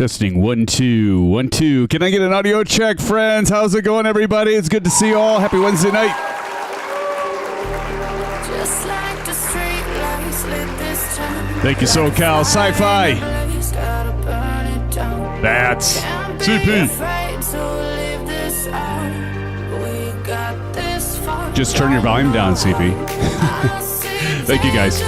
Testing 1 2 1 2. Can I get an audio check, friends? How's it going, everybody? It's good to see you all. Happy Wednesday night. Just like the street lights lit this time. Thank you, SoCal Sci-Fi. That's CP. Just turn your volume down, CP. Thank you, guys.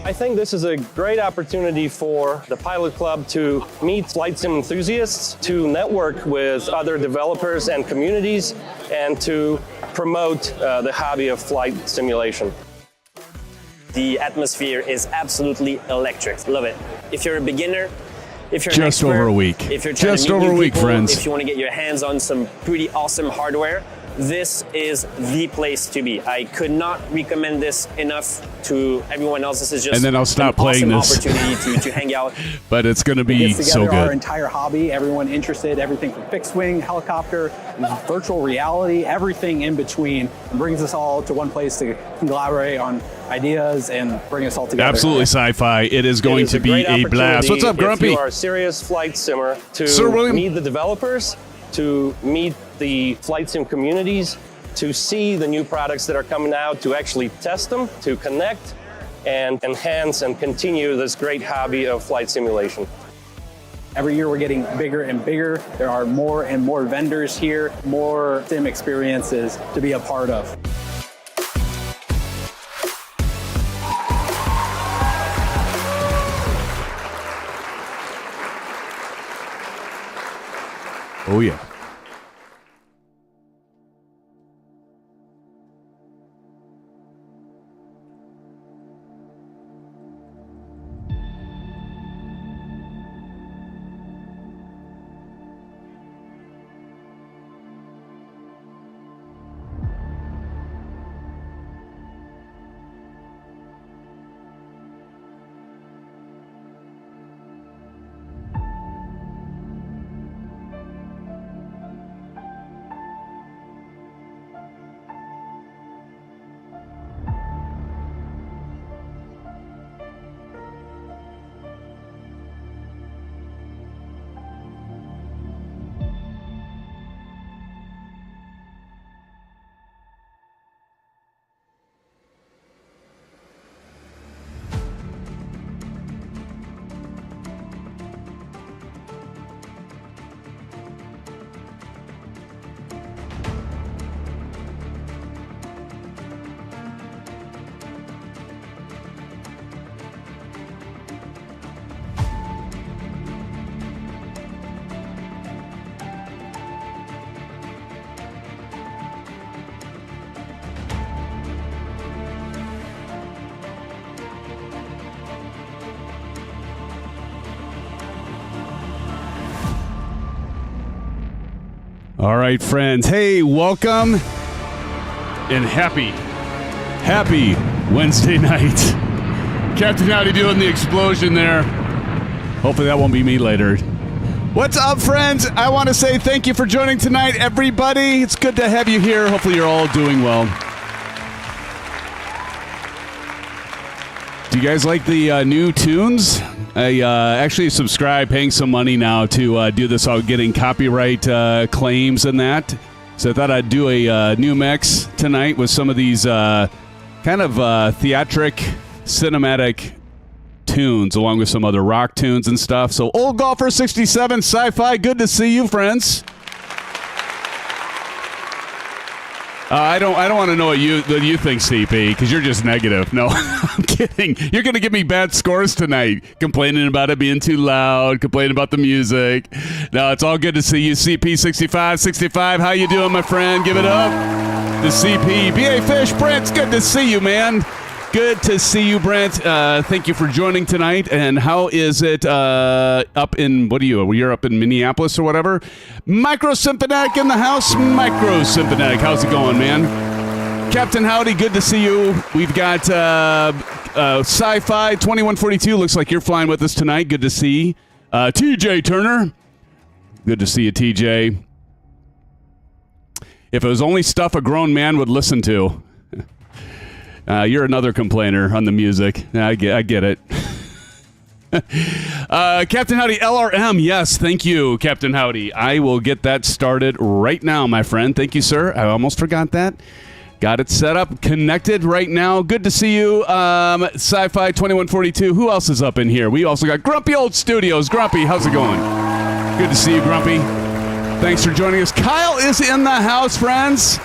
I think this is a great opportunity for the Pilot Club to meet flight sim enthusiasts, to network with other developers and communities, and to promote the hobby of flight simulation. The atmosphere is absolutely electric. Love it. If you're a beginner, if you're an Just expert, over a week. if you're trying Just to meet over new a week, people, friends. if you want to get your hands on some pretty awesome hardware, this is the place to be. I could not recommend this enough to everyone else. This is just And then I'll stop an playing awesome this. opportunity to hang out. But it's going to be Gets so together our good. entire hobby, everyone interested, everything from fixed wing, helicopter, virtual reality, everything in between, and brings us all to one place to collaborate on ideas and bring us all together. Absolutely sci-fi. It is going It is to be great a blast. What's up, opportunity Grumpy? If you are a serious flight simmer, Sir William? to meet the developers, to meet the flight sim communities, to see the new products that are coming out, to actually test them, to connect and enhance and continue this great hobby of flight simulation. Every year we're getting bigger and bigger. There are more and more vendors here, more sim experiences to be a part of. Oh, yeah. All right, friends. Hey, welcome and happy Wednesday night. Captain Howdy doing the explosion there. Hopefully that won't be me later. What's up, friends? I want to say thank you for joining tonight, everybody. It's good to have you here. Hopefully you're all doing well. Do you guys like the new tunes? I actually subscribe, paying some money now to do this, all getting copyright claims and that. So I thought I'd do a new mix tonight with some of these kind of theatric, cinematic tunes, along with some other rock tunes and stuff. So Old Golfer 67, Sci-Fi, good to see you, friends. I don't want to know what you think, CP, because you're just negative. No, I'm kidding. You're going to give me bad scores tonight, complaining about it being too loud, complaining about the music. No, it's all good to see you, CP65. How you doing, my friend? Give it up. The CP. B.A. Fish, Brent, it's good to see you, man. Good to see you, Brent. Thank you for joining tonight. And how is it up in, what are you? You're up in Minneapolis or whatever? Micro Symphonetic in the house. Micro Symphonetic. How's it going, man? Captain Howdy, good to see you. We've got Sci-Fi 2142. Looks like you're flying with us tonight. Good to see. TJ Turner. Good to see you, TJ. If it was only stuff a grown man would listen to. You're another complainer on the music. I get it. Captain Howdy, LRM. Yes, thank you, Captain Howdy. I will get that started right now, my friend. Thank you, sir. I almost forgot that. Got it set up, connected right now. Good to see you, Sci-Fi 2142. Who else is up in here? We also got Grumpy Old Studios. Grumpy, how's it going? Good to see you, Grumpy. Thanks for joining us. Kyle is in the house, friends.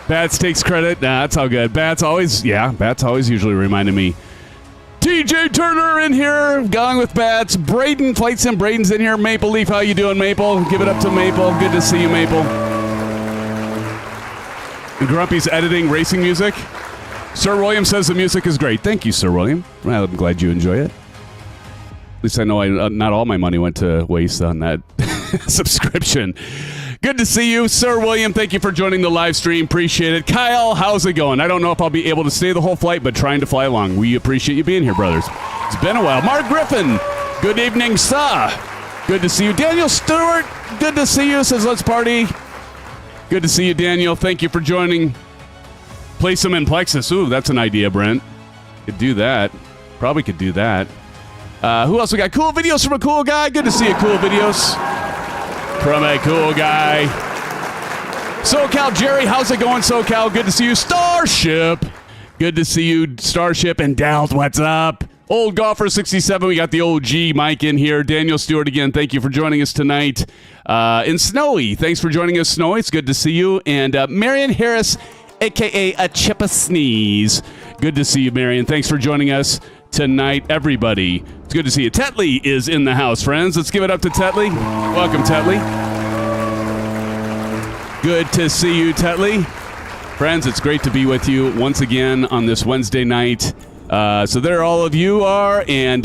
Bats takes credit. Nah, that's all good. Bats always usually reminded me. TJ Turner in here, Gone with Bats. Braden, Flight Sim Braden's in here. Maple Leaf, how you doing, Maple? Give it up to Maple. Good to see you, Maple. Grumpy's editing racing music. Sir William says the music is great. Thank you, Sir William. Well, I'm glad you enjoy it. At least I know not all my money went to waste on that subscription. Good to see you, Sir William. Thank you for joining the live stream. Appreciate it. Kyle, how's it going? I don't know if I'll be able to stay the whole flight, but trying to fly along. We appreciate you being here, brothers. It's been a while. Mark Griffin, good evening, sir. Good to see you. Daniel Stewart, good to see you. Says, let's party. Good to see you, Daniel. Thank you for joining. Play some in Plexus. Ooh, that's an idea, Brent. Could do that. Probably could do that. Who else we got? Cool videos from a cool guy. Good to see you, cool videos from a cool guy. SoCal Jerry, how's it going, SoCal? Good to see you. Starship. Good to see you, Starship. And Dowd, what's up? Old Golfer 67, we got the OG Mike in here. Daniel Stewart again, thank you for joining us tonight. And Snowy, thanks for joining us, Snowy. It's good to see you. And Marion Harris, a.k.a. a Chip a Sneeze. Good to see you, Marion. Thanks for joining us tonight, everybody. It's good to see you. Tetley is in the house, friends. Let's give it up to Tetley. Welcome, Tetley. Good to see you, Tetley. Friends, it's great to be with you once again on this Wednesday night. So there all of you are, and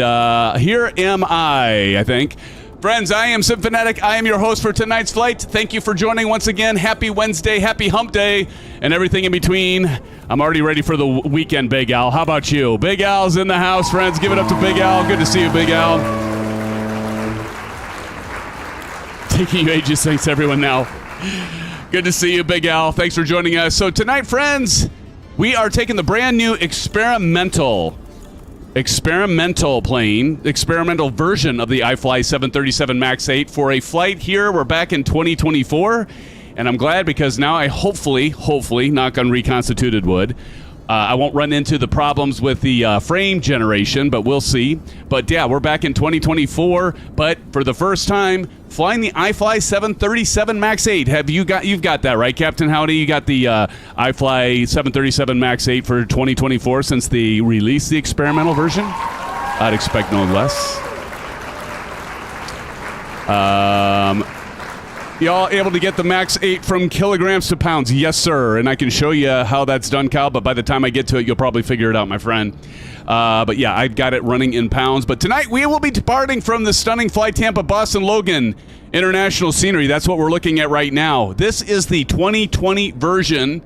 here am I think. Friends, I am SimFanatic. I am your host for tonight's flight. Thank you for joining once again. Happy Wednesday, happy hump day, and everything in between. I'm already ready for the weekend, Big Al. How about you? Big Al's in the house, friends. Give it up to Big Al. Good to see you, Big Al. Taking you ages, thanks everyone now. Good to see you, Big Al. Thanks for joining us. So tonight, friends, we are taking the brand new experimental plane, experimental version of the iFly 737 MAX8 for a flight here. We're back in 2024, and I'm glad because now I hopefully, knock on reconstituted wood, I won't run into the problems with the frame generation, but we'll see. But yeah, we're back in 2024, but for the first time, flying the iFly 737 MAX8. You've got that, right, Captain Howdy? You got the iFly 737 MAX8 for 2024 since they released the experimental version? I'd expect no less. Y'all able to get the MAX8 from kilograms to pounds? Yes, sir. And I can show you how that's done, Kyle, but by the time I get to it, you'll probably figure it out, my friend. But yeah, I've got it running in pounds. But tonight, we will be departing from the stunning FlyTampa Boston Logan international scenery. That's what we're looking at right now. This is the 2020 version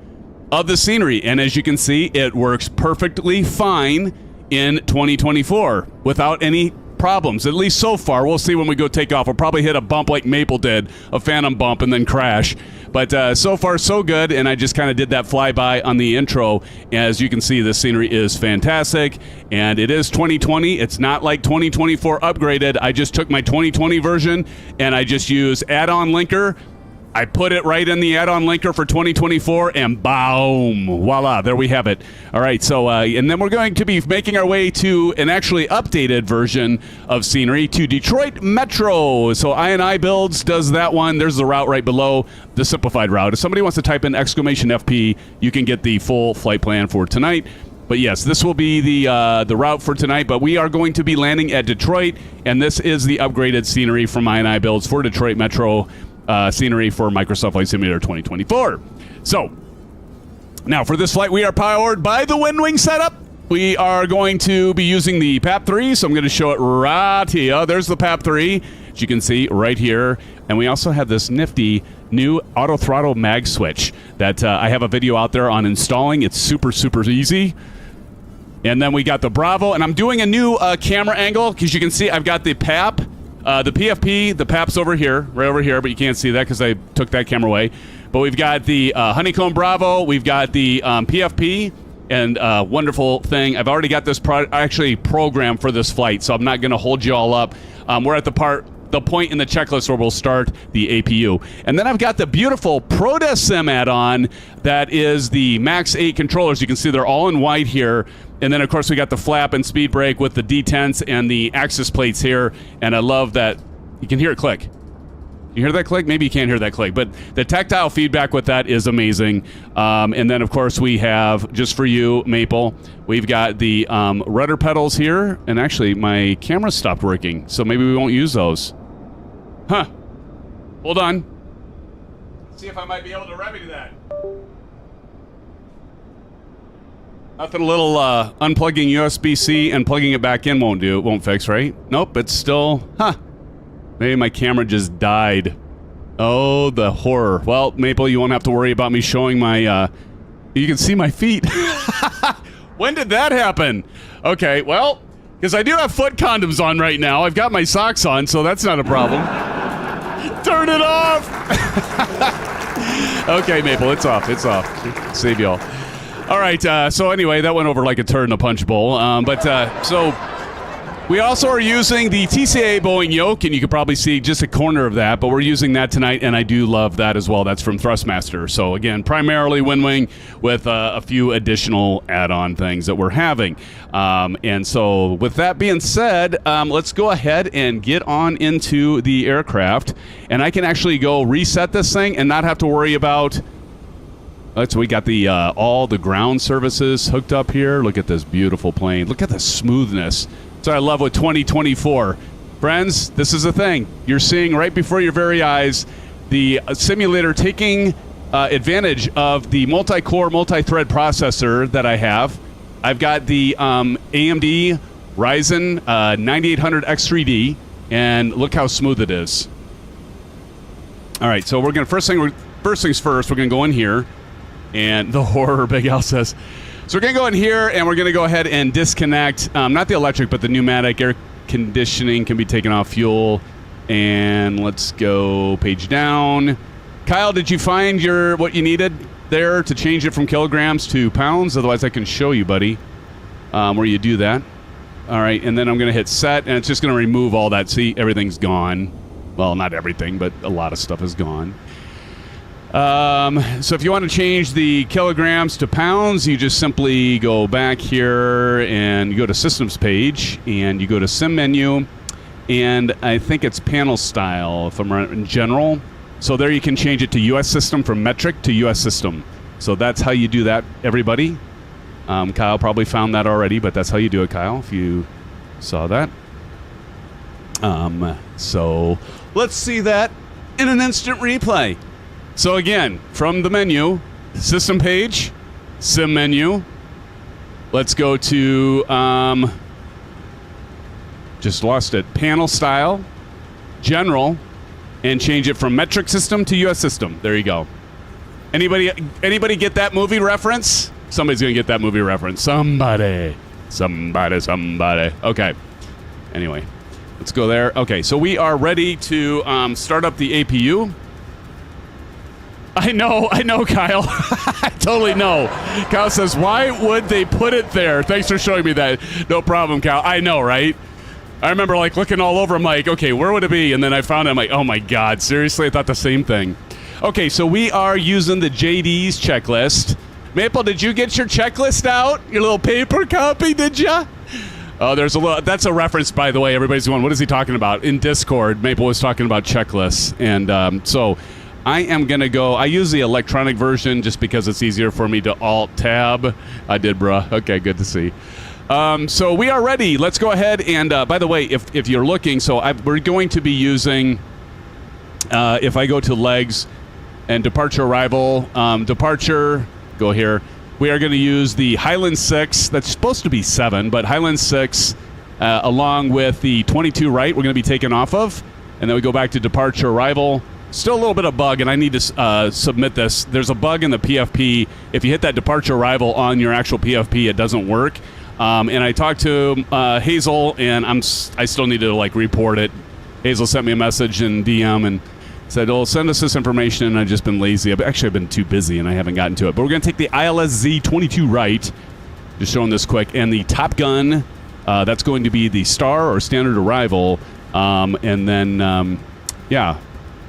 of the scenery. And as you can see, it works perfectly fine in 2024 without any problems, at least so far. We'll see when we go take off. We'll probably hit a bump like Maple did, a phantom bump, and then crash. But so far, so good, and I just kind of did that flyby on the intro. As you can see, the scenery is fantastic, and it is 2020. It's not like 2024 upgraded. I just took my 2020 version, and I just used add-on linker. I put it right in the add-on linker for 2024, and boom, voila, there we have it. All right, so, and then we're going to be making our way to an actually updated version of scenery to Detroit Metro. So iniBuilds does that one. There's the route right below, the simplified route. If somebody wants to type in !FP, you can get the full flight plan for tonight. But yes, this will be the route for tonight, but we are going to be landing at Detroit, and this is the upgraded scenery from iniBuilds for Detroit Metro. Scenery for Microsoft Flight Simulator 2024. So, now for this flight, we are powered by the Winwing setup. We are going to be using the PAP3, so I'm going to show it right here. There's the PAP3, as you can see right here. And we also have this nifty new auto throttle mag switch that I have a video out there on installing. It's super, super easy. And then we got the Bravo, and I'm doing a new camera angle, because you can see I've got the PAP. The PFP, the PAP's over here, right over here, but you can't see that because I took that camera away. But we've got the Honeycomb Bravo, we've got the PFP, and wonderful thing. I've already got this actually programmed for this flight, so I'm not going to hold you all up. We're at the point in the checklist where we'll start the APU. And then I've got the beautiful ProDeskSim add-on that is the MAX8 controllers. You can see they're all in white here. And then, of course, we got the flap and speed brake with the detents and the axis plates here. And I love that. You can hear it click. You You hear that click? Maybe you can't hear that click, but the tactile feedback with that is amazing. And then, of course, we have, just for you, Maple, we've got the rudder pedals here. And actually, my camera stopped working, so maybe we won't use those. Huh. Hold on. Let's see if I might be able to remedy that. Nothing a little unplugging USB-C and plugging it back in won't do. It won't fix, right? Nope, it's still... Huh. Maybe my camera just died. Oh, the horror. Well, Maple, you won't have to worry about me showing my... You can see my feet. When did that happen? Okay, well, because I do have foot condoms on right now. I've got my socks on, so that's not a problem. Turn it off! Okay, Maple, it's off. It's off. Save y'all. All right, so anyway, that went over like a turd in a punch bowl. So we also are using the TCA Boeing yoke, and you can probably see just a corner of that, but we're using that tonight, and I do love that as well. That's from Thrustmaster. So again, primarily Winwing with a few additional add-on things that we're having. And so with that being said, let's go ahead and get on into the aircraft, and I can actually go reset this thing and not have to worry about... So we got the all the ground services hooked up here. Look at this beautiful plane. Look at the smoothness. So I love with 2024. Friends, this is the thing. You're seeing right before your very eyes the simulator taking advantage of the multi-core, multi-thread processor that I have. I've got the AMD Ryzen 9800 X3D, and look how smooth it is. All right, so we're going to first things first, we're going to go in here. And the horror, Big Al says. So we're going to go in here, and we're going to go ahead and disconnect, not the electric, but the pneumatic. Air conditioning can be taken off, fuel. And let's go page down. Kyle, did you find what you needed there to change it from kilograms to pounds? Otherwise, I can show you, buddy, where you do that. All right, and then I'm going to hit set, and it's just going to remove all that. See, everything's gone. Well, not everything, but a lot of stuff is gone. So if you want to change the kilograms to pounds, you just simply go back here and you go to systems page and you go to sim menu, and I think it's panel style if I'm right, in general. So there you can change it to US system from metric to US system. So that's how you do that, everybody. Kyle probably found that already, but that's how you do it, Kyle, if you saw that. So let's see that in an instant replay. So again, from the menu, system page, sim menu, let's go to, just lost it, panel style, general, and change it from metric system to US system. There you go. Anybody get that movie reference? Somebody's going to get that movie reference. Somebody. Okay. Anyway, let's go there. Okay, so we are ready to start up the APU. I know, Kyle. I totally know. Kyle says, why would they put it there? Thanks for showing me that. No problem, Kyle. I know, right? I remember, like, looking all over. I'm like, okay, where would it be? And then I found it. I'm like, oh, my God. Seriously? I thought the same thing. Okay, so we are using the JD's checklist. Maple, did you get your checklist out? Your little paper copy, did ya? Oh, there's a little... That's a reference, by the way. Everybody's going, what is he talking about? In Discord, Maple was talking about checklists. And so... I am going to go... I use the electronic version just because it's easier for me to Alt-Tab. I did, bruh. Okay, good to see. So we are ready. Let's go ahead and... by the way, if you're looking... So we're going to be using... if I go to legs and departure arrival... departure... Go here. We are going to use the HYLND 6. That's supposed to be 7, but HYLND 6 along with the 22 right we're going to be taken off of. And then we go back to departure arrival... Still a little bit of bug, and I need to submit this. There's a bug in the PFP. If you hit that departure arrival on your actual PFP, it doesn't work. And I talked to Hazel, and I still need to like report it. Hazel sent me a message in DM and said, "Oh, send us this information." And I've just been lazy. I've been too busy, and I haven't gotten to it. But we're going to take the ILSZ 22 right, just showing this quick, and the Top Gun. That's going to be the star or standard arrival, and then yeah.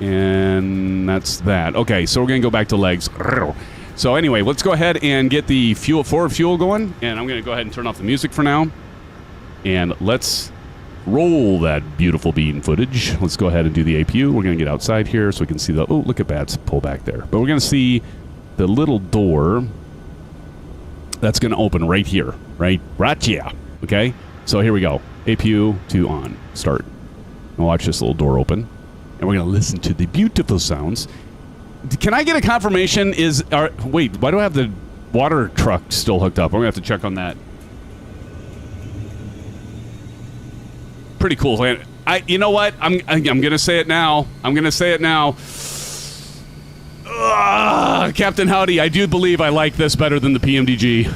And that's that. Okay, so we're going to go back to legs. So anyway, let's go ahead and get the forward fuel going. And I'm going to go ahead and turn off the music for now. And let's Roll that beautiful bean footage. Let's go ahead and do the APU. We're going to get outside here so we can see the... Oh, look at Bats pull back there. But we're going to see the little door that's going to open right here. Right here. Okay? So here we go. APU to on. Start. And watch this little door open. And we're going to listen to the beautiful sounds. Can I get a confirmation? Wait, why do I have the water truck still hooked up? I'm going to have to check on that. Pretty cool. You know what? I'm gonna say it now. Captain Howdy, I do believe I like this better than the PMDG.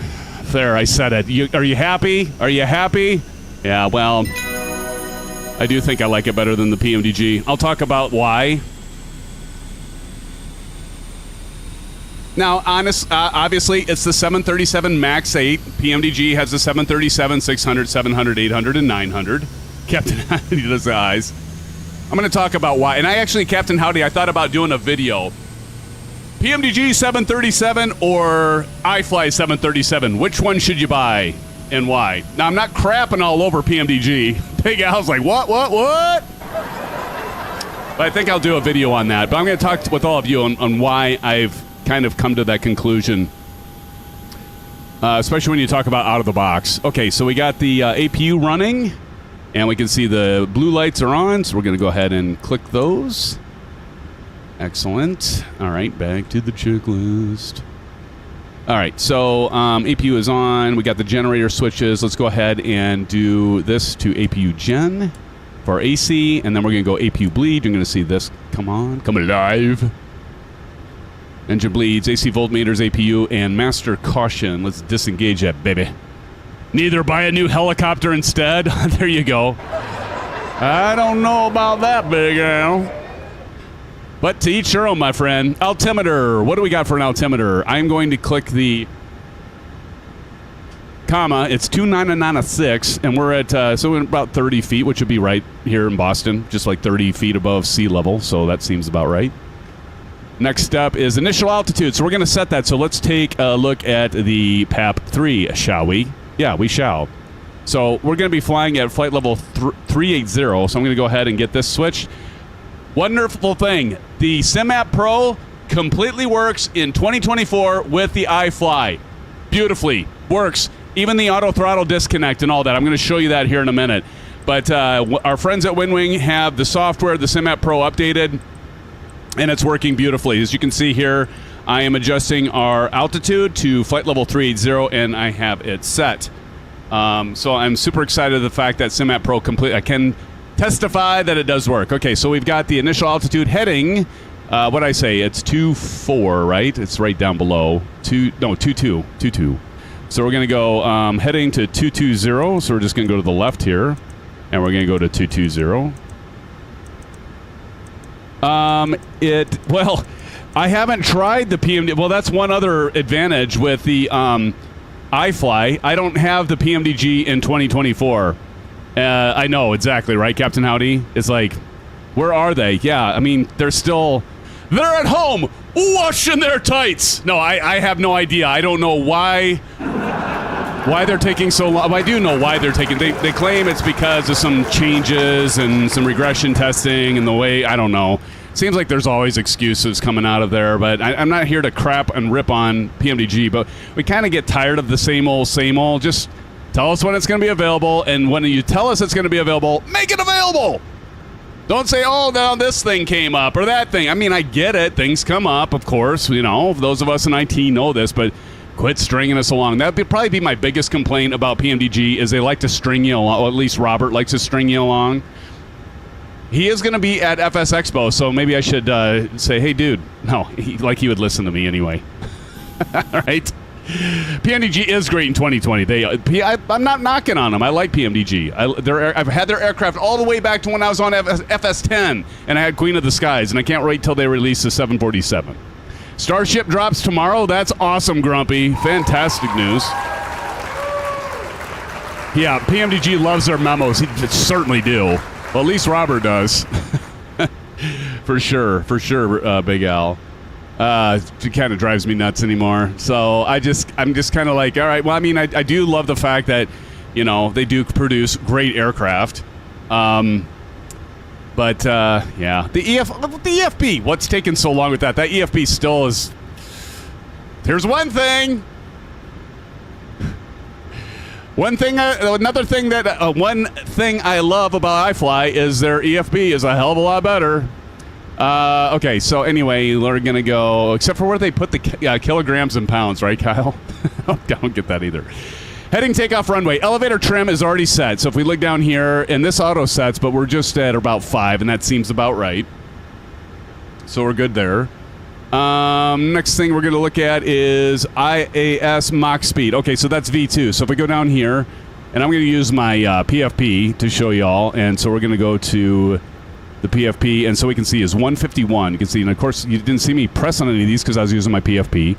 There, I said it. Are you happy? Are you happy? Yeah. Well, I do think I like it better than the PMDG. I'll talk about why. Now, obviously, it's the 737 MAX8. PMDG has the 737, 600, 700, 800, and 900. Captain Howdy does the eyes. I'm going to talk about why. And Captain Howdy, I thought about doing a video. PMDG 737 or iFly 737? Which one should you buy and why? Now, I'm not crapping all over PMDG. Big Al's like, what? But I think I'll do a video on that. But I'm going to talk with all of you on why I've kind of come to that conclusion. Especially when you talk about out of the box. Okay, so we got the APU running. And we can see the blue lights are on, so we're going to go ahead and click those. Excellent. All right, back to the checklist. All right, so APU is on. We got the generator switches. Let's go ahead and do this to APU Gen for AC, and then we're going to go APU bleed. You're going to see this. Come alive. Engine bleeds, AC voltmeters, APU, and master caution. Let's disengage that, baby. Neither buy a new helicopter instead. There you go. I don't know about that, Big Al. But to each your own, my friend. Altimeter. What do we got for an altimeter? I'm going to click the comma. It's 2996, and we're at so we're about 30 feet, which would be right here in Boston, just like 30 feet above sea level. So that seems about right. Next up is initial altitude. So we're going to set that. So let's take a look at the PAP3, shall we? Yeah, we shall. So we're going to be flying at flight level 380. So I'm going to go ahead and get this switched. Wonderful thing. The SimApp Pro completely works in 2024 with the iFly. Beautifully. Works. Even the auto throttle disconnect and all that. I'm going to show you that here in a minute. But our friends at Winwing have the software, the SimApp Pro updated, and it's working beautifully. As you can see here, I am adjusting our altitude to flight level 380, and I have it set. So I'm super excited the fact that SimApp Pro I can testify that it does work. Okay, so we've got the initial altitude heading. What'd I say? It's 24, right? It's right down below. 22. So we're going to go heading to 220. So we're just going to go to the left here, and we're going to go to 220. I haven't tried the PMD. Well, that's one other advantage with the iFly. I don't have the PMDG in 2024. I know, exactly, right, Captain Howdy? It's like, where are they? Yeah, I mean, they're at home washing their tights. No, I have no idea. I don't know why they're taking so long. I do know why they're taking. They claim it's because of some changes and some regression testing and the way, I don't know. Seems like there's always excuses coming out of there, but I'm not here to crap and rip on PMDG, but we kind of get tired of the same old. Just tell us when it's going to be available, and when you tell us it's going to be available, make it available. Don't say, oh, now this thing came up or that thing. I mean, I get it. Things come up, of course. You know, those of us in IT know this, but quit stringing us along. That would probably be my biggest complaint about PMDG is they like to string you along, or at least Robert likes to string you along. He is going to be at FS Expo, so maybe I should say, hey, dude. No, he would listen to me anyway. All right. PMDG is great in 2020. I'm not knocking on them. I like PMDG. I've had their aircraft all the way back to when I was on FS10, and I had Queen of the Skies, and I can't wait till they release the 747. Starship drops tomorrow. That's awesome, Grumpy. Fantastic news. Yeah, PMDG loves their memos. They certainly do. Well, at least Robert does. For sure, Big Al. It kind of drives me nuts anymore. So I'm just kind of like, all right, well, I mean, I do love the fact that, you know, they do produce great aircraft. But yeah, the EFB. What's taking so long with that? That EFB still is. Here's one thing. Another thing that one thing I love about iFly is their EFB is a hell of a lot better. Okay, so anyway, we're gonna go, except for where they put the kilograms and pounds, right, Kyle? I don't get that either. Heading takeoff runway. Elevator trim is already set. So if we look down here, and this auto sets, but we're just at about 5, and that seems about right. So we're good there. Next thing we're going to look at is IAS Mach speed. Okay, so that's V2. So if we go down here, and I'm going to use my PFP to show y'all, and so we're going to go to the PFP, and so we can see is 151. You can see, and of course, you didn't see me press on any of these because I was using my PFP.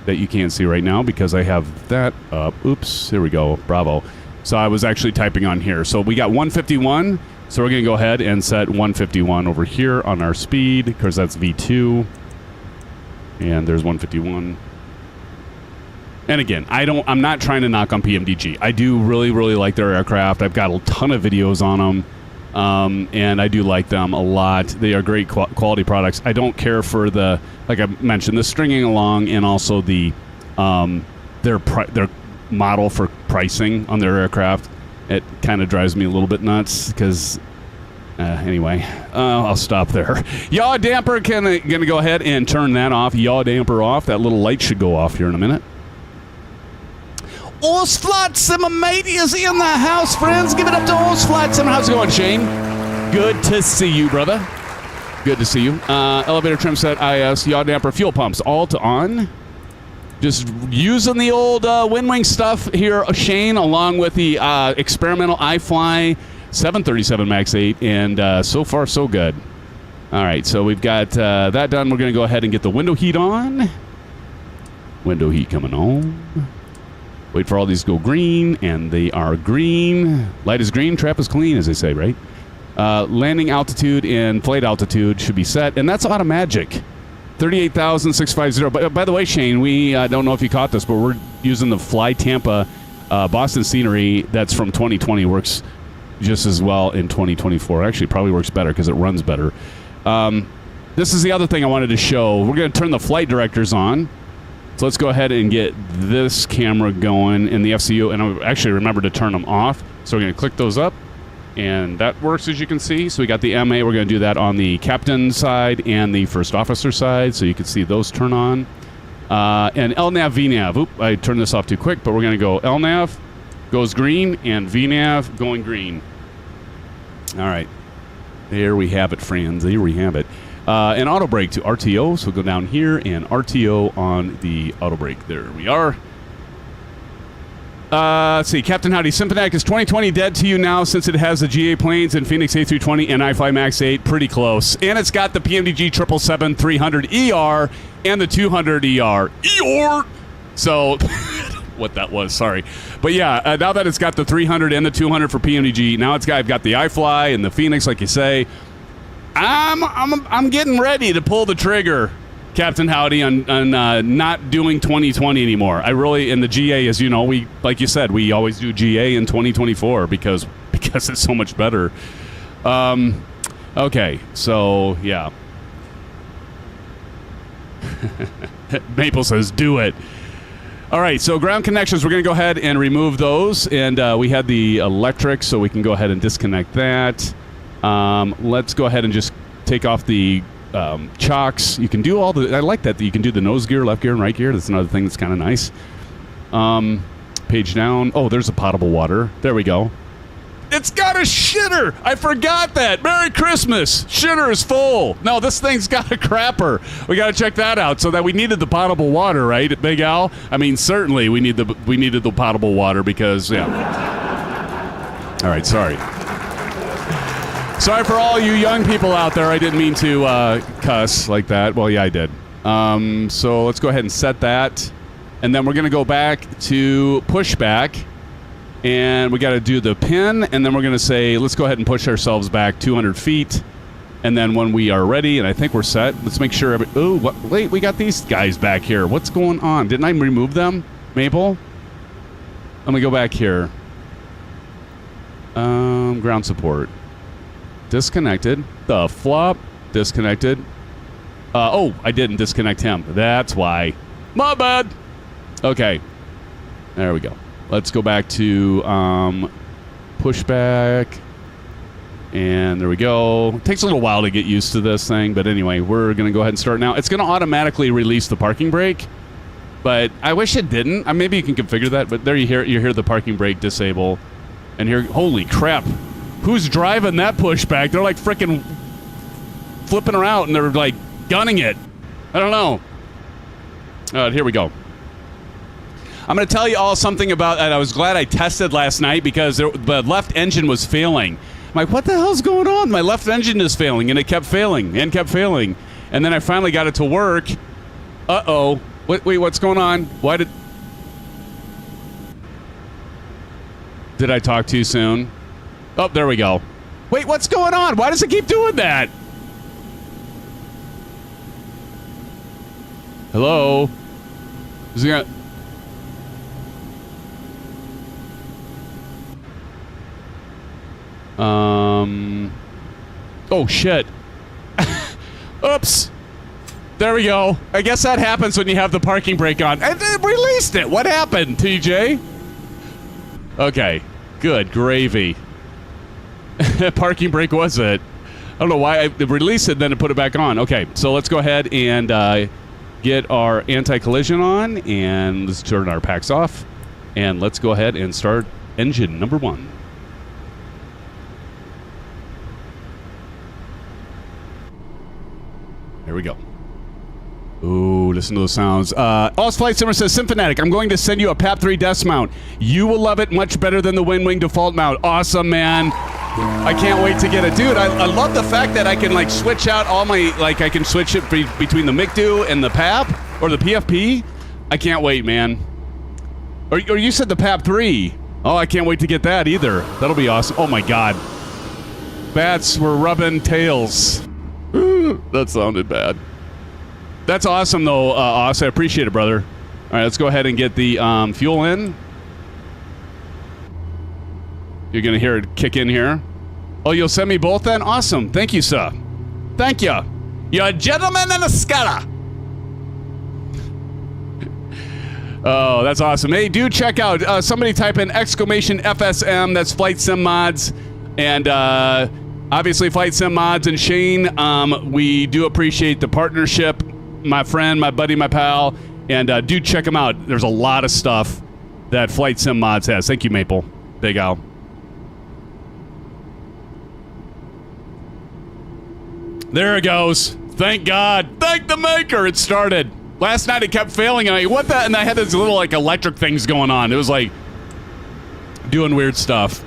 That you can't see right now because I have that up. Oops, here we go. Bravo. So I was actually typing on here. So we got 151. So we're going to go ahead and set 151 over here on our speed because that's V2. And there's 151. And again, I'm not trying to knock on PMDG. I do really, really like their aircraft. I've got a ton of videos on them. And I do like them a lot. They are great quality products. I don't care for the, like I mentioned, the stringing along and also the their model for pricing on their aircraft. It kind of drives me a little bit nuts because anyway, I'll stop there. Yaw damper, gonna go ahead and turn that off. Yaw damper off. That little light should go off here in a minute. FlyTampa mate is in the house, friends. Give it up to FlyTampa. How's it going, Shane? Good to see you, brother. Good to see you. Elevator trim set, IS, yaw damper, fuel pumps, all to on. Just using the old Winwing stuff here, Shane, along with the experimental iFly 737 MAX8, and so far, so good. All right, so we've got that done. We're going to go ahead and get the window heat on. Window heat coming on. Wait for all these to go green, and they are green. Light is green, trap is clean, as they say, right? Landing altitude and flight altitude should be set, and that's automagic. 38,650. But by the way, Shane, we don't know if you caught this, but we're using the FlyTampa Boston scenery that's from 2020. Works just as well in 2024. Actually, probably works better because it runs better. This is the other thing I wanted to show. We're going to turn the flight directors on. So let's go ahead and get this camera going in the FCU, and I actually remember to turn them off. So we're going to click those up, and that works, as you can see. So we got the MA. We're going to do that on the captain side and the first officer side, so you can see those turn on. And LNAV, VNAV. Oop, I turned this off too quick, but we're going to go LNAV goes green and VNAV going green. All right. There we have it, friends. There we have it. And auto brake to RTO, so we'll go down here and RTO on the auto brake. There we are. Let's see, Captain Howdy, Symphonic is 2020 dead to you now since it has the GA planes and Phoenix A320 and iFly MAX8. Pretty close. And it's got the PMDG 777-300ER and the 200ER. ER! So, what that was, sorry. But yeah, now that it's got the 300 and the 200 for PMDG, now I've got the iFly and the Phoenix, like you say. I'm getting ready to pull the trigger, Captain Howdy, on not doing 2020 anymore. I really, in the GA, as you know, we, like you said, we always do GA in 2024 because it's so much better. Okay, so yeah. Maple says, do it. All right, so ground connections, we're going to go ahead and remove those. And we had the electric, so we can go ahead and disconnect that. Let's go ahead and just take off the chocks. You can do all the... I like that you can do the nose gear, left gear, and right gear. That's another thing that's kind of nice. Page down. Oh, there's a potable water. There we go. It's got a shitter! I forgot that! Merry Christmas! Shitter is full! No, this thing's got a crapper. We gotta check that out. So that we needed the potable water, right, Big Al? I mean, certainly we needed the potable water because, yeah. All right, sorry. Sorry for all you young people out there. I didn't mean to cuss like that. Well, yeah, I did. So let's go ahead and set that. And then we're going to go back to Pushback. And we got to do the pin. And then we're going to say, let's go ahead and push ourselves back 200 feet. And then when we are ready, and I think we're set, let's make sure... wait, we got these guys back here. What's going on? Didn't I remove them, Maple? Let me go back here. Ground support. Disconnected. The flop. Disconnected. Oh, I didn't disconnect him. That's why. My bad. Okay. There we go. Let's go back to Pushback. And there we go. It takes a little while to get used to this thing. But anyway, we're going to go ahead and start now. It's going to automatically release the parking brake. But I wish it didn't. Maybe you can configure that. But there you hear the parking brake disable. And here, holy crap. Who's driving that Pushback? They're like freaking flipping around and they're like gunning it. I don't know. Here we go. I'm going to tell you all something about that. I was glad I tested last night because the left engine was failing. I'm like, what the hell's going on? My left engine is failing, and it kept failing and kept failing. And then I finally got it to work. Uh-oh. Wait, what's going on? Why did I talk too soon? Oh, there we go. Wait, what's going on? Why does it keep doing that? Hello? Is it gonna... Oh, shit. Oops. There we go. I guess that happens when you have the parking brake on. And it released it. What happened, TJ? Okay. Good gravy. Parking brake was it. I don't know why I released it, then I put it back on. Okay, so let's go ahead and get our anti-collision on, and let's turn our packs off. And let's go ahead and start engine number 1. There we go. Ooh, listen to those sounds. All's Flight Simmer says, Simfanatic, I'm going to send you a PAP3 desk mount. You will love it much better than the Winwing default mount. Awesome, man. I can't wait to get it. Dude, I love the fact that I can, like, switch out all my, like, I can switch it between the MICDO and the PAP, or the PFP. I can't wait, man. Or you said the PAP3. Oh, I can't wait to get that either. That'll be awesome. Oh, my God. Bats were rubbing tails. That sounded bad. That's awesome, though, Oz. I appreciate it, brother. All right, let's go ahead and get the fuel in. You're going to hear it kick in here. Oh, you'll send me both then? Awesome. Thank you, sir. Thank you. You're a gentleman and a scholar. Oh, that's awesome. Hey, do check out. Somebody type in !FSM. That's Flight Sim Mods. And obviously, Flight Sim Mods and Shane, we do appreciate the partnership. My friend, my buddy, my pal. And do check them out. There's a lot of stuff that Flight Sim Mods has. Thank you, Maple. Big Al. There it goes. Thank God. Thank the maker. It started. Last night it kept failing. And what the? And I had these little like electric things going on. It was like doing weird stuff.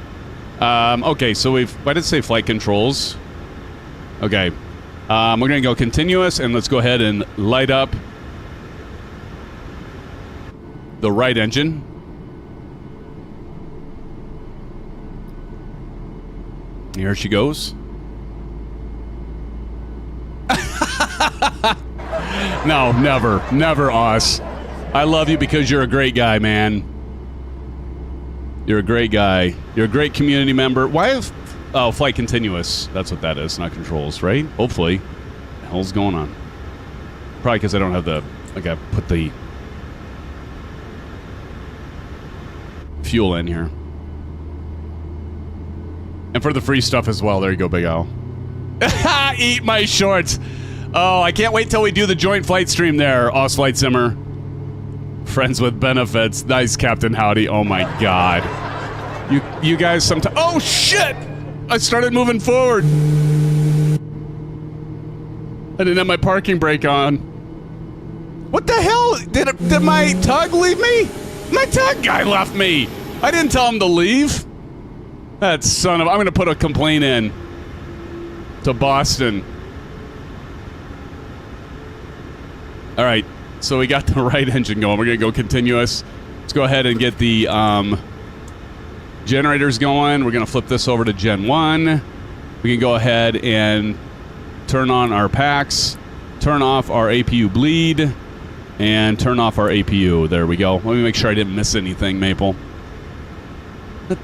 Okay, so why did it say flight controls? Okay. We're going to go continuous, and let's go ahead and light up the right engine. Here she goes. No, never. Never, Oz. I love you because you're a great guy, man. You're a great guy. You're a great community member. Why have... Oh, flight continuous. That's what that is, not controls, right? Hopefully. What the hell's going on? Probably because I don't have the... I gotta put the fuel in here. And for the free stuff as well. There you go, Big Al. Eat my shorts. Oh, I can't wait till we do the joint flight stream there, Oz Flight Simmer. Friends with benefits. Nice, Captain Howdy. Oh, my God. You guys sometimes... Oh, shit! I started moving forward. I didn't have my parking brake on. What the hell? Did my tug leave me? My tug guy left me. I didn't tell him to leave. That son of... I'm going to put a complaint in to Boston. All right. So we got the right engine going. We're going to go continuous. Let's go ahead and get the generators going. We're going to flip this over to Gen 1. We can go ahead and turn on our packs, turn off our APU bleed, and turn off our APU. There we go. Let me make sure I didn't miss anything, Maple. Run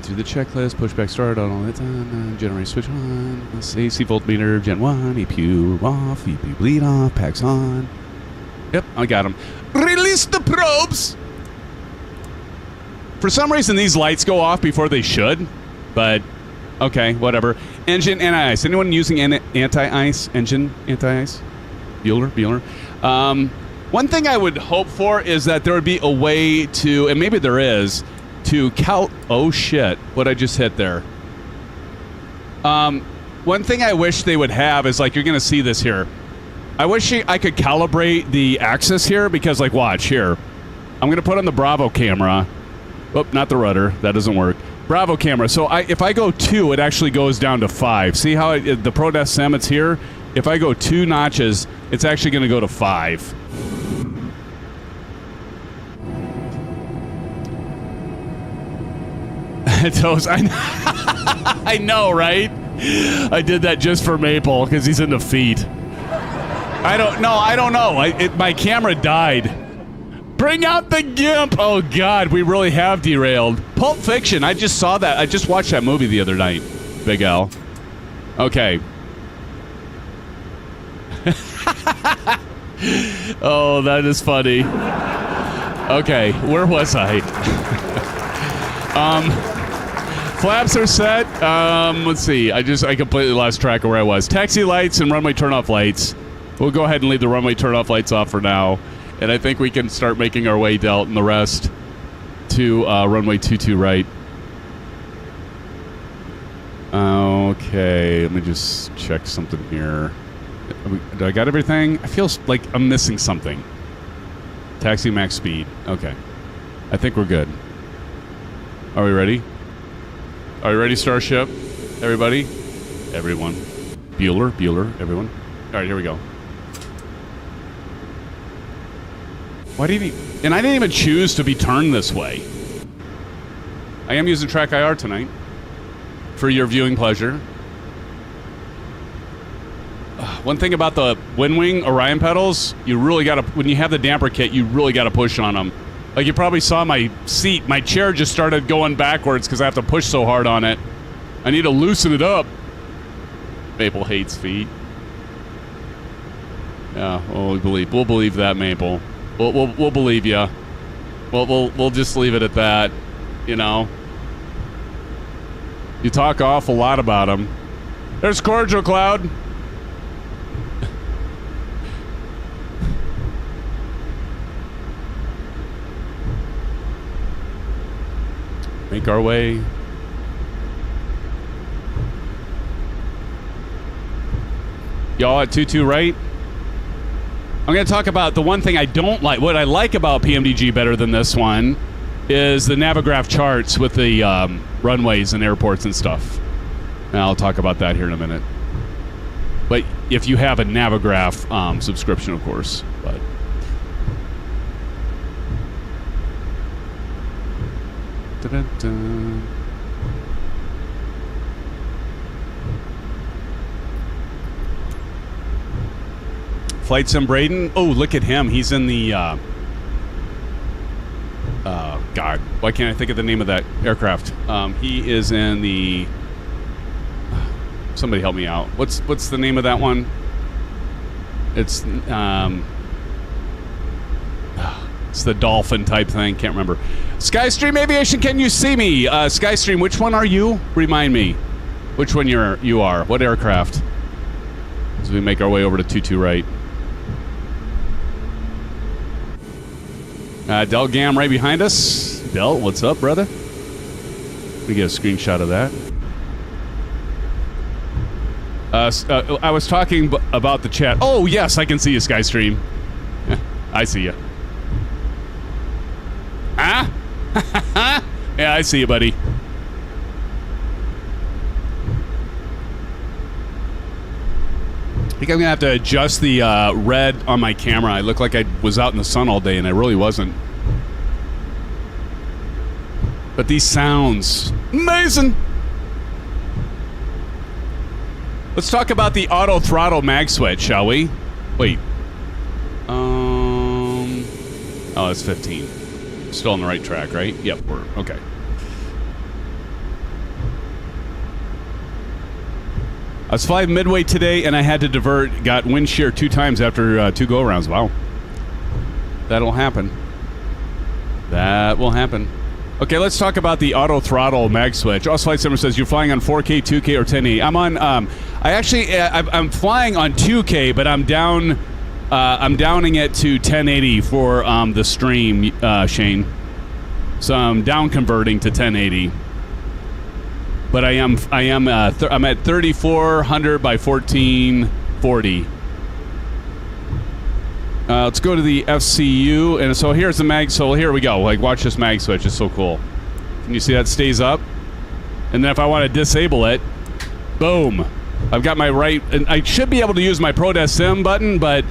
through the checklist, pushback start on all that time, generate switch on, AC voltmeter, gen 1, EPU off, EPU bleed off, packs on. Yep, I got them. Release the probes! For some reason, these lights go off before they should, but okay, whatever. Engine anti-ice. Anyone using anti-ice? Engine anti-ice? Bueller? One thing I would hope for is that there would be a way to, and maybe there is, to oh shit, what I just hit there. One thing I wish they would have is, like, you're going to see this here. I wish I could calibrate the axis here, because, like, watch here. I'm going to put on the Bravo camera. Oh, not the rudder. That doesn't work. Bravo camera. So if I go 2, it actually goes down to 5. See how the ProDeskSim, it's here? If I go 2 notches, it's actually going to go to 5. Toes, I know, right? I did that just for Maple because he's in the feet. I don't know. My camera died. Bring out the GIMP! Oh God, we really have derailed. Pulp Fiction. I just saw that. I just watched that movie the other night. Big L. Okay. Oh, that is funny. Okay, where was I? Flaps are set. Let's see. I completely lost track of where I was. Taxi lights and runway turn-off lights. We'll go ahead and leave the runway turn-off lights off for now. And I think we can start making our way out and the rest to runway 22 right. Okay, let me just check something here. Do I got everything? I feel like I'm missing something. Taxi max speed. Okay. I think we're good. Are we ready? Are we ready, Starship? Everybody? Everyone. Bueller, everyone. All right, here we go. Why did he... And I didn't even choose to be turned this way. I am using Track IR tonight for your viewing pleasure. One thing about the Winwing Orion pedals, you really got to... When you have the damper kit, you really got to push on them. Like, you probably saw my seat. My chair just started going backwards because I have to push so hard on it. I need to loosen it up. Maple hates feet. Yeah, well, we'll believe that, Maple. We'll believe you. We'll just leave it at that. You know. You talk awful lot about him. There's Cordial Cloud. Make our way. Y'all at 22 right? I'm going to talk about the one thing I don't like. What I like about PMDG better than this one is the Navigraph charts with the runways and airports and stuff. And I'll talk about that here in a minute. But if you have a Navigraph subscription, of course. But dun-dun-dun. FlightSim Braden. Oh, look at him. He's in the... God. Why can't I think of the name of that aircraft? He is in the... Somebody help me out. What's the name of that one? It's... It's the dolphin type thing. Can't remember. Skystream Aviation, can you see me? Skystream, which one are you? Remind me. Which one you are? What aircraft? As we make our way over to 22 right. Del Gam right behind us. Del, what's up, brother? Let me get a screenshot of that. I was talking about the chat. Oh, yes, I can see you, Skystream. I see you. Ah? Yeah, I see you, buddy. I think I'm gonna have to adjust the red on my camera. I look like I was out in the sun all day, and I really wasn't. But these sounds, amazing. Let's talk about the auto throttle mag switch, shall we? Wait. Oh, it's 15. still on the right track, right? Yep, we're okay. I was flying midway today, and I had to divert. Got wind shear 2 times after 2 go-arounds. Wow. That'll happen. That will happen. Okay, let's talk about the auto throttle mag switch. Also, Flight Simmer says you're flying on 4K, 2K, or 1080. I'm on. I'm flying on 2K, but I'm down. I'm downing it to 1080 for the stream, Shane. So I'm down converting to 1080. But I'm at 3400 by 1440. Let's go to the FCU, and so here's the mag. So here we go. Like, watch this mag switch. It's so cool. Can you see that stays up? And then if I want to disable it, boom. I've got my right, and I should be able to use my ProDeskSim button, but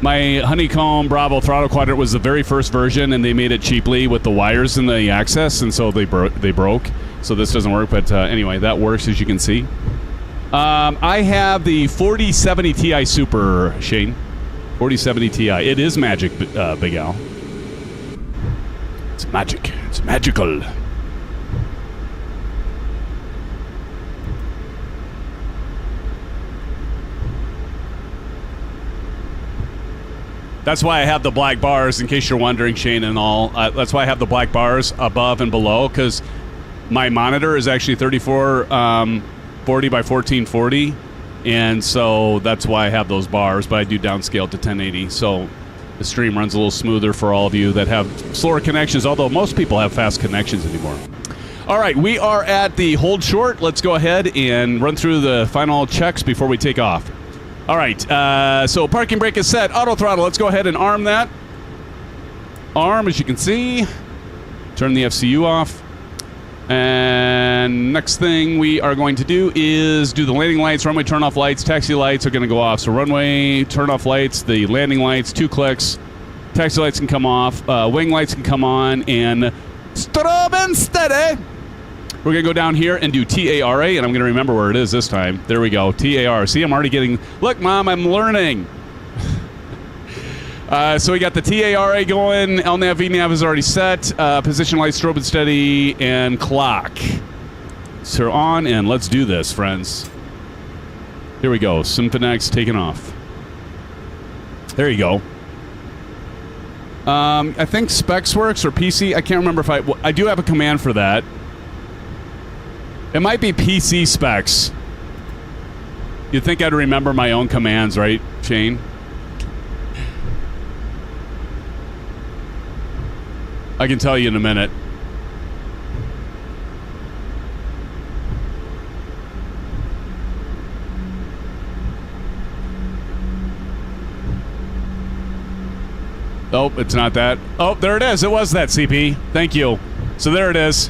my Honeycomb Bravo Throttle Quadrant was the very first version, and they made it cheaply with the wires in the access, and so they broke. So this doesn't work, but anyway, that works, as you can see. I have the 4070 Ti Super, Shane. 4070 Ti. It is magic, Big Al. It's magic. It's magical. That's why I have the black bars, in case you're wondering, Shane, and all. That's why I have the black bars above and below, because my monitor is actually 3440 by 1440, and so that's why I have those bars, but I do downscale to 1080, so the stream runs a little smoother for all of you that have slower connections, although most people have fast connections anymore. All right, we are at the hold short. Let's go ahead and run through the final checks before we take off. All right, so parking brake is set. Auto throttle, let's go ahead and arm that. Arm, as you can see. Turn the FCU off. And next thing we are going to do is do the landing lights, runway turn-off lights, taxi lights are going to go off. So runway turn-off lights, the landing lights, 2 clicks. Taxi lights can come off. Wing lights can come on. And strobe and steady. We're going to go down here and do TARA, and I'm going to remember where it is this time. There we go, TAR. See, I'm already getting... Look, Mom, I'm learning. So we got the TARA going. LNAV, VNAV is already set. Position light, strobe and steady, and clock. So on, and let's do this, friends. Here we go. SimFans taking off. There you go. I think Specs works or PC. I can't remember if I do have a command for that. It might be PC specs. You'd think I'd remember my own commands, right, Shane? I can tell you in a minute. Oh, it's not that. Oh, there it is. It was that, CP. Thank you. So there it is.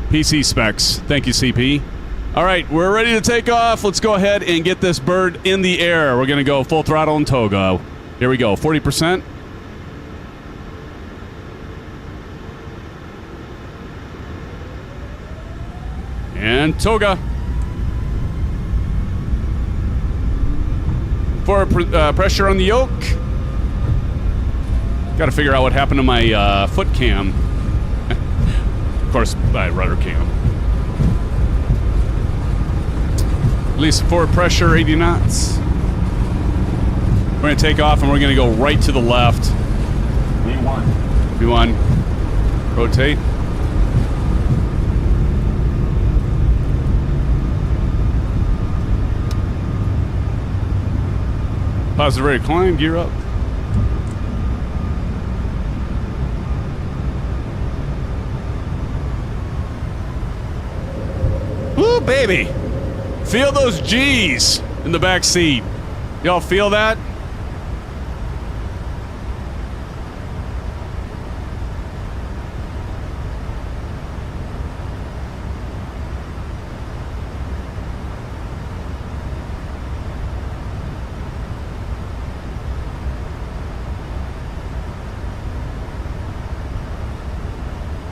PC specs. Thank you, CP. All right, we're ready to take off. Let's go ahead and get this bird in the air. We're going to go full throttle and toga. Here we go, 40%. And toga. Forward pressure on the yoke. Got to figure out what happened to my foot cam. Of course, by rudder cam. Release forward pressure, 80 knots. We're going to take off and we're going to go right to the left. V1. V1. Rotate. Positive rate of climb, gear up. Woo, baby. Feel those G's in the back seat. Y'all feel that?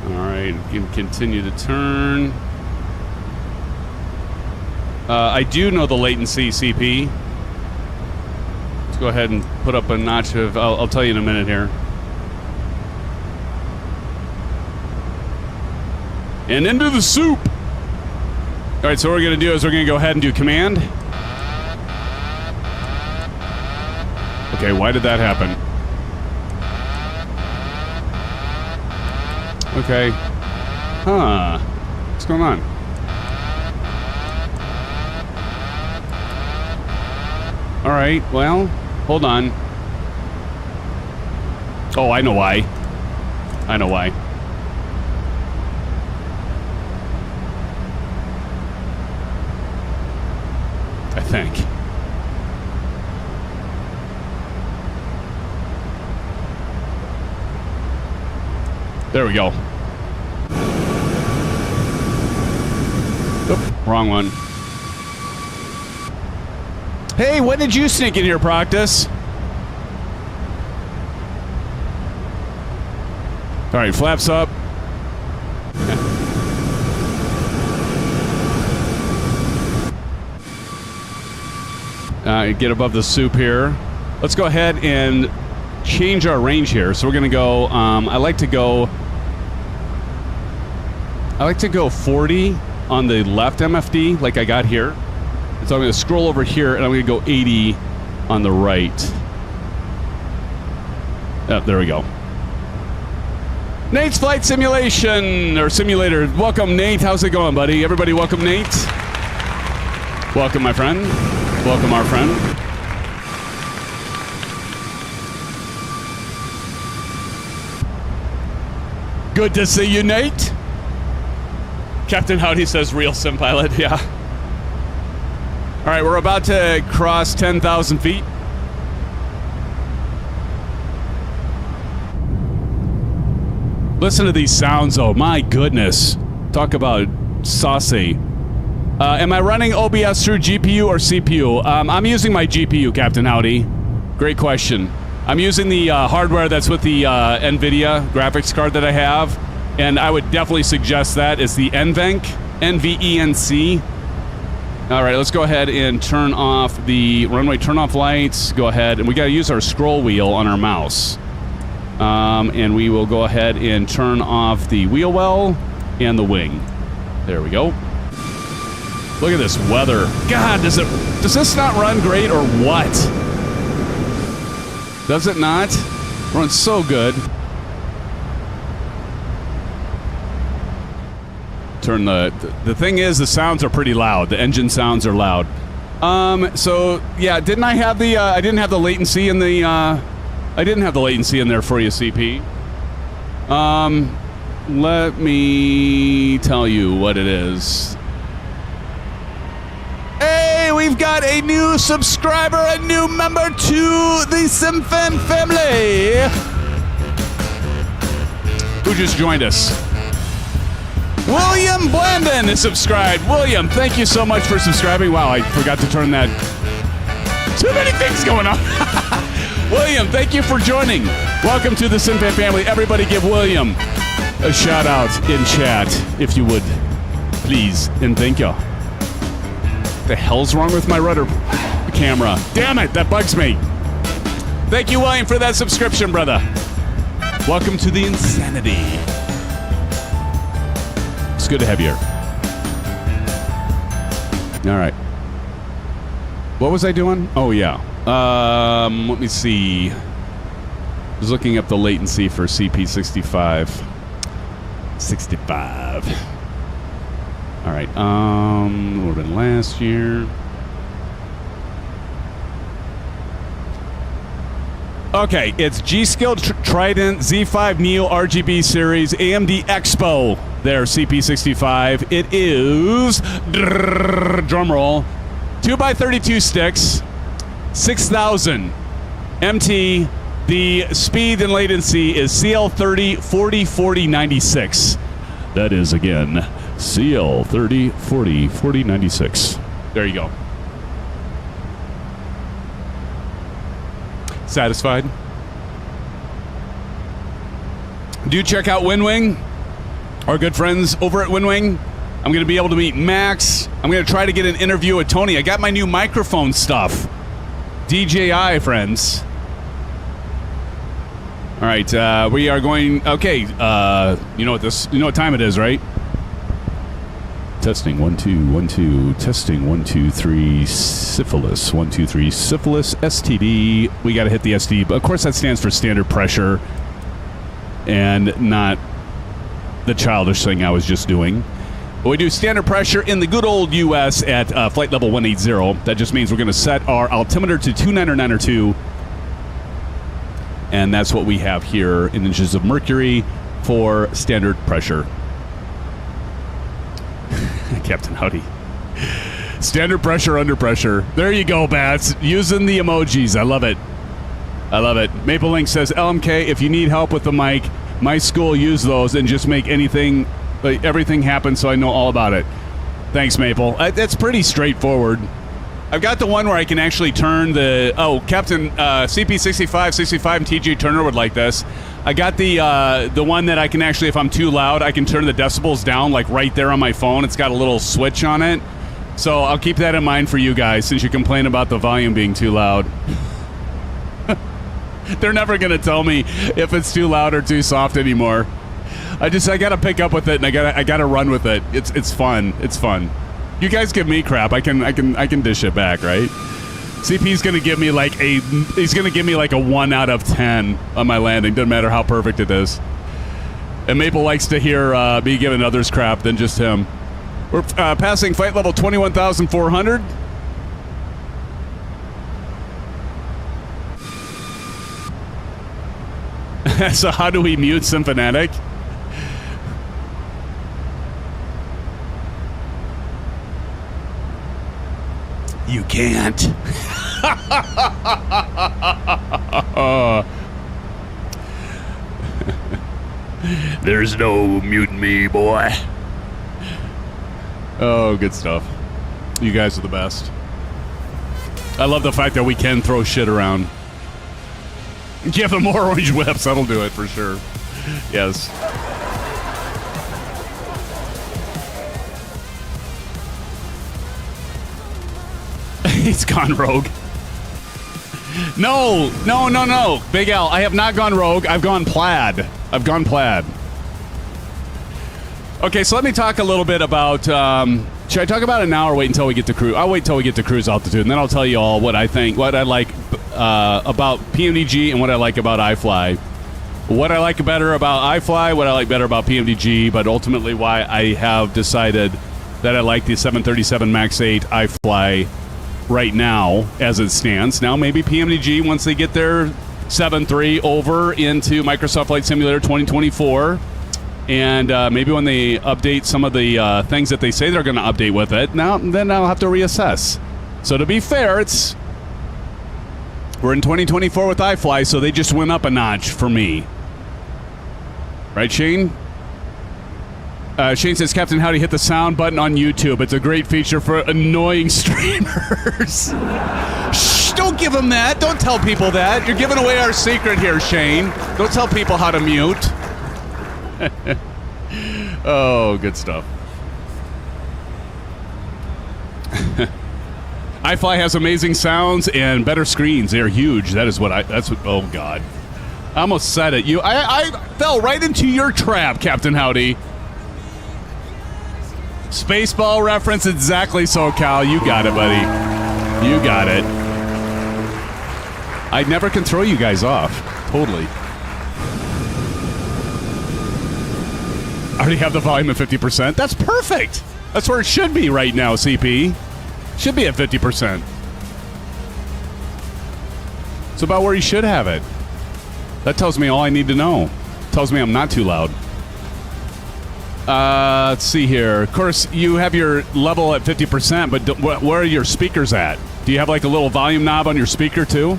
All right, you can continue to turn. I do know the latency, CP. Let's go ahead and put up a notch of... I'll tell you in a minute here. and into the soup. All right, so what we're going to do is we're going to go ahead and do command. Okay, why did that happen? Okay. Huh. What's going on? All right, well, hold on. Oh, I know why. I know why. I think. There we go. Oop, wrong one. Hey, when did you sneak in here, Proctus? All right, flaps up. Get above the soup here. Let's go ahead and change our range here. So we're gonna go. I like to go 40 on the left MFD, like I got here. So I'm gonna scroll over here, and I'm gonna go 80 on the right. Oh, there we go. Nate's flight simulation or simulator. Welcome, Nate. How's it going, buddy? Everybody, welcome, Nate. Welcome, my friend. Welcome, our friend. Good to see you, Nate. Captain Howdy says real sim pilot. Yeah. All right, we're about to cross 10,000 feet. Listen to these sounds, though. My goodness. Talk about saucy. Am I running OBS through GPU or CPU? I'm using my GPU, Captain Howdy. Great question. I'm using the hardware that's with the NVIDIA graphics card that I have, and I would definitely suggest that. It's the NVENC, NVENC. All right, let's go ahead and turn off the runway turn-off lights. Go ahead, and we got to use our scroll wheel on our mouse. And we will go ahead and turn off the wheel well and the wing. There we go. Look at this weather. God, does this not run great or what? Does it not? Runs so good. Turn the thing is, the sounds are pretty loud. The engine sounds are loud. So yeah, didn't I have the I didn't have the latency in the I didn't have the latency in there for you, CP. Let me tell you what it is. Hey, we've got a new subscriber, a new member to the SimFan family. Who just joined us? William Blandon is subscribed. William, thank you so much for subscribing. Wow, I forgot to turn that. Too many things going on. William, thank you for joining. Welcome to the SimFan family. Everybody give William a shout out in chat, if you would, please, and thank you. What the hell's wrong with my rudder camera? Damn it, that bugs me. Thank you, William, for that subscription, brother. Welcome to the insanity. It's good to have you here. All right. What was I doing? Oh, yeah. Let me see. I was looking up the latency for CP65. 65. All right. What would have been last year? Okay, it's G-Skill Trident Z5 Neo RGB series AMD Expo. There, CP65. It is, drum roll, 2x32 sticks, 6,000 MT. The speed and latency is CL30 40 40 96. That is, again, CL30 40 40 96. There you go. Satisfied? Do check out Winwing, our good friends over at Winwing. I'm going to be able to meet Max. I'm going to try to get an interview with Tony. I got my new microphone stuff. DJI, friends. All right, we are going. Okay, you know what time it is, right? Testing 1 2 1 2. Testing 1 2 3. Syphilis 1 2 3. Syphilis STD. We got to hit the STD. Of course, that stands for standard pressure, and not the childish thing I was just doing. But we do standard pressure in the good old U.S. at flight level 180. That just means we're going to set our altimeter to 2992, and that's what we have here in inches of mercury for standard pressure. Captain Howdy. Standard pressure, under pressure. There you go, Bats. Using the emojis. I love it. I love it. Maple Link says, LMK, if you need help with the mic, my school use those and just make anything, like, everything happen so I know all about it. Thanks, Maple. That's pretty straightforward. I've got the one where I can actually turn the... Oh, Captain CP65, 65, and TJ Turner would like this. I got the one that I can actually, if I'm too loud, I can turn the decibels down, like right there on my phone. It's got a little switch on it. So I'll keep that in mind for you guys, since you complain about the volume being too loud. They're never going to tell me if it's too loud or too soft anymore. I got to pick up with it, and I got to run with it. It's fun. It's fun. You guys give me crap. I can dish it back, right? CP's gonna give me like a 1 out of 10 on my landing. Doesn't matter how perfect it is. And Maple likes to hear me giving others crap than just him. We're passing flight level 21,400. So how do we mute Symphonetic? You can't. There's no muting me, boy. Oh, good stuff. You guys are the best. I love the fact that we can throw shit around. Give them more orange whips. That'll do it for sure. Yes. He's gone rogue. No. Big Al, I have not gone rogue. I've gone plaid. Okay, so let me talk a little bit about... should I talk about it now or wait until we get to cruise? I'll wait until we get to cruise altitude, and then I'll tell you all what I think, what I like about PMDG and what I like about iFly. What I like better about iFly, what I like better about PMDG, but ultimately why I have decided that I like the 737 MAX8 iFly right now as it stands. Now maybe PMDG, once they get their 7.3 over into Microsoft Flight Simulator 2024, and maybe when they update some of the things that they say they're going to update with it, then I'll have to reassess. So to be fair, we're in 2024 with iFly, so they just went up a notch for me. Right, Shane? Shane says, Captain Howdy, hit the sound button on YouTube. It's a great feature for annoying streamers. Shh, don't give them that. Don't tell people that. You're giving away our secret here, Shane. Don't tell people how to mute. Oh, good stuff. iFly has amazing sounds and better screens. They're huge. Oh, God. I almost said it. I fell right into your trap, Captain Howdy. Spaceball reference, exactly so, Cal. You got it, buddy. You got it. I never can throw you guys off. Totally. I already have the volume at 50%. That's perfect. That's where it should be right now, CP. Should be at 50%. It's about where you should have it. That tells me all I need to know. Tells me I'm not too loud. Let's see here. Of course, you have your level at 50%, but where are your speakers at? Do you have like a little volume knob on your speaker too?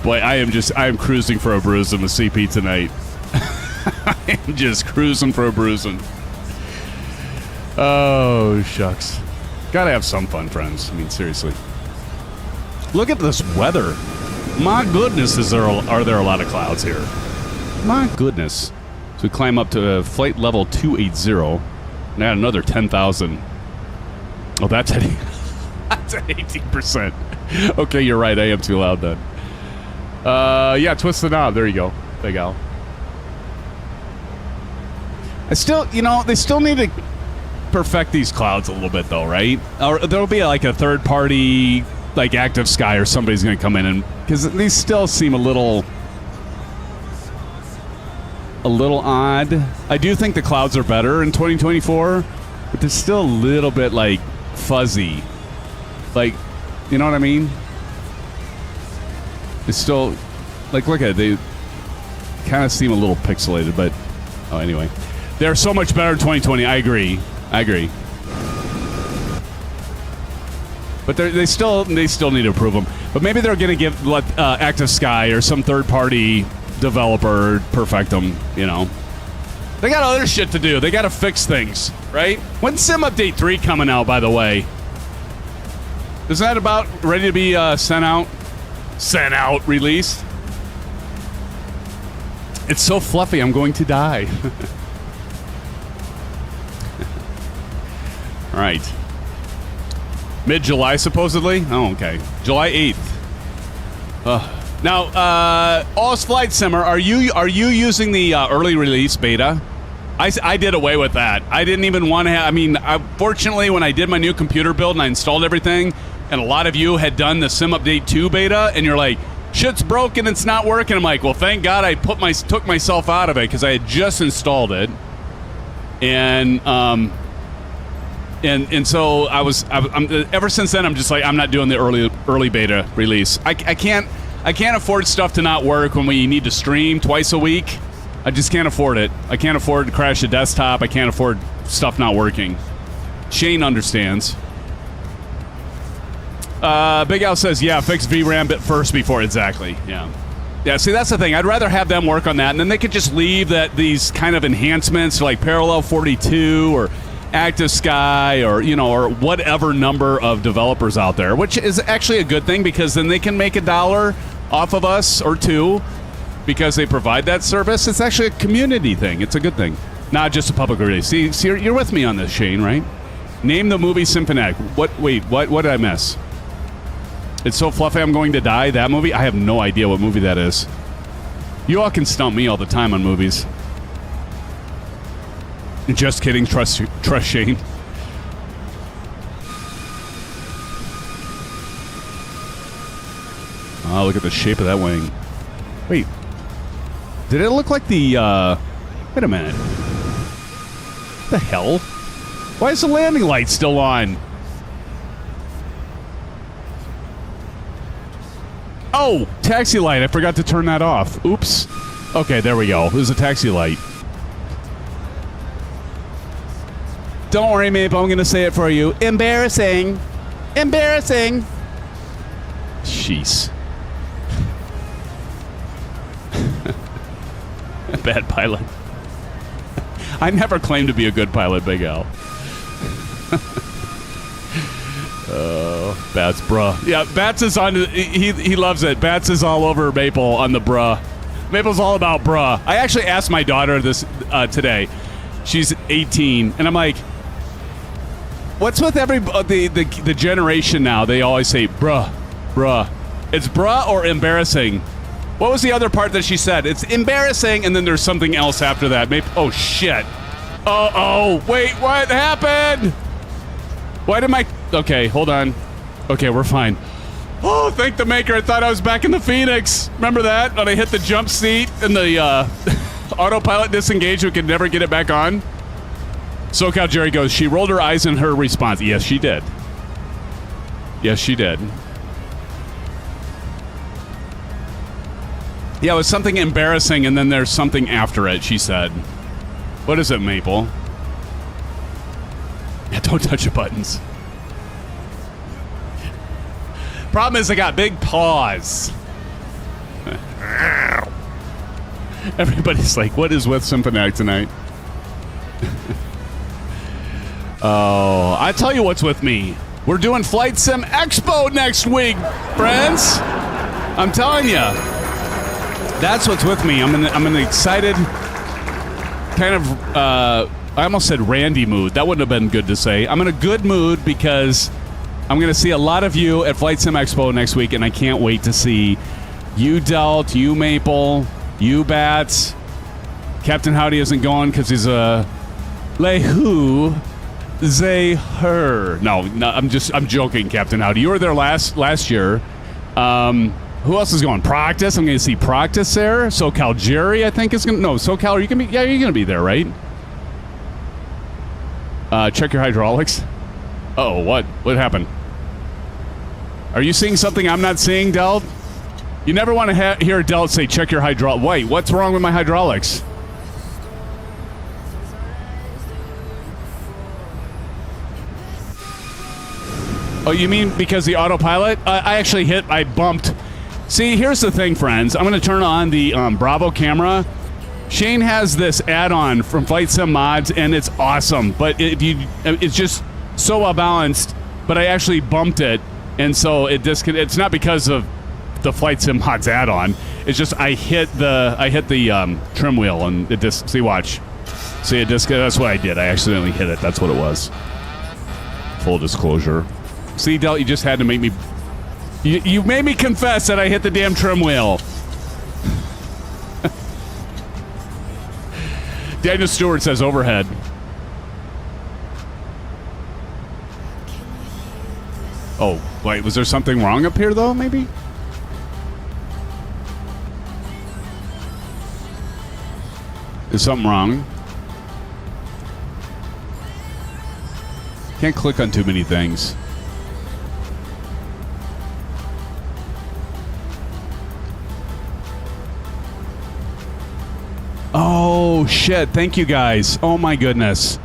Boy, I am cruising for a bruising with CP tonight. I am just cruising for a bruising. Oh, shucks. Gotta have some fun, friends. I mean, seriously. Look at this weather. My goodness, are there a lot of clouds here? My goodness. So we climb up to flight level 280 and add another 10,000. Oh, that's at 18%. Okay, you're right. I am too loud then. Yeah, twist the knob. There you go. Big Al. I still, they still need to perfect these clouds a little bit, though, right? Or there'll be like a third party, like Active Sky, or somebody's going to come in and because these still seem a little odd. I do think the clouds are better in 2024, but they're still a little bit like fuzzy. Like, you know what I mean? It's still like look at it, they kind of seem a little pixelated, but anyway. They're so much better in 2020. I agree. But they still need to improve them. But maybe they're going to let Active Sky or some third-party developer perfect them, They got other shit to do. They got to fix things, right? When's Sim Update 3 coming out, by the way? Is that about ready to be sent out, released? It's so fluffy, I'm going to die. All right. Mid-July, supposedly? Oh, okay. July 8th. Now, OS Flight Simmer, are you using the early release beta? I did away with that. I didn't even want to fortunately, when I did my new computer build and I installed everything, and a lot of you had done the Sim Update 2 beta, and you're like, shit's broken, it's not working. I'm like, well, thank God I took myself out of it because I had just installed it. And so I'm ever since then I'm just like I'm not doing the early beta release. I can't afford stuff to not work when we need to stream twice a week. I just can't afford it. I can't afford to crash a desktop. I can't afford stuff not working. Shane understands. Big Al says, yeah, fix VRAM bit first before exactly. Yeah, see, that's the thing. I'd rather have them work on that, and then they could just leave these kind of enhancements like Parallel 42 or Active Sky or whatever number of developers out there, which is actually a good thing because then they can make $1 off of us or $2 because they provide that service. It's actually a community thing. It's a good thing, not just a public release. See you're with me on this, Shane, right? Name the movie Symphonic. What did I miss? It's so fluffy I'm going to die. That movie? I have no idea what movie that is. You all can stump me all the time on movies. Just kidding. Trust Shane. Oh, look at the shape of that wing. Wait. Did it look like the, wait a minute. What the hell? Why is the landing light still on? Oh, taxi light. I forgot to turn that off. Oops. Okay, there we go. There's a taxi light. Don't worry, Maple. I'm going to say it for you. Embarrassing. Embarrassing. Jeez. Bad pilot. I never claimed to be a good pilot, Big Al. Bats, bruh. Yeah, Bats is on. He loves it. Bats is all over Maple on the bruh. Maple's all about bruh. I actually asked my daughter this today. She's 18, and I'm like, what's with the generation now? They always say bruh. It's bruh or embarrassing. What was the other part that she said? It's embarrassing, and then there's something else after that. Oh shit. Oh wait, what happened? Why did my... Okay, hold on. Okay, we're fine. Oh, thank the maker. I thought I was back in the Phoenix. Remember that? When I hit the jump seat and the autopilot disengaged, we could never get it back on? SoCal Jerry goes, she rolled her eyes in her response. Yes, she did. Yes, she did. Yeah, it was something embarrassing, and then there's something after it, she said. What is it, Maple? Yeah, don't touch the buttons. Problem is, I got big paws. Everybody's like, what is with Symphonic tonight? Oh, I tell you what's with me. We're doing Flight Sim Expo next week, friends. I'm telling you. That's what's with me. I'm in an excited kind of, I almost said Randy mood. That wouldn't have been good to say. I'm in a good mood because I'm going to see a lot of you at Flight Sim Expo next week, and I can't wait to see you, Delt, you, Maple, you, Bats. Captain Howdy isn't going because he's Le who, they, her. No, I'm joking, Captain Howdy. You were there last year. Who else is going? Practice. I'm going to see Practice there. SoCal Jerry, I think is going to. No, SoCal. Are you going to be? Yeah, you're going to be there, right? Check your hydraulics. Uh-oh, what? What happened? Are you seeing something I'm not seeing, Delt? You never want to hear Delt say, check your hydraulics. Wait, what's wrong with my hydraulics? Oh, you mean because the autopilot? I bumped. See, here's the thing, friends. I'm going to turn on the Bravo camera. Shane has this add-on from FlightSim Mods, and it's awesome. But it's just so well balanced. But I actually bumped it, and so it's not because of the FlightSim Mods add-on. It's just I hit the trim wheel, and it just watch. See, that's what I did. I accidentally hit it. That's what it was. Full disclosure. See, Del, you just had to make me. You made me confess that I hit the damn trim wheel. Daniel Stewart says overhead. Oh, wait, was there something wrong up here, though, maybe? Is something wrong? Can't click on too many things. Oh, shit. Thank you, guys. Oh, my goodness.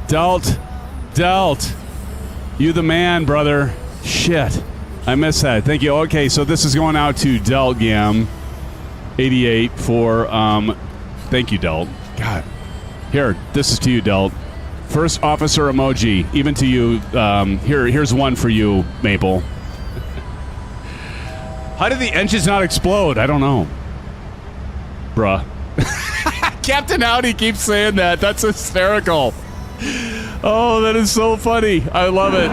Delt. You the man, brother. Shit. I missed that. Thank you. Okay, so this is going out to Delt Gam 88 for, thank you, Delt. God. Here, this is to you, Delt. First officer emoji, even to you. Here's one for you, Maple. How did the engines not explode? I don't know. Bruh. Captain Howdy keeps saying that. That's hysterical. Oh, that is so funny. I love it.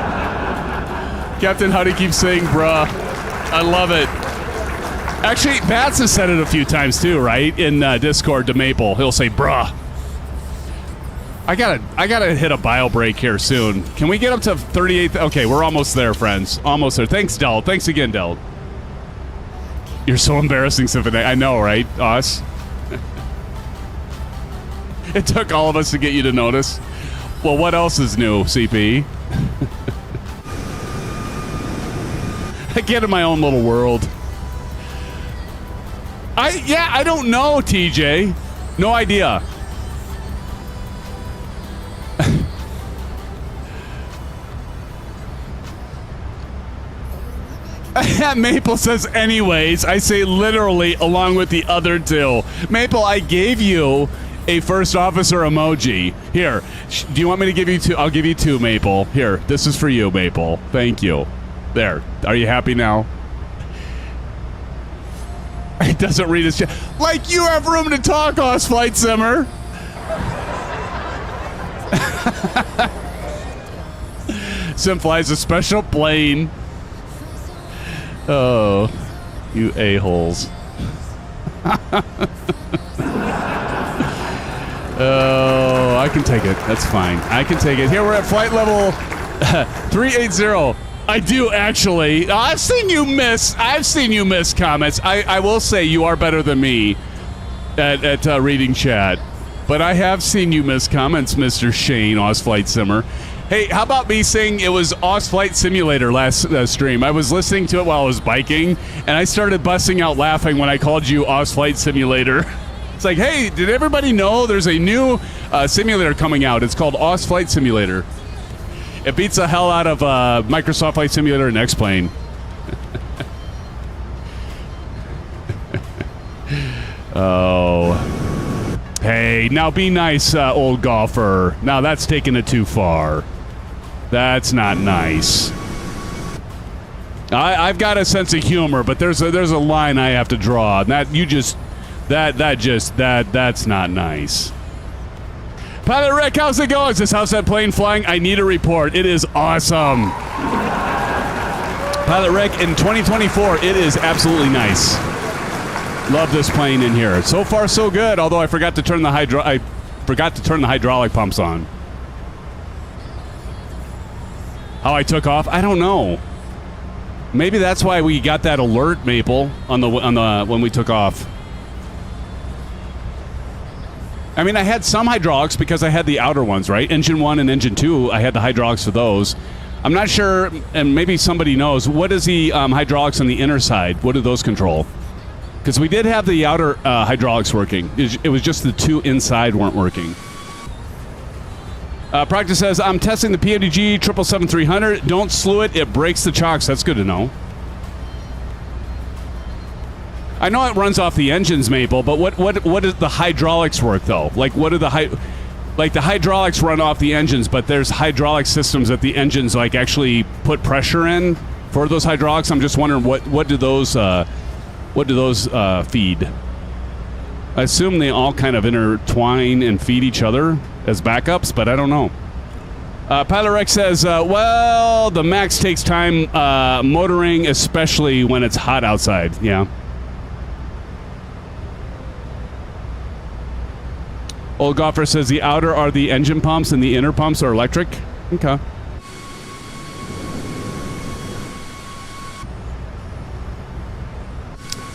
Captain Howdy keeps saying, bruh. I love it. Actually, Bats has said it a few times too, right? In Discord to Maple. He'll say, bruh. I gotta hit a bio break here soon. Can we get up to 38? Okay, we're almost there, friends. Almost there. Thanks, Del. Thanks again, Del. You're so embarrassing, Symphony. I know, right, Us? It took all of us to get you to notice. Well, what else is new, CP? I get in my own little world. I don't know, TJ. No idea. Maple says anyways. I say literally along with the other two. Maple, I gave you a first officer emoji. Here, do you want me to give you two? I'll give you two, Maple. Here, this is for you, Maple. Thank you. There. Are you happy now? It doesn't read his chat. Like you have room to talk, Oz Flight Simmer. Sim flies a special plane. Oh, you a-holes. Oh, I can take it. That's fine. I can take it. Here we're at flight level 380. I do actually. I've seen you miss comments. I will say you are better than me at reading chat. But I have seen you miss comments, Mr. Shane, Oz Flight Simmer. Hey, how about me saying it was Oz Flight Simulator last stream? I was listening to it while I was biking, and I started busting out laughing when I called you Oz Flight Simulator. It's like, hey, did everybody know there's a new simulator coming out? It's called Oz Flight Simulator. It beats the hell out of Microsoft Flight Simulator and X-Plane. Oh. Hey, now be nice, old golfer. Now that's taking it too far. That's not nice. I've got a sense of humor, but there's a line I have to draw. That's not nice. Pilot Rick, how's it going? Is this house that plane flying? I need a report. It is awesome. Pilot Rick, in 2024, it is absolutely nice. Love this plane in here. So far, so good. Although I forgot to turn the forgot to turn the hydraulic pumps on. How I took off? I don't know. Maybe that's why we got that alert, Maple, on the when we took off. I mean, I had some hydraulics because I had the outer ones, right? Engine 1 and Engine 2, I had the hydraulics for those. I'm not sure, and maybe somebody knows, what is the hydraulics on the inner side? What do those control? Because we did have the outer hydraulics working. It was just the two inside weren't working. Practice says, I'm testing the PMDG 777-300. Don't slew it. It breaks the chocks. That's good to know. I know it runs off the engines, Maple, but what does the hydraulics work, though? Like, what do the hydraulics run off the engines, but there's hydraulic systems that the engines, like, actually put pressure in for those hydraulics? I'm just wondering, what do those feed? I assume they all kind of intertwine and feed each other as backups, but I don't know. Pilot Rex says, well, the MAX takes time motoring, especially when it's hot outside. Yeah. Old Golfer says the outer are the engine pumps and the inner pumps are electric. Okay.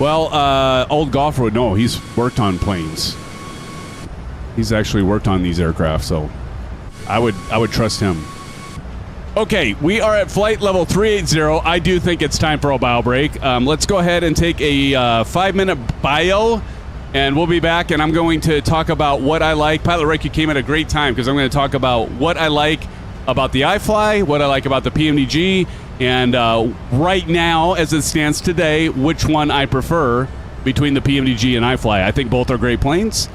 Well, Old Golfer would know. He's worked on planes. He's actually worked on these aircraft, so I would trust him. Okay, we are at flight level 380. I do think it's time for a bio break. Let's go ahead and take a 5-minute bio. And we'll be back, and I'm going to talk about what I like. Pilot Rick, you came at a great time because I'm going to talk about what I like about the iFly, what I like about the PMDG, and right now, as it stands today, which one I prefer between the PMDG and iFly. I think both are great planes.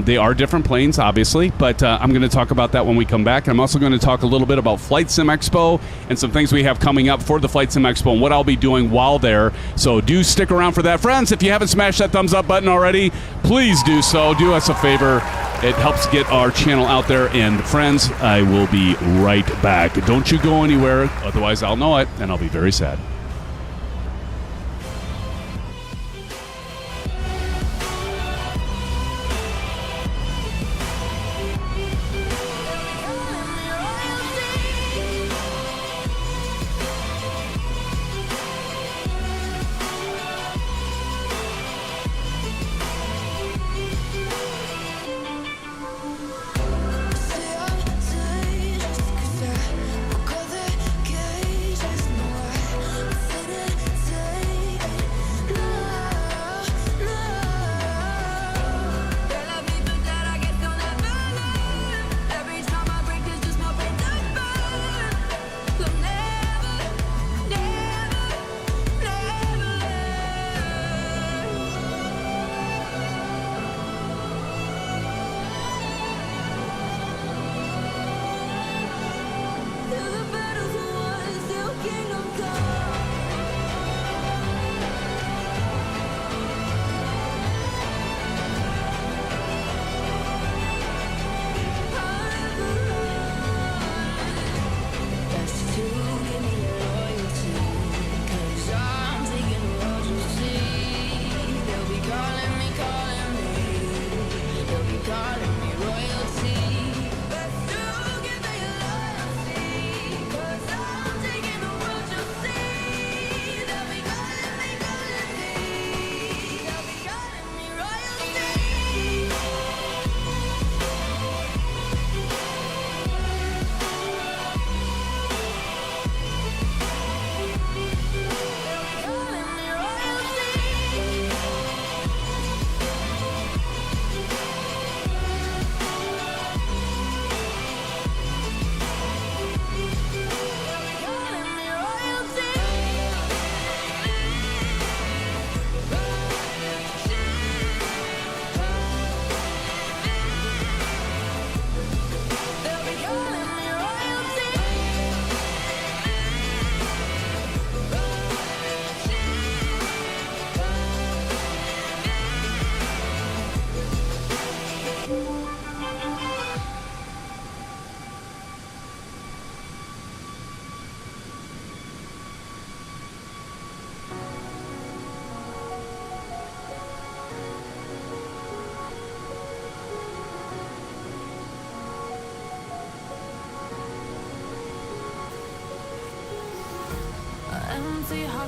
They are different planes, obviously, but I'm going to talk about that when we come back. I'm also going to talk a little bit about Flight Sim Expo and some things we have coming up for the Flight Sim Expo and what I'll be doing while there. So do stick around for that. Friends, if you haven't smashed that thumbs up button already, please do so. Do us a favor. It helps get our channel out there. And friends, I will be right back. Don't you go anywhere. Otherwise, I'll know it, and I'll be very sad.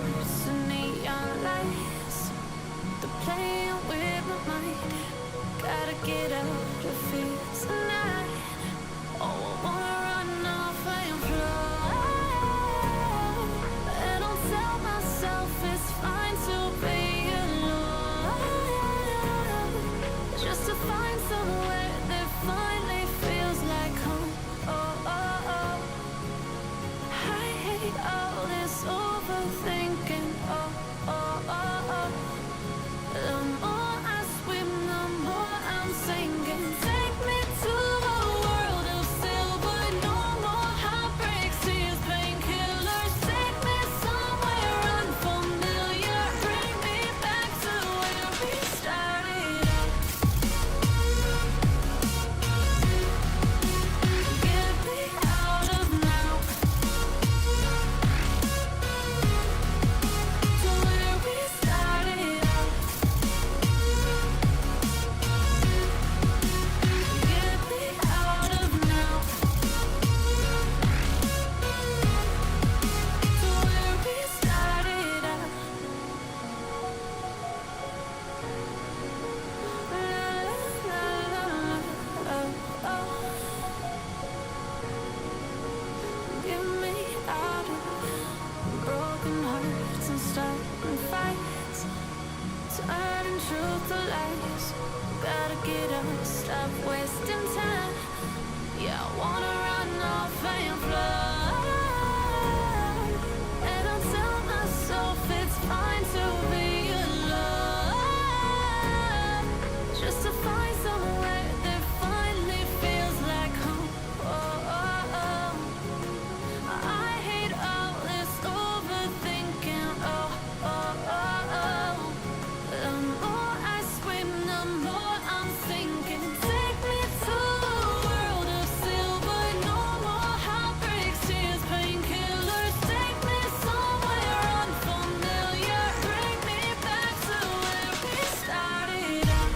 hearts and neon lights. They're playing with my mind. Gotta get out of here tonight. Oh, I wanna run off and fly. And I'll tell myself it's fine to be alone. Just to find somewhere that finally feels like home. Oh, oh, oh. I hate all this overthinking. Oh, oh, oh, oh. The more I swim, the more I'm sinking. Take me to a world of silver. No more heartbreaks, tears, painkillers. Take me somewhere unfamiliar. Bring me back to where we started out. Get me out of now. To where we started out. Get me out of now. To where we started out. La la la la, oh oh. Get me out of broken hearts and starting fights. Turning truth to lies. Gotta get up, stop wasting time. Yeah, I wanna run off and fly. And I'll tell myself it's fine to be alone. Just to find somewhere that finally feels like home. Oh, oh, oh. I hate all this overthinking. Oh, oh, oh, oh. The more I swim, the more I'm sinking. Take me to a world of silver. No more heartbreaks, tears, painkillers. Take me somewhere unfamiliar. Bring me back to where we started out.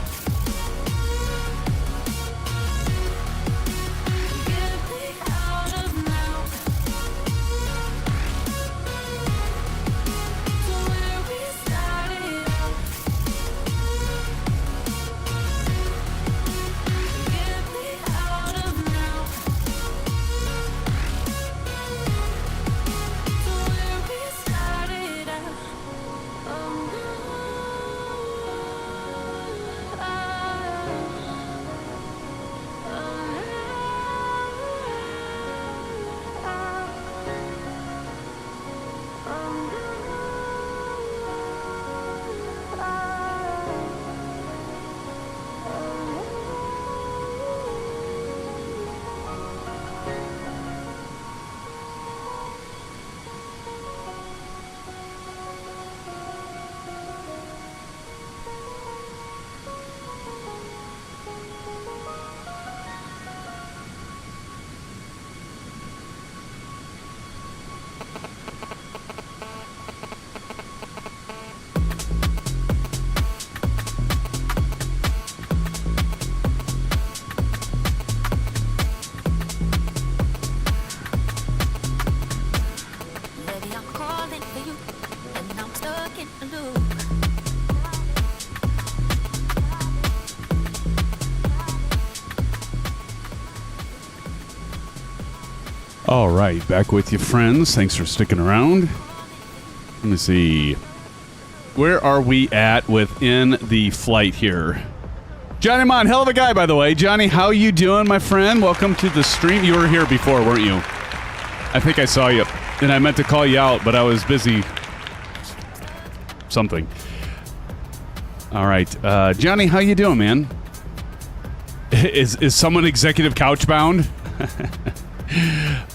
Get me out of now. To where we started out. Get me out of now. To where we started out. Oh, Baby, I'm calling for you, and I'm stuck in a loop. All right, back with you, friends. Thanks for sticking around. Let me see. Where are we at within the flight here? Johnny Mon, hell of a guy, by the way. Johnny, how you doing, my friend? Welcome to the stream. You were here before, weren't you? I think I saw you, and I meant to call you out, but I was busy. Something. All right, Johnny, how you doing, man? Is someone executive couch bound?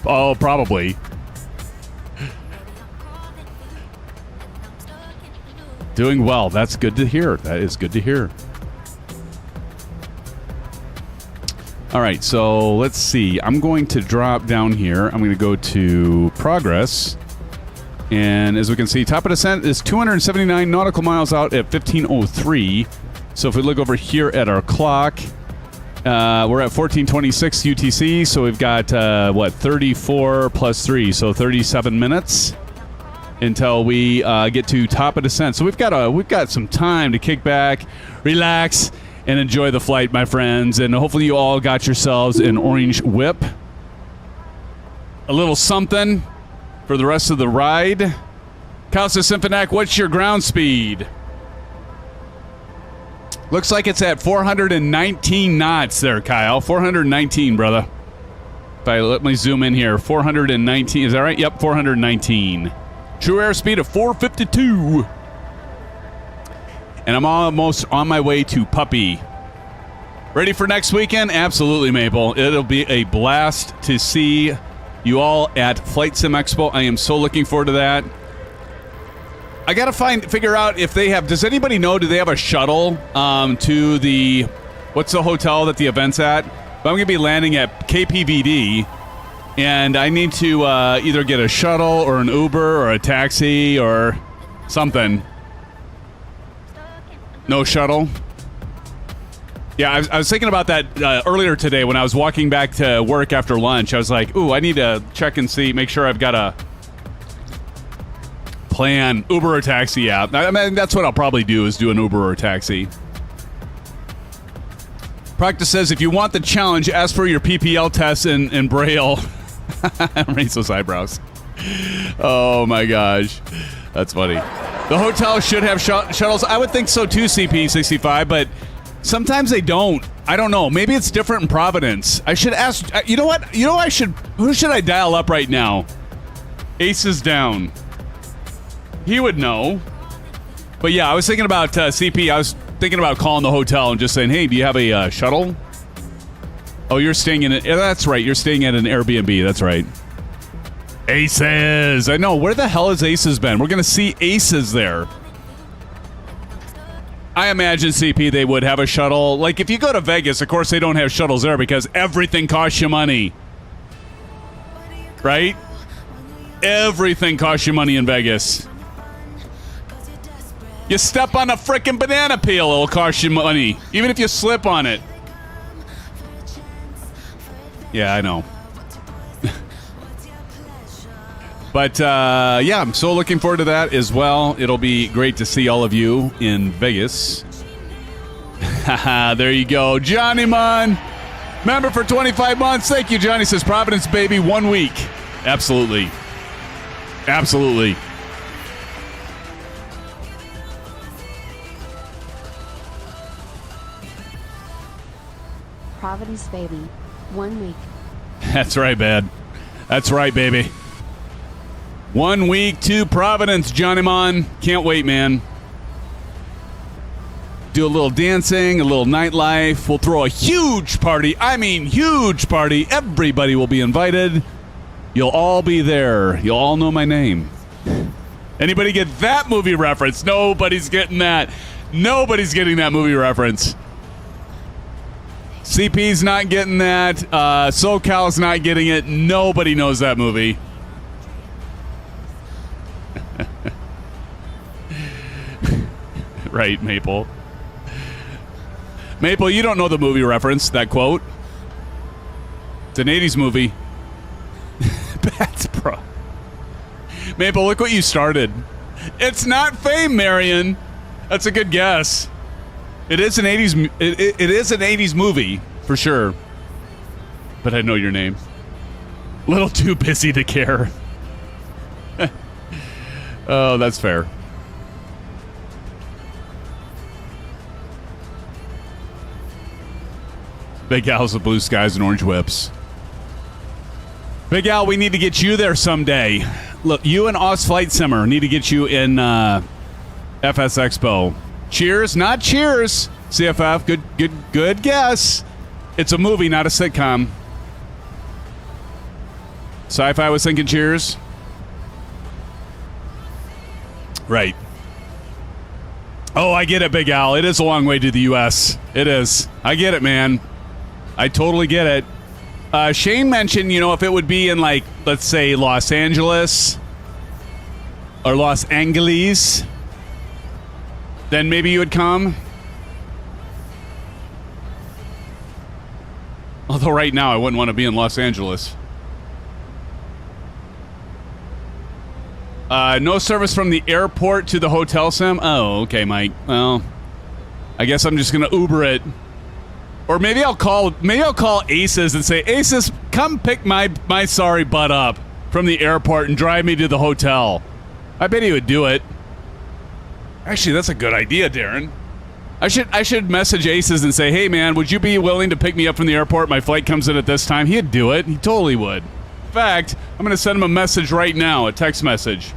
Oh, probably. Doing well. That's good to hear. That is good to hear. All right, so let's see. I'm going to drop down here. I'm going to go to progress. And as we can see, top of descent is 279 nautical miles out at 15:03. So if we look over here at our clock, we're at 14:26 UTC. So we've got, 34 plus 3, so 37 minutes. until we get to top of descent. So we've got some time to kick back, relax, and enjoy the flight, my friends. And hopefully you all got yourselves an orange whip, a little something for the rest of the ride. Casa Symphonic, what's your ground speed? Looks like it's at 419 knots there, Kyle. 419, brother. If I let me zoom in here, 419. Is that right? Yep, 419. True airspeed of 452. And I'm almost on my way to Puppy. Ready for next weekend? Absolutely, Maple. It'll be a blast to see you all at Flight Sim Expo. I am so looking forward to that. I gotta figure out if they have. Does anybody know? Do they have a shuttle to the? What's the hotel that the event's at? But I'm gonna be landing at KPVD, and I need to either get a shuttle or an Uber or a taxi or something. No shuttle. Yeah, I was thinking about that earlier today when I was walking back to work after lunch. I was like, ooh, I need to check and see, make sure I've got a plan, Uber or taxi app. I mean, that's what I'll probably do, is do an Uber or taxi. Practice says, if you want the challenge, ask for your PPL test in Braille. Raise those eyebrows. Oh my gosh. That's funny. The hotel should have shuttles. I would think so too, CP65, but sometimes they don't. I don't know. Maybe it's different in Providence. I should ask. You know what? Who should I dial up right now? Ace is down. He would know. But yeah, I was thinking about CP. I was thinking about calling the hotel and just saying, hey, do you have a shuttle? Oh, you're staying in it. Yeah, that's right. You're staying at an Airbnb. That's right. Aces. I know. Where the hell has Aces been? We're going to see Aces there. I imagine, CP, they would have a shuttle. Like, if you go to Vegas, of course they don't have shuttles there because everything costs you money. Right? Everything costs you money in Vegas. You step on a frickin' banana peel, it'll cost you money. Even if you slip on it. Yeah, I know. But, yeah, I'm so looking forward to that as well. It'll be great to see all of you in Vegas. Haha, there you go. Johnny Munn, member for 25 months. Thank you, Johnny. Says Providence, baby, 1 week. Absolutely. Absolutely. Providence, baby. 1 week. That's right, bad. That's right, baby. 1 week to Providence, Johnny Mon. Can't wait, man. Do a little dancing, a little nightlife. We'll throw a huge party. I mean, huge party. Everybody will be invited. You'll all be there. You'll all know my name. Anybody get that movie reference? Nobody's getting that. Nobody's getting that movie reference. CP's not getting that. SoCal's not getting it. Nobody knows that movie. Right, Maple. Maple, you don't know the movie reference, that quote. It's an 80s movie. That's pro. Maple, look what you started. It's not Fame, Marion. That's a good guess. It is an 80s. It is an 80s movie for sure. But I know your name. Little too busy to care. Oh, that's fair. Big Al's with blue skies and orange whips. Big Al, we need to get you there someday. Look, you and Oz Flight Simmer need to get you in FS Expo. Cheers, not cheers. CFF, good guess. It's a movie, not a sitcom. Sci-Fi was thinking cheers. Right. Oh, I get it, Big Al. It is a long way to the U.S. It is. I get it, man. I totally get it. Shane mentioned, you know, if it would be in, like, let's say Los Angeles or Los Angeles, then maybe you would come. Although right now I wouldn't want to be in Los Angeles. No service from the airport to the hotel sim. Oh, okay, Mike. Well, I guess I'm just gonna Uber it, or maybe I'll call Aces and say, Aces, come pick my sorry butt up from the airport and drive me to the hotel. I bet he would do it. Actually, that's a good idea, Darren. I should message Aces and say, hey man, would you be willing to pick me up from the airport? My flight comes in at this time. He'd do it. He totally would. In fact, I'm gonna send him a message right now, a text message.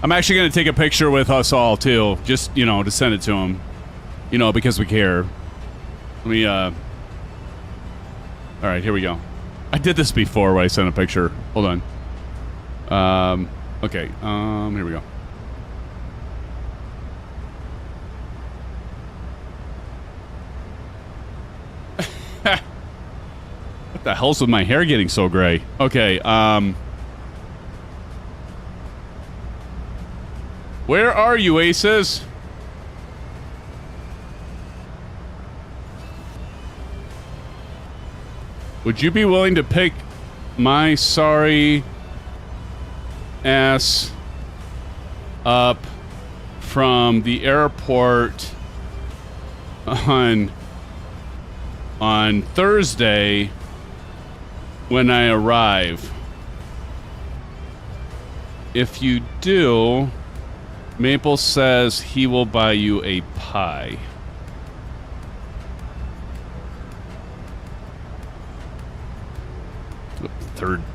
I'm actually gonna take a picture with us all too, just to send it to him, because we care. Let me. All right, here we go. I did this before where I sent a picture. Hold on. Okay. Here we go. What the hell's with my hair getting so gray? Okay, where are you, Aces? Would you be willing to pick my sorry ass up from the airport on Thursday when I arrive? If you do, Maple says he will buy you a pie.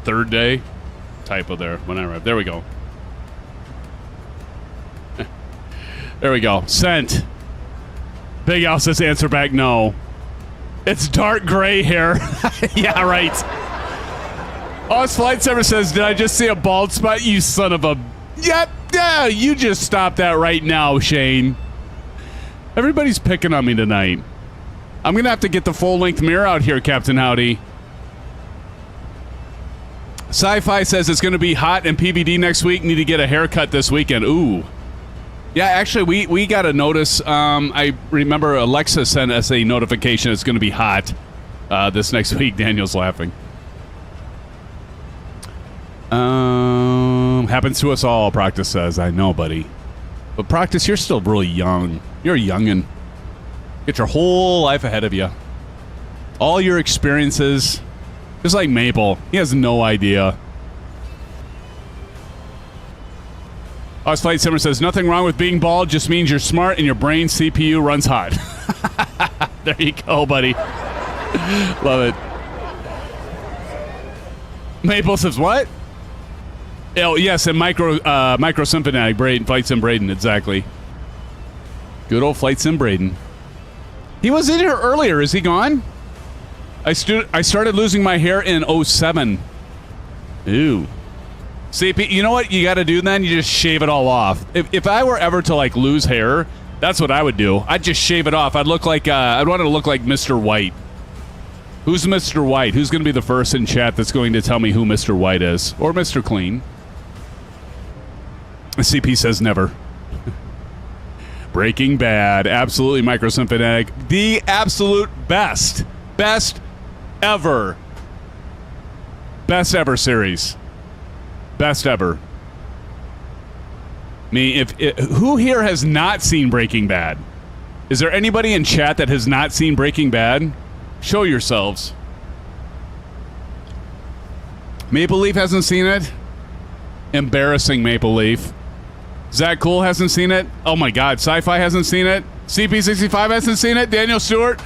Third day? Typo there when I arrive. There we go. There we go. Sent. Big Al says answer back no. It's dark gray hair. Yeah, right. Oz Flight Server says, did I just see a bald spot? You son of a... Yep, yeah, you just stop that right now, Shane. Everybody's picking on me tonight. I'm going to have to get the full-length mirror out here, Captain Howdy. Sci-Fi says it's going to be hot and PBD next week. Need to get a haircut this weekend. Ooh. Yeah, actually, we got a notice. I remember Alexa sent us a notification it's going to be hot this next week. Daniel's laughing. Happens to us all, Practice says. I know, buddy. But Practice, you're still really young. You're a youngin'. Get your whole life ahead of you. All your experiences. Just like Maple. He has no idea. Us Flight Simmer says, nothing wrong with being bald, just means you're smart and your brain CPU runs hot. There you go, buddy. Love it. Maple says, what? Oh, yes, and Micro Symphony, Braden, Flight Sim Braden, exactly. Good old Flight Sim Braden. He was in here earlier. Is he gone? I started losing my hair in 07. Ooh. CP, you know what you got to do then? You just shave it all off. If I were ever to like lose hair, that's what I would do. I'd just shave it off. I'd look like I'd want to look like Mr. White. Who's Mr. White? Who's going to be the first in chat that's going to tell me who Mr. White is? Or Mr. Clean? CP says never. Breaking Bad. Absolutely Microsymphonetic. The absolute best. Best ever. Best ever series. Best ever. I mean, who here has not seen Breaking Bad? Is there anybody in chat that has not seen Breaking Bad? Show yourselves. Maple Leaf hasn't seen it? Embarrassing, Maple Leaf. Zach Cool hasn't seen it? Oh my god, Sci-Fi hasn't seen it? CP65 hasn't seen it? Daniel Stewart?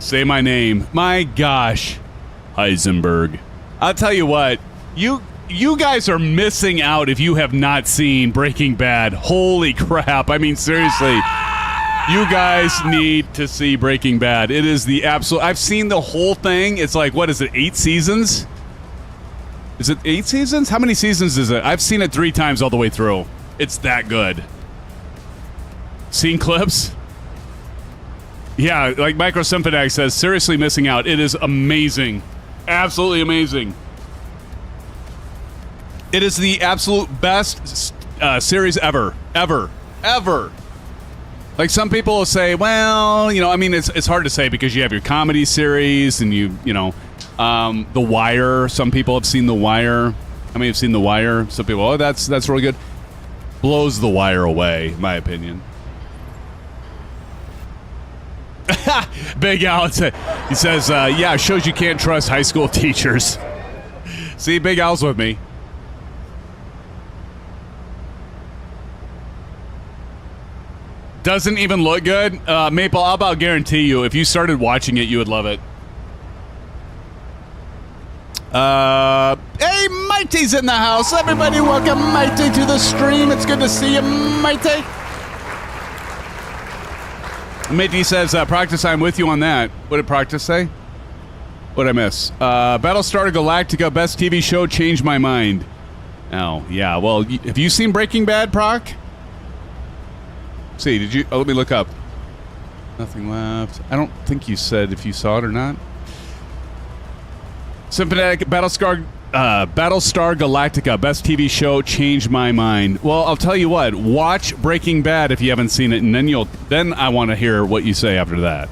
Say my name. My gosh. Heisenberg. I'll tell you what. You guys are missing out if you have not seen Breaking Bad. Holy crap. I mean, seriously. You guys need to see Breaking Bad. It is the absolute... I've seen the whole thing. It's like, what is it, 8 seasons? Is it 8 seasons? How many seasons is it? I've seen it 3 times all the way through. It's that good. Seen clips? Yeah, like Microsymphonic says, seriously missing out. It is amazing. Absolutely amazing. It is the absolute best series ever. Ever. Ever. Like, some people will say, well, you know, I mean, it's hard to say because you have your comedy series and you know, The Wire. Some people have seen The Wire. How many have seen The Wire? Some people, oh, that's really good. Blows The Wire away, in my opinion. Big Al, he says, yeah, shows you can't trust high school teachers. See, Big Al's with me. Doesn't even look good. Maple, I'll about guarantee you, if you started watching it, you would love it. Hey, Mighty's in the house. Everybody welcome Mighty to the stream. It's good to see you, Mighty. Mighty says, practice, I'm with you on that. What did practice say? What'd I miss? Battlestar Galactica, best TV show, changed my mind. Oh, yeah. Well, have you seen Breaking Bad, Proc? See, did you? Oh, let me look up. Nothing left. I don't think you said if you saw it or not. Sympathetic Battlestar Galactica, best TV show, changed my mind. Well, I'll tell you what. Watch Breaking Bad if you haven't seen it, and then I want to hear what you say after that.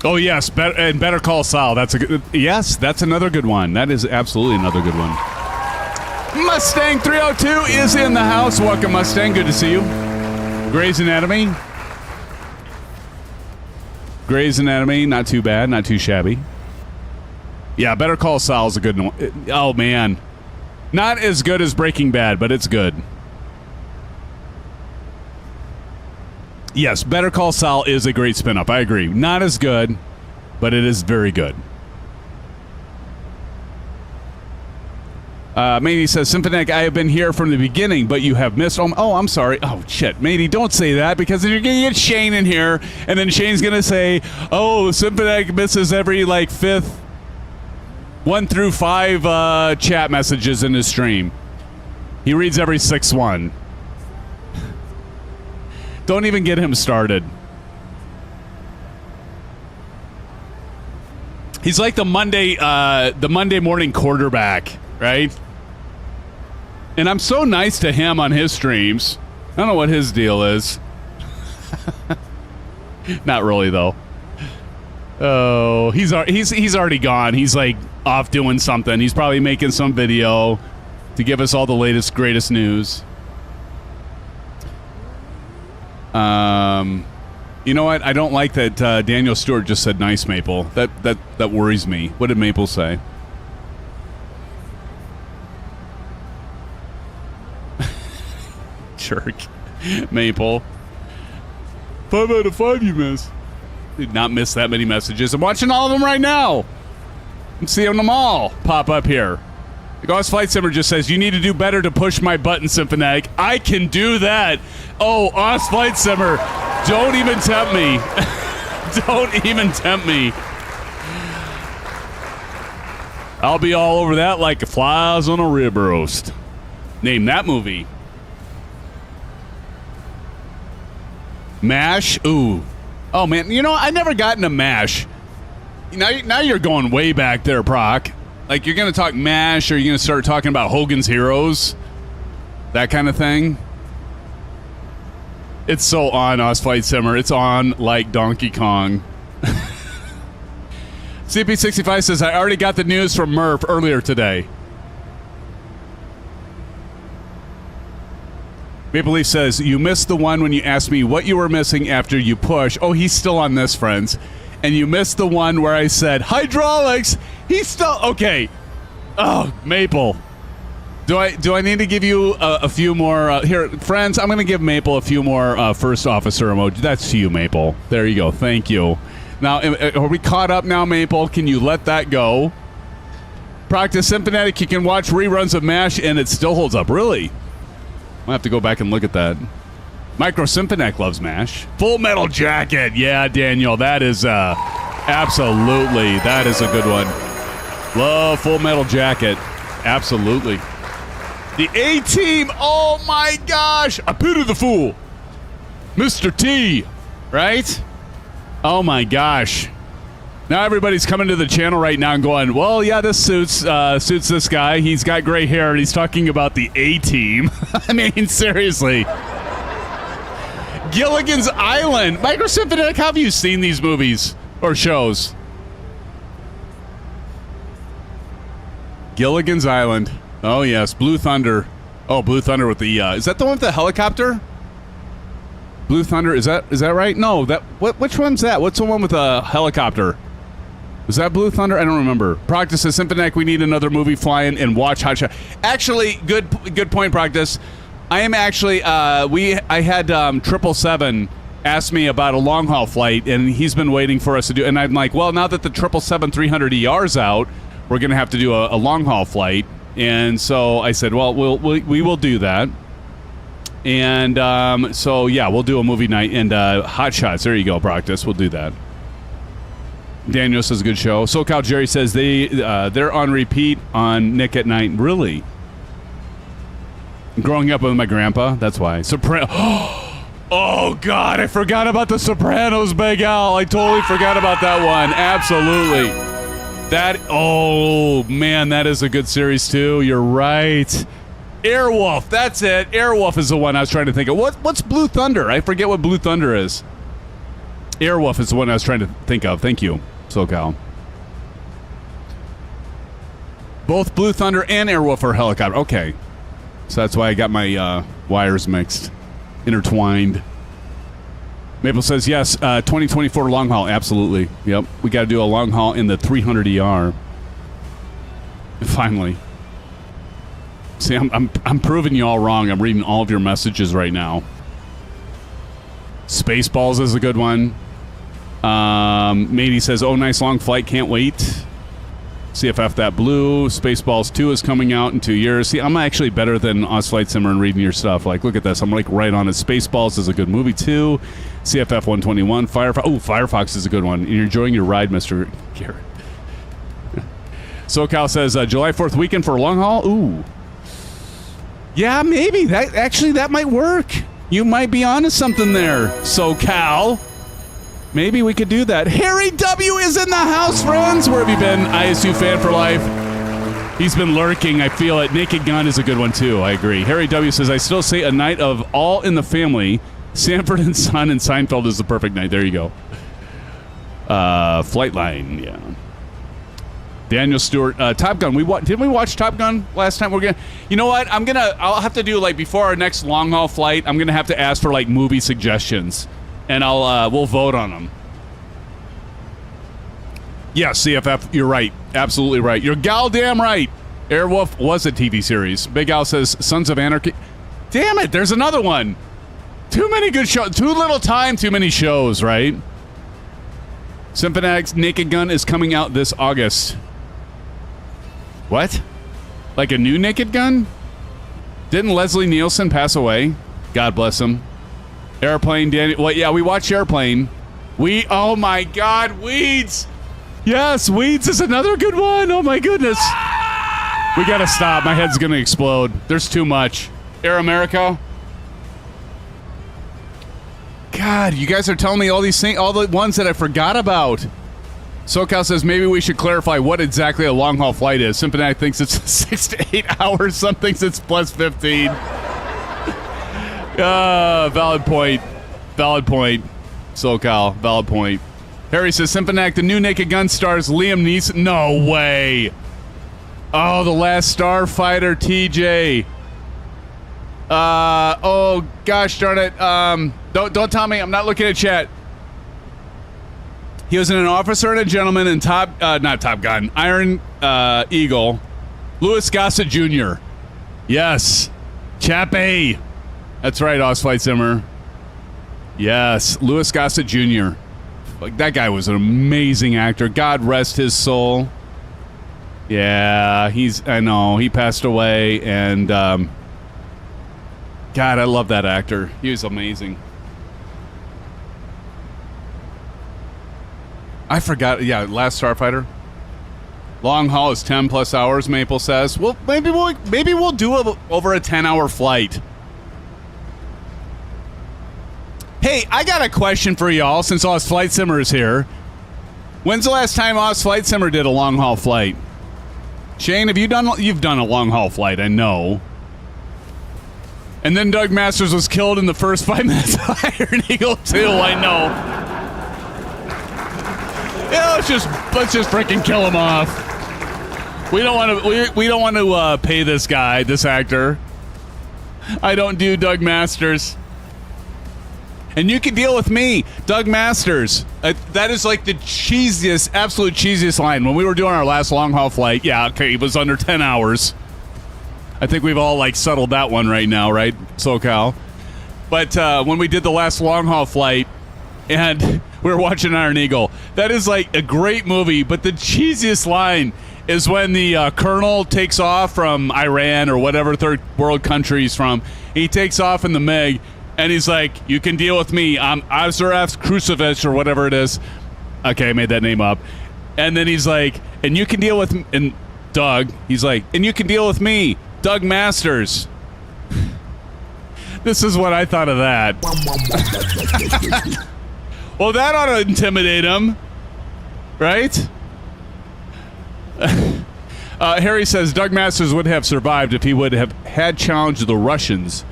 Oh yes, Better Call Saul. That's a good. Yes, that's another good one. That is absolutely another good one. Mustang 302 is in the house. Welcome, Mustang. Good to see you. Grey's Anatomy. Grey's Anatomy. Not too bad. Not too shabby. Yeah, Better Call Saul is a good one. Oh man, not as good as Breaking Bad, but it's good. Yes, Better Call Saul is a great spin-off. I agree. Not as good, but it is very good. Matey says, Symphonic, I have been here from the beginning, but you have missed. Oh, I'm sorry. Oh, shit. Matey, don't say that, because then you're going to get Shane in here, and then Shane's going to say, oh, Symphonic misses every, like, 1 through 5 chat messages in his stream. He reads every 6th one. Don't even get him started. He's like the Monday morning quarterback, right? And I'm so nice to him on his streams. I don't know what his deal is. Not really though. Oh, he's already gone. He's like off doing something. He's probably making some video to give us all the latest, greatest news. You know what? I don't like that Daniel Stewart just said nice, Maple. That worries me. What did Maple say? Jerk. Maple. 5 out of 5 you missed. Did not miss that many messages. I'm watching all of them right now. I'm seeing them all pop up here. The GONZZ Flight Simmer just says, you need to do better to push my button, Symphonetic. I can do that. Oh, Oz Flight Simmer, don't even tempt me. Don't even tempt me. I'll be all over that like flies on a rib roast. Name that movie. MASH? Ooh. Oh, man. You know, I never got into MASH. Now you're going way back there, Proc. Like, you're going to talk MASH, or you're going to start talking about Hogan's Heroes? That kind of thing? It's so on, Oz Flight Simmer. It's on like Donkey Kong. CP65 says, I already got the news from Murph earlier today. Maple Leaf says, you missed the one when you asked me what you were missing after you push. Oh, he's still on this, friends. And you missed the one where I said, hydraulics. He's still... Okay. Oh, Maple. Do I need to give you a few more... here, friends, I'm going to give Maple a few more first officer emoji. That's to you, Maple. There you go. Thank you. Now, are we caught up now, Maple? Can you let that go? Practice Symphonetic. You can watch reruns of MASH, and it still holds up. Really? I'll have to go back and look at that. Micro Symphonetic loves MASH. Full Metal Jacket. Yeah, Daniel. That is... absolutely. That is a good one. Love Full Metal Jacket. Absolutely. The A-Team. Oh, my gosh. I pity the fool. Mr. T. Right? Oh, my gosh. Now everybody's coming to the channel right now and going, well, yeah, this suits this guy. He's got gray hair, and he's talking about the A-Team. I mean, seriously. Gilligan's Island. Microsymphonic, how have you seen these movies or shows? Gilligan's Island. Oh, yes. Blue Thunder. Oh, Blue Thunder with the, is that the one with the helicopter? Blue Thunder, is that right? No, which one's that? What's the one with the helicopter? Was that Blue Thunder? I don't remember. Practice says, Symphonic, we need another movie flying and watch Hot Shot. Actually, good point, Practice. I am actually, I had 777 ask me about a long-haul flight, and he's been waiting for us to do, and I'm like, well, now that the 777-300ER's out, we're going to have to do a long-haul flight. And so I said, well, we will do that. And so, yeah, we'll do a movie night and Hot Shots. There you go, Practice. We'll do that. Daniel says, good show. SoCal Jerry says they're on repeat on Nick at Night. Really? Growing up with my grandpa, that's why. Oh, God, I forgot about The Sopranos, Big Al. I totally forgot about that one. Absolutely. Oh, man, that is a good series, too. You're right. Airwolf, that's it. Airwolf is the one I was trying to think of. What's Blue Thunder? I forget what Blue Thunder is. Airwolf is the one I was trying to think of. Thank you, SoCal. Both Blue Thunder and Airwolf are helicopter. Okay. So that's why I got my wires mixed, intertwined. Maple says, yes, 2024 long haul. Absolutely. Yep. We got to do a long haul in the 300ER. Finally. See, I'm proving you all wrong. I'm reading all of your messages right now. Spaceballs is a good one. Matey says, oh, nice long flight. Can't wait. CFF that blue. Spaceballs 2 is coming out in 2 years. See, I'm actually better than Oz Flight Simmer and reading your stuff. Like, look at this. I'm like right on it. Spaceballs is a good movie too. CFF 121. Firefox. Oh, Firefox is a good one. And you're enjoying your ride, Mr. Garrett. SoCal says, July 4th weekend for a long haul. Ooh. Yeah, maybe. That might work. You might be onto something there, SoCal. Maybe we could do that. Harry W. is in the house, friends. Where have you been? ISU fan for life. He's been lurking. I feel it. Naked Gun is a good one, too. I agree. Harry W. says, I still say a night of All in the Family. Sanford and Son and Seinfeld is the perfect night. There you go. Flightline, yeah. Daniel Stewart, Top Gun. Didn't we watch Top Gun last time? You know what? I'll have to do, like, before our next long haul flight, I'm gonna have to ask for, like, movie suggestions. And we'll vote on them. Yeah, CFF, you're right. Absolutely right. You're goddamn right. Airwolf was a TV series. Big Al says Sons of Anarchy. Damn it, there's another one. Too many good shows. Too little time, too many shows, right? Symphonag's Naked Gun is coming out this August. What? Like a new Naked Gun? Didn't Leslie Nielsen pass away? God bless him. Airplane, Danny. Well, yeah, we watched Airplane. Oh my God, Weeds. Yes, Weeds is another good one. Oh my goodness. We gotta stop. My head's gonna explode. There's too much. Air America. God, you guys are telling me all these things, all the ones that I forgot about. SoCal says maybe we should clarify what exactly a long haul flight is. Symphony thinks it's 6 to 8 hours. Some thinks it's plus 15. Valid point. Valid point. SoCal, valid point. Harry says, Symphonac, the new Naked Gun stars Liam Neeson. No way. Oh, The Last Starfighter, TJ. Oh, gosh darn it. Don't tell me. I'm not looking at chat. He was an officer and a gentleman in not Top Gun, Iron Eagle. Louis Gossett Jr. Yes. Chappie. That's right, Osflight Simmer. Yes, Louis Gossett Jr. Like, that guy was an amazing actor. God rest his soul. Yeah, I know, he passed away, and God, I love that actor. He was amazing. I forgot, yeah, Last Starfighter. Long haul is 10 plus hours, Maple says. Well, maybe we'll do over a 10-hour flight. Hey, I got a question for y'all since Lost Flight Simmer is here. When's the last time Oz Flight Simmer did a long haul flight? Shane, have you done? You've done a long haul flight, I know. And then Doug Masters was killed in the first 5 minutes of Iron Eagle too. I know. Yeah, let's just freaking kill him off. We don't want to. We don't want to pay this guy, this actor. I don't do Doug Masters. And you can deal with me, Doug Masters. That is like the cheesiest, absolute cheesiest line. When we were doing our last long haul flight, yeah, okay, it was under 10 hours. I think we've all like settled that one right now, right, SoCal? But when we did the last long haul flight and we were watching Iron Eagle, that is like a great movie, but the cheesiest line is when the colonel takes off from Iran or whatever third world country he's from. He takes off in the MiG. And he's like, you can deal with me. I'm Azaraf Krusevich or whatever it is. Okay, I made that name up. And then he's like, and you can deal with... And Doug, he's like, and you can deal with me, Doug Masters. This is what I thought of that. Well, that ought to intimidate him. Right? Harry says, Doug Masters would have survived if he would have had challenged the Russians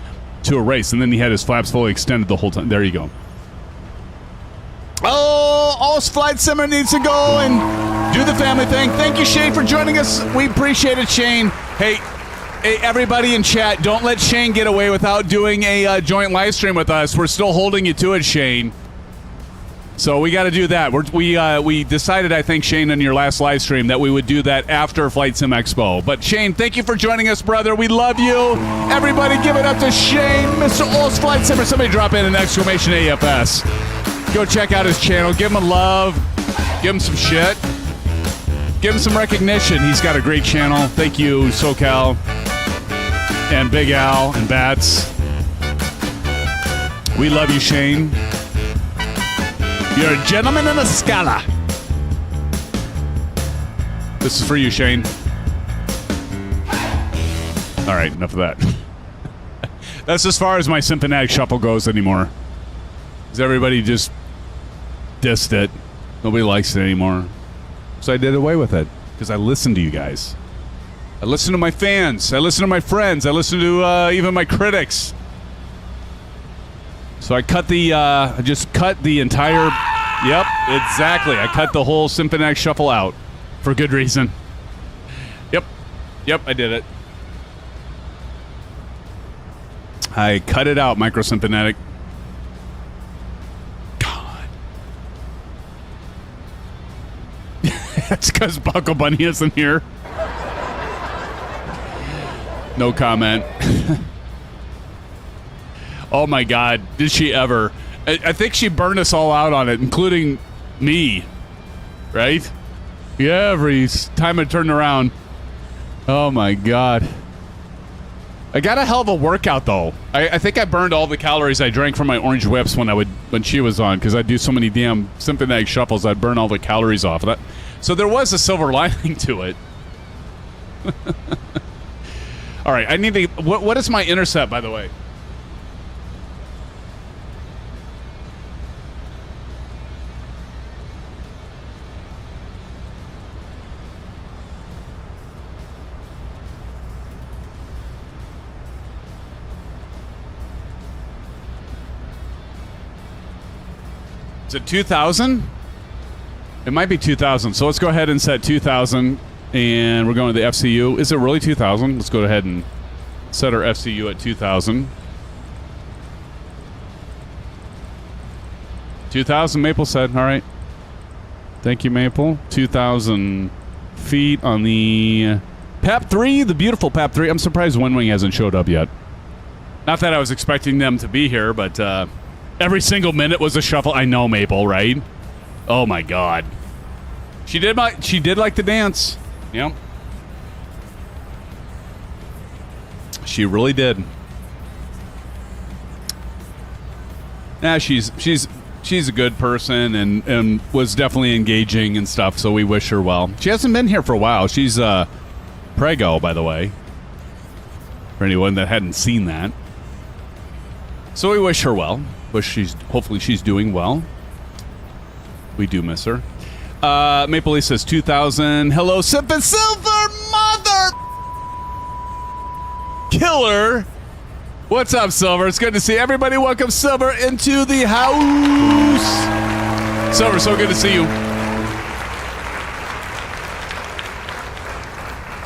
to a race, and then he had his flaps fully extended the whole time. There you go. Oh, all Flight Simmer needs to go and do the family thing. Thank you, Shane, for joining us. We appreciate it, Shane. Hey, everybody in chat, don't let Shane get away without doing a joint live stream with us. We're still holding you to it, Shane. So we got to do that. We decided, I think, Shane, in your last live stream that we would do that after Flight Sim Expo. But Shane, thank you for joining us, brother. We love you. Everybody give it up to Shane, Mr. Oz Flight Simmer. Somebody drop in an exclamation AFS. Go check out his channel. Give him a love. Give him some shit. Give him some recognition. He's got a great channel. Thank you, SoCal and Big Al and Bats. We love you, Shane. You're a gentleman and a scholar. This is for you, Shane. All right, enough of that. That's as far as my Symphonetic Shuffle goes anymore. Because everybody just dissed it. Nobody likes it anymore. So I did away with it. Because I listen to you guys. I listen to my fans. I listen to my friends. I listen to even my critics. So I cut the, I just cut the entire, yep, exactly. I cut the whole Symphonetic Shuffle out for good reason. Yep, I did it. I cut it out, Microsymphonetic. God. That's because Buckle Bunny isn't here. No comment. Oh my God, did she ever? I think she burned us all out on it, including me, right? Yeah, every time I turned around. Oh my God. I got a hell of a workout though. I think I burned all the calories I drank from my orange whips when she was on, because I'd do so many damn Symphonetic Shuffles, I'd burn all the calories off of that. So there was a silver lining to it. All right, I need to, what is my intercept, by the way? Is it 2,000? It might be 2,000. So let's go ahead and set 2,000, and we're going to the FCU. Is it really 2,000? Let's go ahead and set our FCU at 2,000. 2,000, Maple said. All right. Thank you, Maple. 2,000 feet on the PAP 3, the beautiful PAP 3. I'm surprised Winwing hasn't showed up yet. Not that I was expecting them to be here, but every single minute was a shuffle. I know, Maple, right? Oh my God. She did like to dance. Yep. She really did. Nah, she's a good person and was definitely engaging and stuff, so we wish her well. She hasn't been here for a while. She's prego, by the way. For anyone that hadn't seen that. So we wish her well. Hopefully she's doing well. We do miss her. Maple Leaf says 2,000. Hello, Simple Silver Mother Killer. What's up, Silver? It's good to see everybody. Welcome, Silver, into the house. Silver, so good to see you.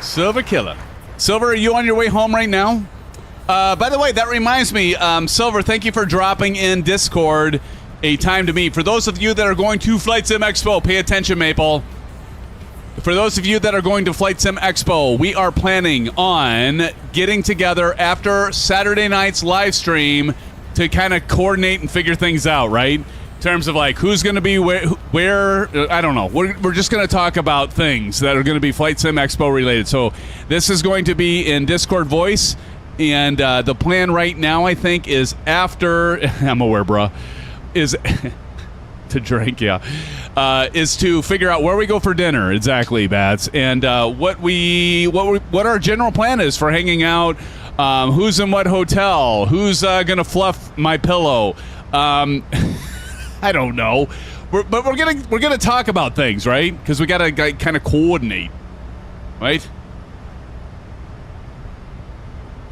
Silver Killer. Silver, are you on your way home right now? By the way, that reminds me, Silver, thank you for dropping in Discord a time to meet. For those of you that are going to Flight Sim Expo, pay attention, Maple. For those of you that are going to Flight Sim Expo, we are planning on getting together after Saturday night's live stream to kind of coordinate and figure things out, right? In terms of like who's going to be where, I don't know. We're just going to talk about things that are going to be Flight Sim Expo related. So this is going to be in Discord voice, and the plan right now, I think, is after I'm aware, bruh, is to drink, yeah, is to figure out where we go for dinner exactly, Bats, and what our general plan is for hanging out. Who's in what hotel? Who's gonna fluff my pillow? I don't know, but we're gonna talk about things, right? Because we gotta kind of coordinate, right?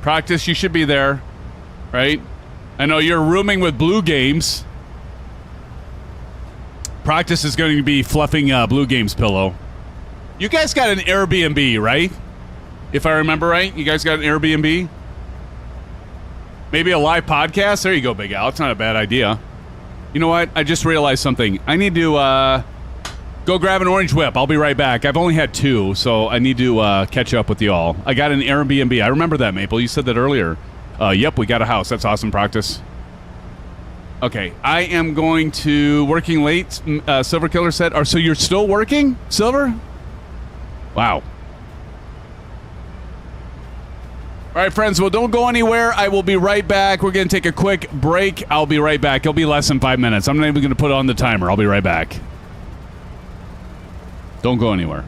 Practice, you should be there, right? I know you're rooming with Blue Games. Practice is going to be fluffing Blue Games pillow. You guys got an Airbnb, right? If I remember right, you guys got an Airbnb? Maybe a live podcast? There you go, Big Al. It's not a bad idea. You know what? I just realized something. I need to go grab an orange whip. I'll be right back. I've only had 2, so I need to catch up with you all. I got an Airbnb. I remember that, Maple. You said that earlier. Yep, we got a house. That's awesome, Practice. Okay, I am going to working late. Silver Killer said, so you're still working, Silver? Wow. All right, friends, well, don't go anywhere. I will be right back. We're going to take a quick break. I'll be right back. It'll be less than 5 minutes. I'm not even going to put on the timer. I'll be right back. Don't go anywhere.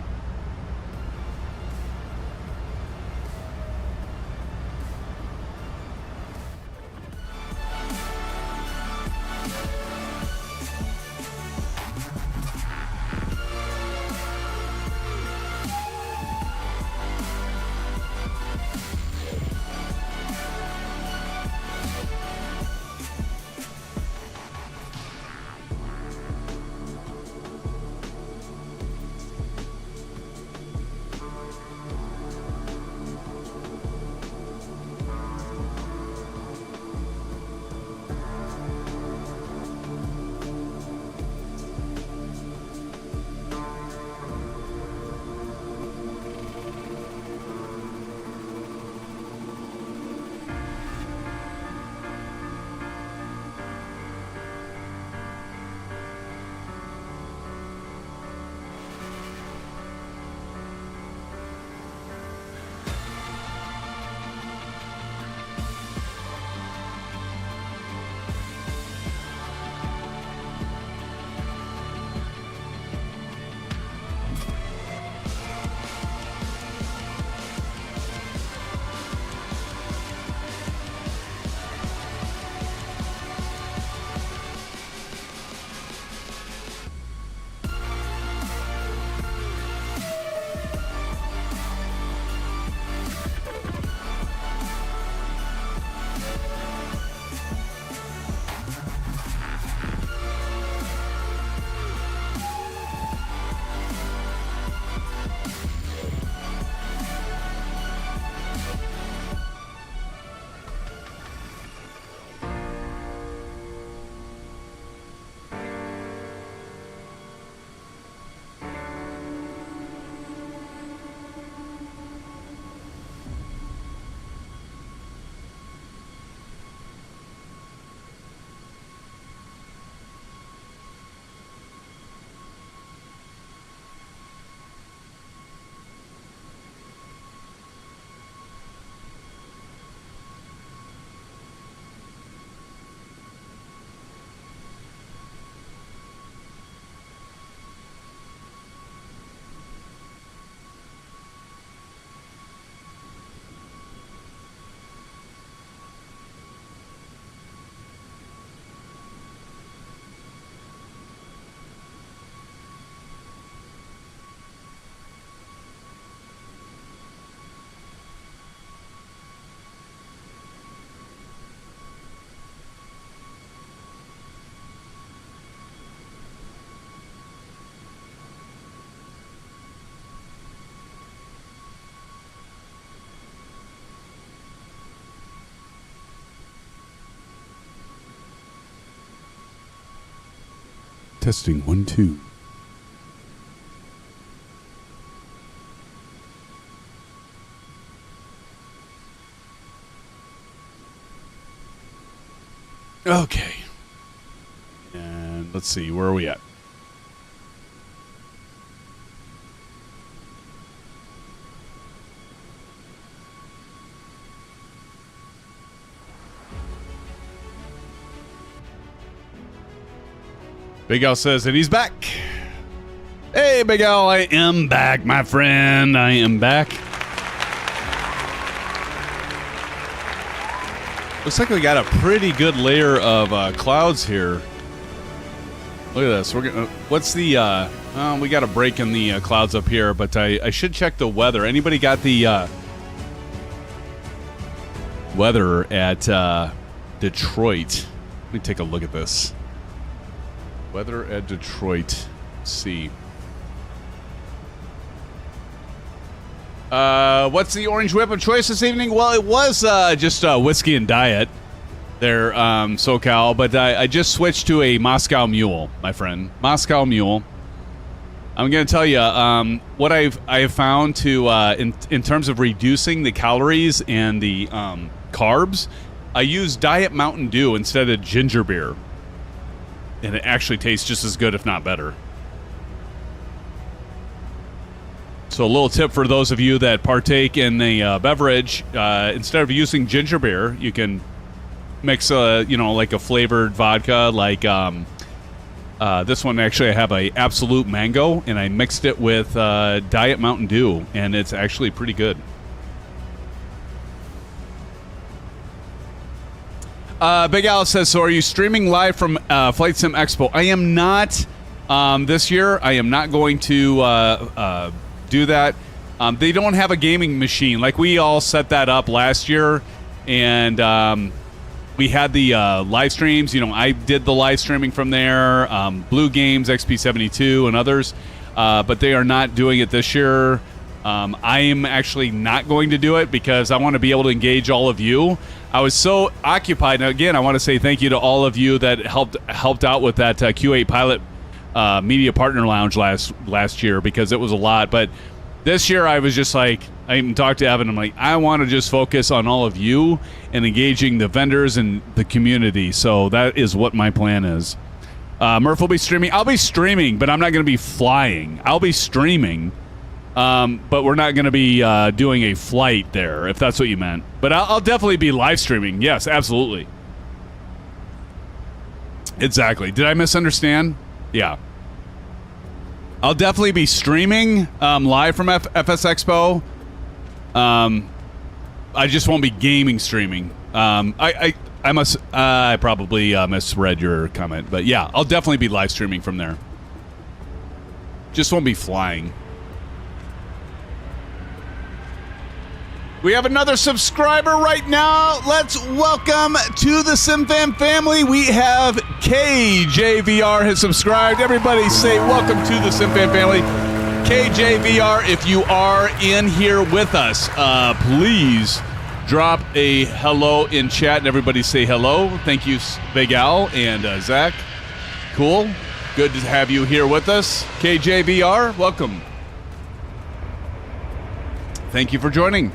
Testing 1, 2. Okay. And let's see, where are we at? Big Al says that he's back. Hey, Big Al, I am back, my friend. I am back. Looks like we got a pretty good layer of clouds here. Look at this. We're gonna. What's the? We got a break in the clouds up here, but I should check the weather. Anybody got the weather at Detroit? Let me take a look at this. Weather at Detroit. Let's see. What's the orange whip of choice this evening? Well, it was just whiskey and diet there, SoCal, but I just switched to a Moscow Mule, my friend. Moscow Mule. I'm going to tell you what I've found to in terms of reducing the calories and the carbs. I use Diet Mountain Dew instead of ginger beer, and it actually tastes just as good, if not better. So a little tip for those of you that partake in the beverage, instead of using ginger beer, you can mix like a flavored vodka, like this one. Actually, I have a Absolute Mango, and I mixed it with Diet Mountain Dew, and it's actually pretty good. Big Alice says, so are you streaming live from Flight Sim Expo? I am not this year. I am not going to do that. They don't have a gaming machine. Like, we all set that up last year, and we had the live streams. You know, I did the live streaming from there, Blue Games, XP72, and others, but they are not doing it this year. I am actually not going to do it because I want to be able to engage all of you. I was so occupied. Now, again, I want to say thank you to all of you that helped out with that Q8 Pilot Media Partner Lounge last year, because it was a lot. But this year I was just like, I even talked to Evan, I'm like, I want to just focus on all of you and engaging the vendors and the community. So that is what my plan is. Murph will be streaming. I'll be streaming, but I'm not going to be flying. I'll be streaming, but we're not going to be doing a flight there, if that's what you meant. But I'll definitely be live streaming. Yes, absolutely. Exactly. Did I misunderstand? Yeah. I'll definitely be streaming live from FS Expo. I just won't be gaming streaming. I probably misread your comment, but yeah, I'll definitely be live streaming from there. Just won't be flying. We have another subscriber right now. Let's welcome to the SimFan family. We have KJVR has subscribed. Everybody say welcome to the SimFan family. KJVR, if you are in here with us, please drop a hello in chat and everybody say hello. Thank you, Big Al and Zach. Cool. Good to have you here with us. KJVR, welcome. Thank you for joining.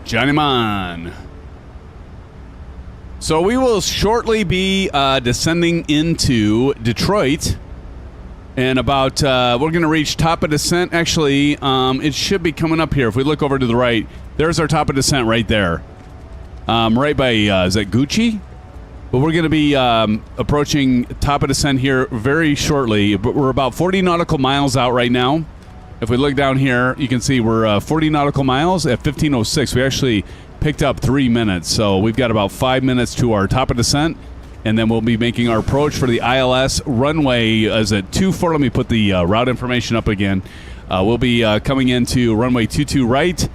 Johnny Man. So we will shortly be descending into Detroit, and about we're going to reach top of descent. Actually, it should be coming up here. If we look over to the right, there's our top of descent right there, right by is that Gucci? But we're going to be approaching top of descent here very shortly. But we're about 40 nautical miles out right now. If we look down here, you can see we're 40 nautical miles at 15:06. We actually picked up 3 minutes, so we've got about 5 minutes to our top of descent, and then we'll be making our approach for the ILS runway. Is at 24. Let me put the route information up again. We'll be coming into runway 22 right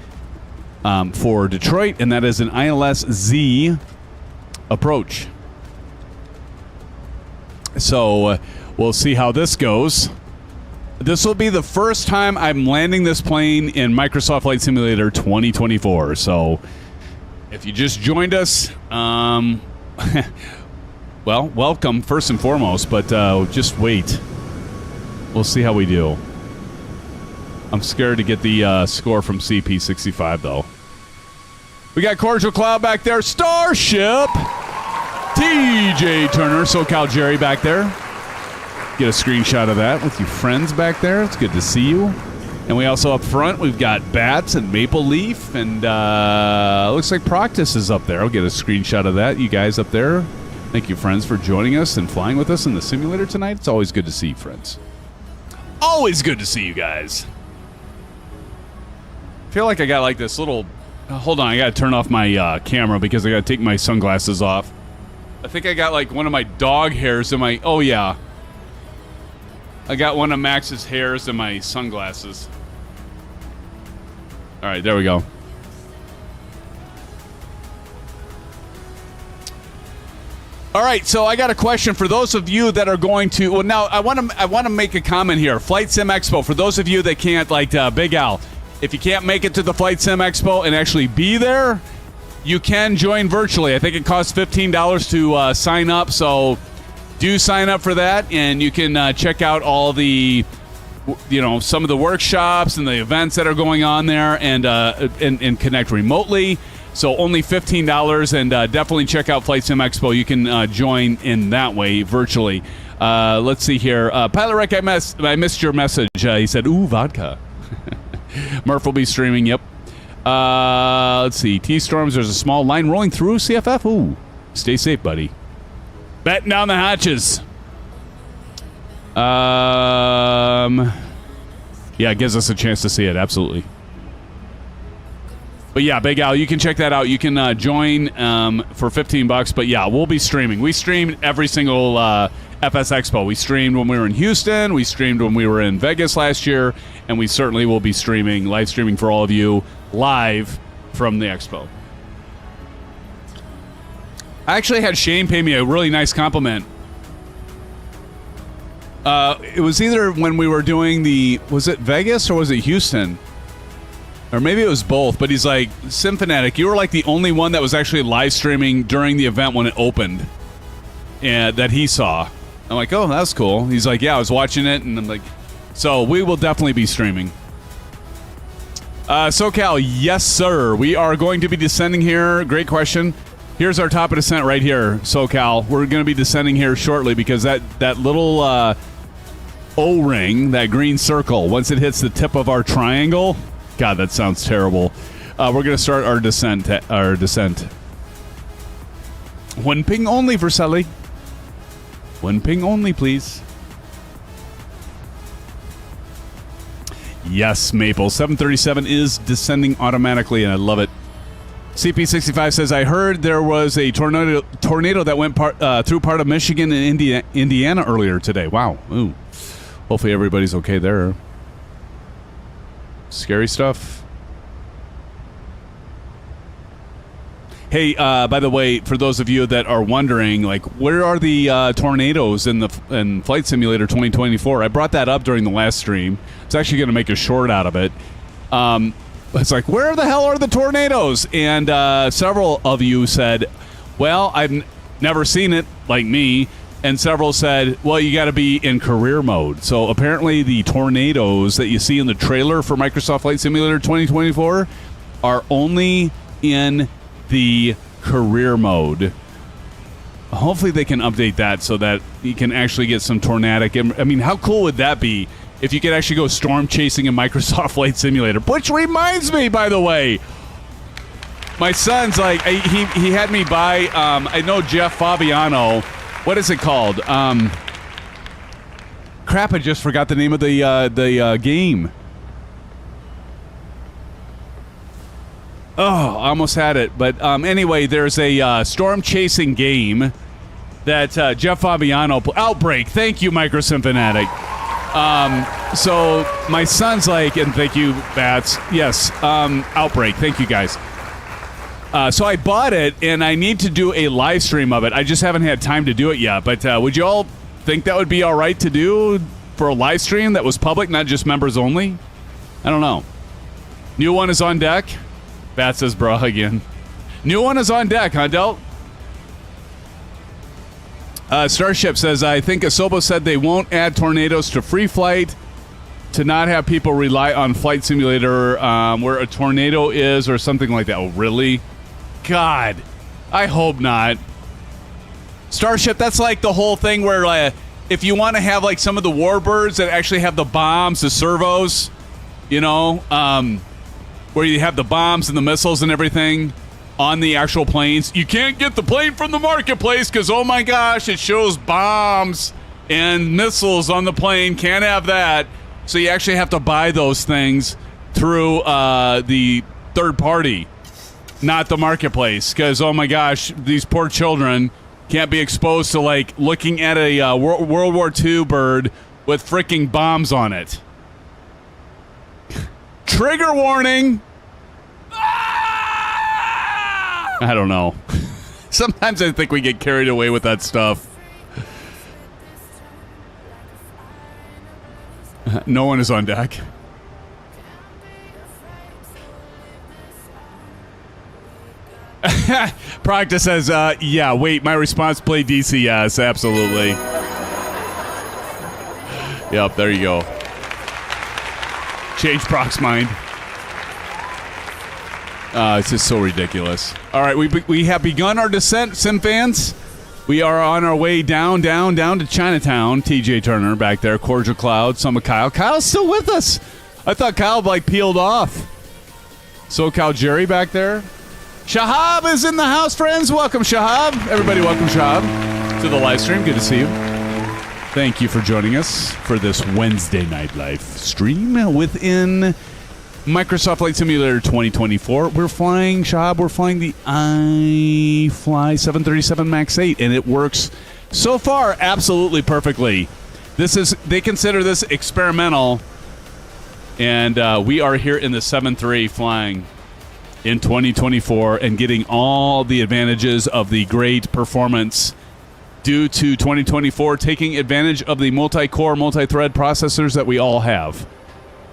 for Detroit, and that is an ILS Z approach. So we'll see how this goes. This will be the first time I'm landing this plane in Microsoft Flight Simulator 2024. So if you just joined us, well, welcome first and foremost, but just wait. We'll see how we do. I'm scared to get the score from CP65, though. We got Cordial Cloud back there. Starship! TJ Turner, SoCal Jerry back there. Get a screenshot of that with your friends back there. It's good to see you. And we also up front, we've got Bats and Maple Leaf. And looks like Proctus is up there. I'll get a screenshot of that. You guys up there. Thank you, friends, for joining us and flying with us in the simulator tonight. It's always good to see you, friends. Always good to see you guys. I feel like I got like this little... hold on, I gotta turn off my camera because I gotta take my sunglasses off. I think I got like one of my dog hairs in my... oh, yeah. I got one of Max's hairs in my sunglasses. All right, there we go. All right, so I got a question for those of you that are going to... well, now, I want to make a comment here. Flight Sim Expo, for those of you that can't, like Big Al, if you can't make it to the Flight Sim Expo and actually be there, you can join virtually. I think it costs $15 to sign up, so do sign up for that, and you can check out all the, some of the workshops and the events that are going on there, and connect remotely. So only $15, and definitely check out Flight Sim Expo. You can join in that way virtually. Let's see here. Pilot Rick, I missed your message. He said, ooh, vodka. Murph will be streaming, yep. Let's see. T-Storms, there's a small line rolling through CFF. Ooh, stay safe, buddy. Batten down the hatches. Yeah, it gives us a chance to see it, absolutely. But yeah, Big Al, you can check that out. You can join for $15. But yeah, we'll be streaming. We streamed every single FS Expo. We streamed when we were in Houston. We streamed when we were in Vegas last year. And we certainly will be streaming, live streaming for all of you, live from the Expo. I actually had Shane pay me a really nice compliment. It was either when we were doing was it Vegas or was it Houston? Or maybe it was both, but he's like, SimFanatic, you were like the only one that was actually live streaming during the event when it opened, and that he saw. I'm like, oh, that's cool. He's like, yeah, I was watching it, and I'm like, so we will definitely be streaming. SoCal, yes, sir. We are going to be descending here. Great question. Here's our top of descent right here, SoCal. We're going to be descending here shortly because that little O-ring, that green circle, once it hits the tip of our triangle... God, that sounds terrible. We're going to start our descent. One ping only for Sally. One ping only, please. Yes, Maple. 737 is descending automatically, and I love it. CP65 says, I heard there was a tornado that went through part of Michigan and Indiana earlier today. Wow. Ooh. Hopefully everybody's okay there. Scary stuff. Hey, by the way, for those of you that are wondering, like, where are the tornadoes in Flight Simulator 2024? I brought that up during the last stream. It's actually going to make a short out of it. It's like, where the hell are the tornadoes? And several of you said, well, I've never seen it, like me. And several said, well, you got to be in career mode. So apparently the tornadoes that you see in the trailer for Microsoft Flight Simulator 2024 are only in the career mode. Hopefully they can update that so that you can actually get some tornadic. I mean, how cool would that be if you could actually go storm chasing in Microsoft Flight Simulator? Which reminds me, by the way, my son's like, he had me buy, I know Jeff Fabiano. What is it called? Crap, I just forgot the name of the game. Oh, I almost had it. But anyway, there's a storm chasing game that Jeff Fabiano... Outbreak. Thank you, MicroSimFanatic. So my son's like... And thank you, Bats. Yes, Outbreak. Thank you, guys. So I bought it, and I need to do a live stream of it. I just haven't had time to do it yet. But would you all think that would be all right to do for a live stream that was public, not just members only? I don't know. New one is on deck. Bat says bruh again. New one is on deck, huh, Delt? Starship says, I think Asobo said they won't add tornadoes to free flight to not have people rely on Flight Simulator where a tornado is or something like that. Oh, really? God, I hope not. Starship, that's like the whole thing where if you want to have like some of the warbirds that actually have the bombs, the servos, you know, where you have the bombs and the missiles and everything on the actual planes. You can't get the plane from the marketplace because, oh my gosh, it shows bombs and missiles on the plane. Can't have that. So you actually have to buy those things through the third party, not the marketplace. Because, oh my gosh, these poor children can't be exposed to, like, looking at a World War II bird with freaking bombs on it. Trigger warning! I don't know. Sometimes I think we get carried away with that stuff. No one is on deck. Proctor says, yeah, wait, my response, play DCS, absolutely. Yep, there you go. Change Proc's mind. It's just so ridiculous. All right, we have begun our descent, SimFans. We are on our way down to Chinatown. TJ Turner back there, Cordial Cloud, some of Kyle. Kyle's still with us. I thought Kyle like peeled off. SoCal Jerry back there. Shahab is in the house, friends. Welcome, Shahab. Everybody, welcome, Shahab, to the live stream. Good to see you. Thank you for joining us for this Wednesday night live stream within Microsoft Flight Simulator 2024. We're flying, Shahab, we're flying the iFly 737 MAX8, and it works so far absolutely perfectly. They consider this experimental, and we are here in the 7.3 flying in 2024 and getting all the advantages of the great performance due to 2024 taking advantage of the multi-core, multi-thread processors that we all have.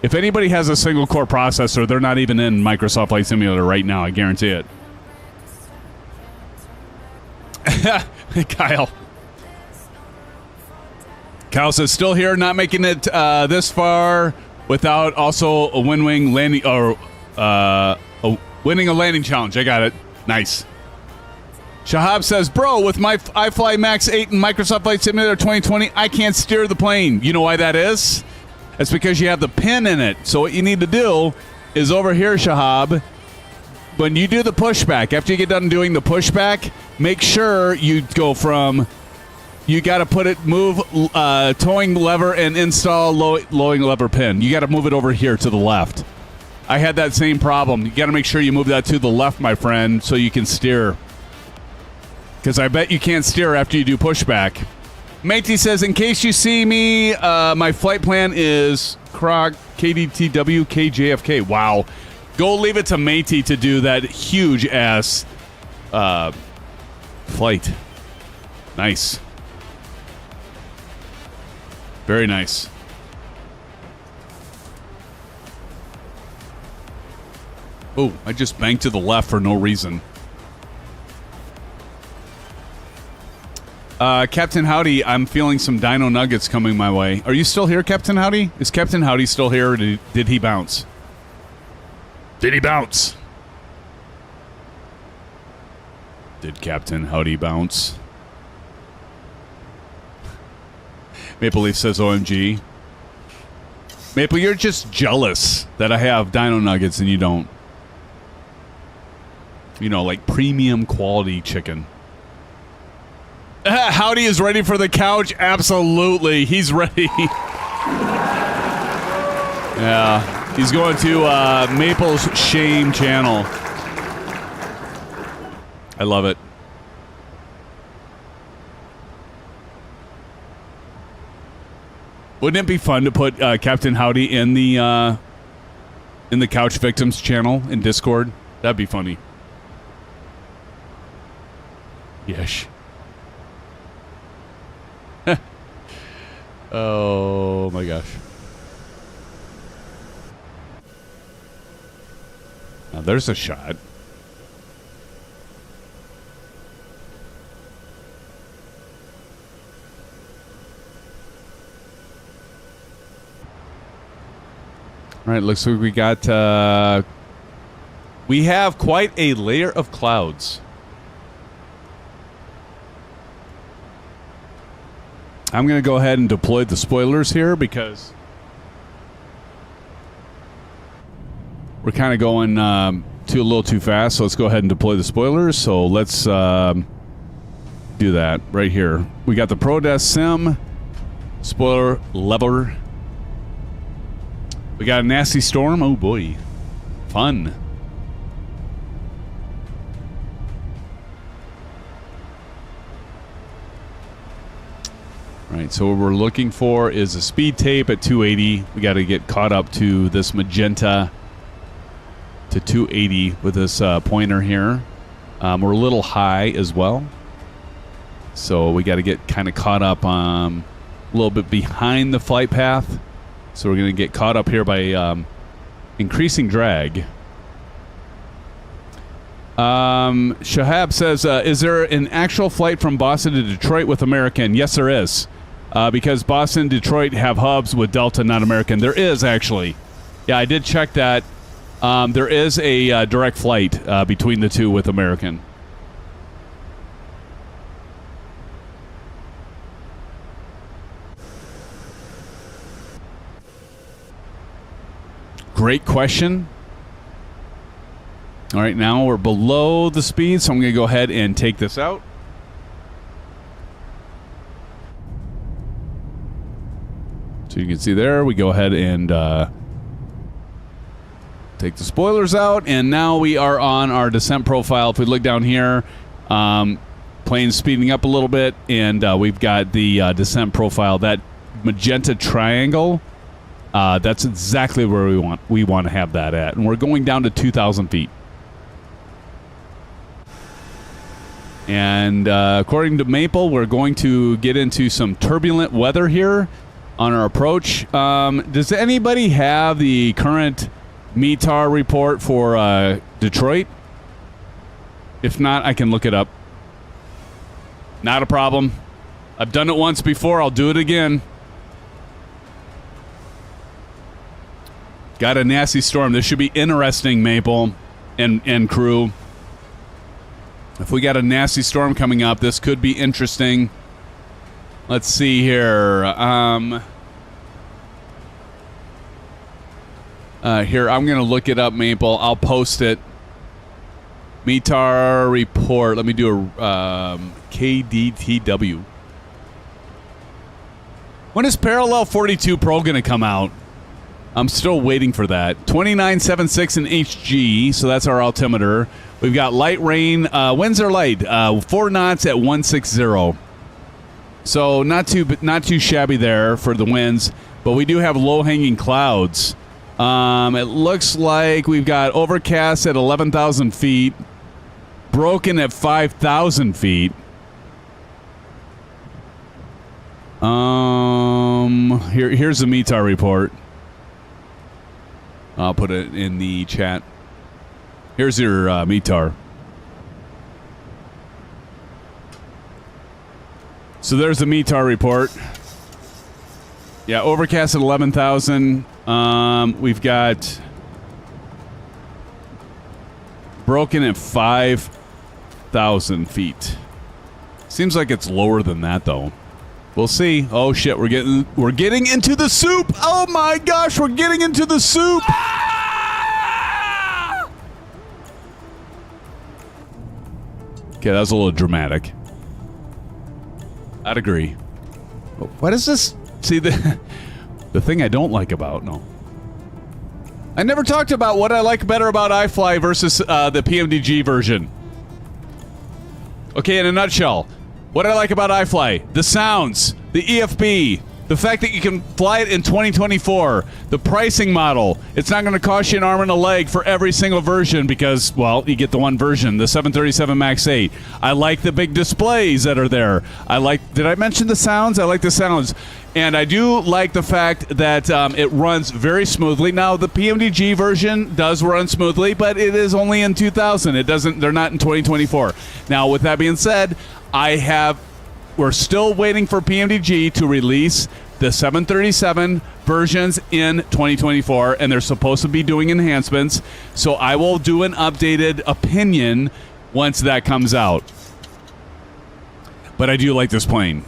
If anybody has a single-core processor, they're not even in Microsoft Flight Simulator right now, I guarantee it. Kyle. Kyle says, still here, not making it this far without also a Winwing landing, or winning a landing challenge. I got it. Nice. Shahab says, bro, with my iFly MAX8 and Microsoft Flight Simulator 2020, I can't steer the plane. You know why that is? That's because you have the pin in it. So what you need to do is over here, Shahab, when you do the pushback, after you get done doing the pushback, make sure you go from, you got to move towing lever and install lowering lever pin. You got to move it over here to the left. I had that same problem. You got to make sure you move that to the left, my friend, so you can steer. Because I bet you can't steer after you do pushback. Matey says, in case you see me, my flight plan is Krog, KDTW, KJFK. Wow. Go leave it to Matey to do that huge-ass flight. Nice. Very nice. Oh, I just banked to the left for no reason. Captain Howdy, I'm feeling some dino nuggets coming my way. Are you still here, Captain Howdy? Is Captain Howdy still here, or did he bounce? Did he bounce? Did Captain Howdy bounce? Maple Leaf says OMG. Maple, you're just jealous that I have dino nuggets and you don't. You know, like premium quality chicken. Howdy is ready for the couch. Absolutely. He's ready. Yeah. He's going to Maple's Shame channel. I love it. Wouldn't it be fun to put Captain Howdy in the Couch Victims channel in Discord? That'd be funny. Yes. Oh my gosh. Now there's a shot. All right, looks like we have quite a layer of clouds. I'm going to go ahead and deploy the spoilers here because we're kind of going a little too fast. So let's go ahead and deploy the spoilers. So let's do that right here. We got the ProDeskSim spoiler leveler. We got a nasty storm. Oh boy, fun. All right, so what we're looking for is a speed tape at 280. We got to get caught up to this magenta to 280 with this pointer here. We're a little high as well, so we got to get kind of caught up a little bit behind the flight path. So we're going to get caught up here by increasing drag. Shahab says, is there an actual flight from Boston to Detroit with American? Yes, there is. Because Boston and Detroit have hubs with Delta, not American. There is, actually. Yeah, I did check that. There is a direct flight between the two with American. Great question. All right, now we're below the speed, so I'm going to go ahead and take this out. So you can see there, we go ahead and take the spoilers out, and now we are on our descent profile. If we look down here, plane's speeding up a little bit, and we've got the descent profile. That magenta triangle, that's exactly where we want to have that at, and we're going down to 2,000 feet. And according to Maple, we're going to get into some turbulent weather here on our approach. Does anybody have the current METAR report for Detroit? If not, I can look it up. Not a problem. I've done it once before. I'll do it again. Got a nasty storm. This should be interesting, Maple and crew. If we got a nasty storm coming up, this could be interesting. Let's see here. Here, I'm going to look it up, Maple. I'll post it. METAR report. Let me do a KDTW. When is Parallel 42 Pro going to come out? I'm still waiting for that. 2976 in HG, so that's our altimeter. We've got light rain. Winds are light. 4 knots at 160. So not too shabby there for the winds, but we do have low-hanging clouds. It looks like we've got overcast at 11,000 feet, broken at 5,000 feet. Here's the METAR report. I'll put it in the chat. Here's your METAR. So there's the METAR report. Yeah, overcast at 11,000. We've got broken at 5,000 feet. Seems like it's lower than that, though. We'll see. Oh shit, we're getting into the soup. Oh my gosh, we're getting into the soup. Okay, that was a little dramatic. I'd agree. What is this? See, the thing I don't like about, no. I never talked about what I like better about iFly versus the PMDG version. Okay, in a nutshell, what I like about iFly, the sounds, the EFB, The fact that you can fly it in 2024, the pricing model, it's not going to cost you an arm and a leg for every single version because, well, you get the one version, the 737 MAX 8. I like the big displays that are there. Did I mention the sounds? I like the sounds. And I do like the fact that it runs very smoothly. Now, the PMDG version does run smoothly, but it is only in 2000. They're not in 2024. Now, with that being said, we're still waiting for PMDG to release the 737 versions in 2024, and they're supposed to be doing enhancements. So I will do an updated opinion once that comes out. But I do like this plane.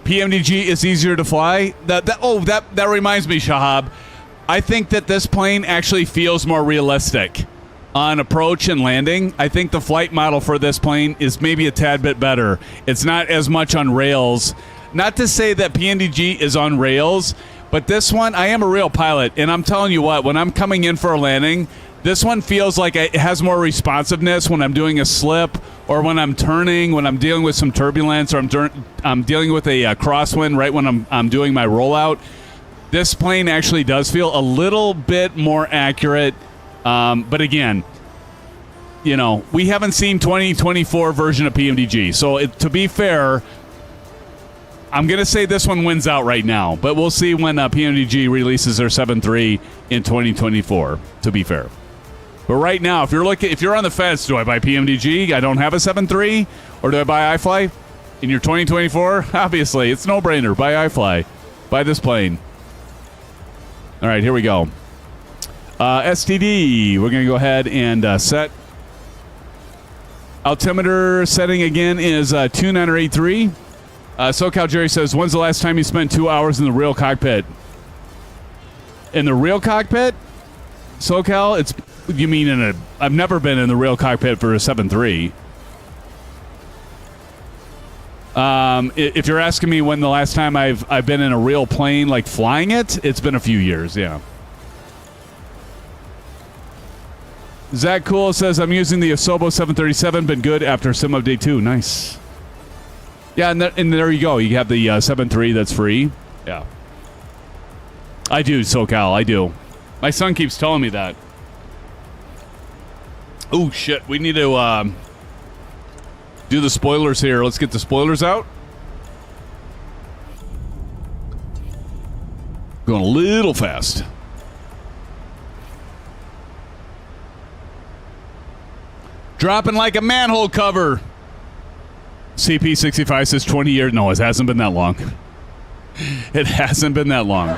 PMDG is easier to fly. That reminds me, Shahab. I think that this plane actually feels more realistic on approach and landing. I think the flight model for this plane is maybe a tad bit better. It's not as much on rails. Not to say that PMDG is on rails, but this one, I am a real pilot, and I'm telling you what, when I'm coming in for a landing, this one feels like it has more responsiveness when I'm doing a slip or when I'm turning, when I'm dealing with some turbulence, or I'm dealing with a crosswind right when I'm doing my rollout. This plane actually does feel a little bit more accurate. But again, we haven't seen 2024 version of PMDG. So to be fair, I'm going to say this one wins out right now. But we'll see when PMDG releases their 7.3 in 2024, to be fair. But right now, if you're on the fence, do I buy PMDG? I don't have a 7.3. Or do I buy iFly? In your 2024? Obviously, it's no brainer. Buy iFly. Buy this plane. All right, here we go. STD, we're going to go ahead and set. Altimeter setting again is 2983. SoCal Jerry says, when's the last time you spent 2 hours in the real cockpit? In the real cockpit? SoCal, you mean I've never been in the real cockpit for a 7.3. If you're asking me when the last time I've been in a real plane, like flying it's been a few years, yeah. Zach Cool says, I'm using the Asobo 737, been good after Sim Update 2. Nice. Yeah, and there you go. You have the 7.3 that's free. Yeah. I do, SoCal. I do. My son keeps telling me that. Oh, shit. We need to do the spoilers here. Let's get the spoilers out. Going a little fast. Dropping like a manhole cover. CP65 says 20 years. No, it hasn't been that long. It hasn't been that long.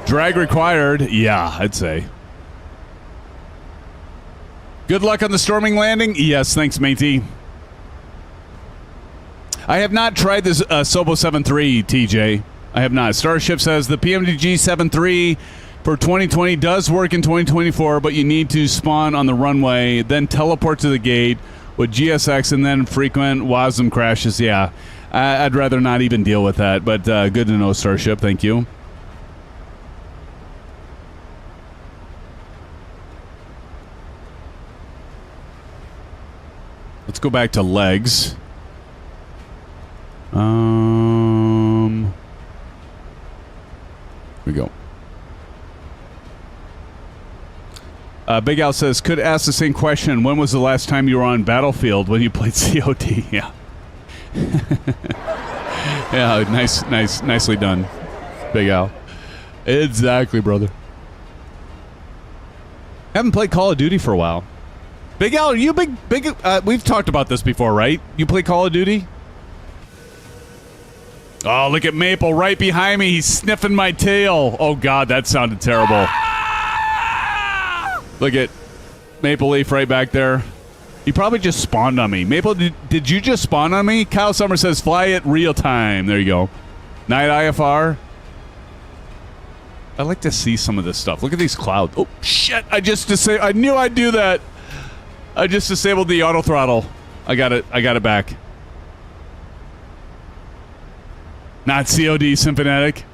Drag required. Yeah, I'd say. Good luck on the storming landing. Yes, thanks, matey. I have not tried this Sobo 7.3, TJ. I have not. Starship says the PMDG 7.3 for 2020 does work in 2024, but you need to spawn on the runway, then teleport to the gate with GSX, and then frequent WASM crashes. Yeah, I'd rather not even deal with that, but good to know, Starship. Thank you. Let's go back to legs. Here we go. Big Al says, could ask the same question. When was the last time you were on Battlefield when you played COD? Yeah. Yeah, nicely done, Big Al. Exactly, brother. Haven't played Call of Duty for a while. Big Al, are you big? We've talked about this before, right? You play Call of Duty? Oh, look at Maple right behind me. He's sniffing my tail. Oh, God, that sounded terrible. Look at Maple Leaf right back there. He probably just spawned on me. Maple, did you just spawn on me? Kyle Summer says, fly it real time. There you go. Night IFR. I like to see some of this stuff. Look at these clouds. Oh, shit. I knew I'd do that. I just disabled the auto throttle. I got it back. Not COD Symphonetic.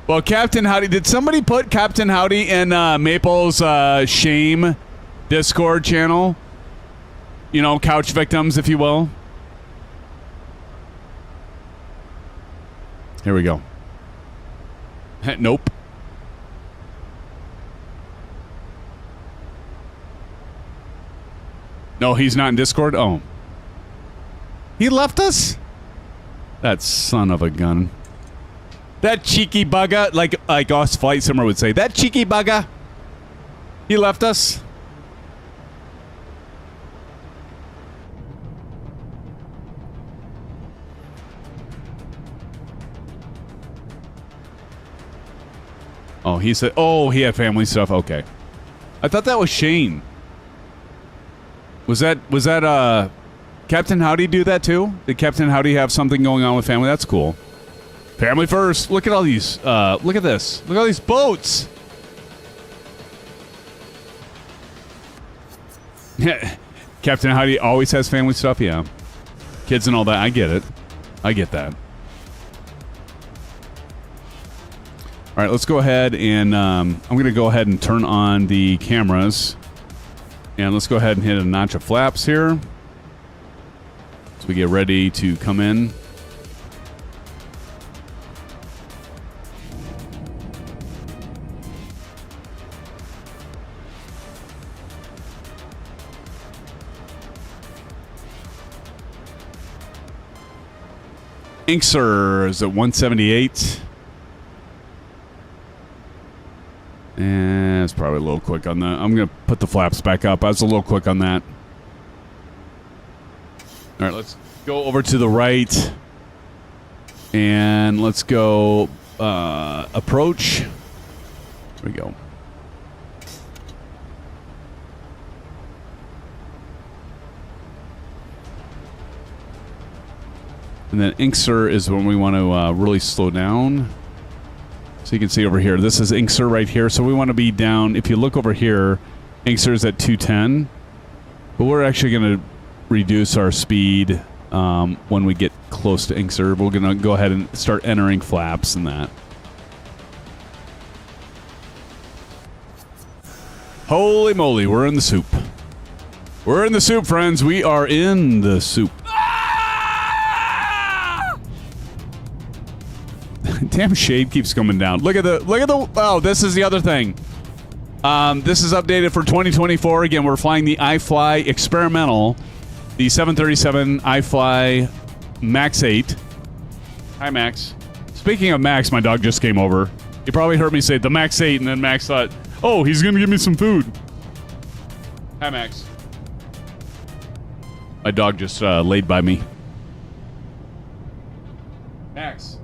Well, Captain Howdy, did somebody put Captain Howdy in Maple's shame Discord channel? You know, couch victims, if you will. Here we go. Nope. No, he's not in Discord? Oh. He left us? That son of a gun. That cheeky bugger, like us Flight Simmer would say. That cheeky bugger. He left us. Oh, he said, oh, he had family stuff. Okay. I thought that was Shane. Was that Captain Howdy do that too? Did Captain Howdy have something going on with family? That's cool. Family first. Look at all these. Look at this. Look at all these boats. Captain Howdy always has family stuff. Yeah. Kids and all that. I get it. I get that. All right, let's go ahead and I'm going to go ahead and turn on the cameras. And let's go ahead and hit a notch of flaps here. So we get ready to come in. Inksir is at 178. And it's probably a little quick on that. I'm going to put the flaps back up. I was a little quick on that. All right, let's go over to the right. And let's go approach. There we go. And then Inksir is when we want to really slow down. So you can see over here, this is Inksir right here. So we want to be down. If you look over here, Inksir is at 210. But we're actually going to reduce our speed when we get close to Inksir. We're going to go ahead and start entering flaps and that. Holy moly, we're in the soup. We're in the soup, friends. We are in the soup. Damn shade keeps coming down. Look at the oh, this is the other thing. This is updated for 2024. Again, we're flying the iFly experimental, the 737 iFly MAX8. Hi, Max. Speaking of Max, my dog just came over. He probably heard me say the MAX8, and then Max thought, oh, he's gonna give me some food. Hi, Max. My dog just laid by me. Max.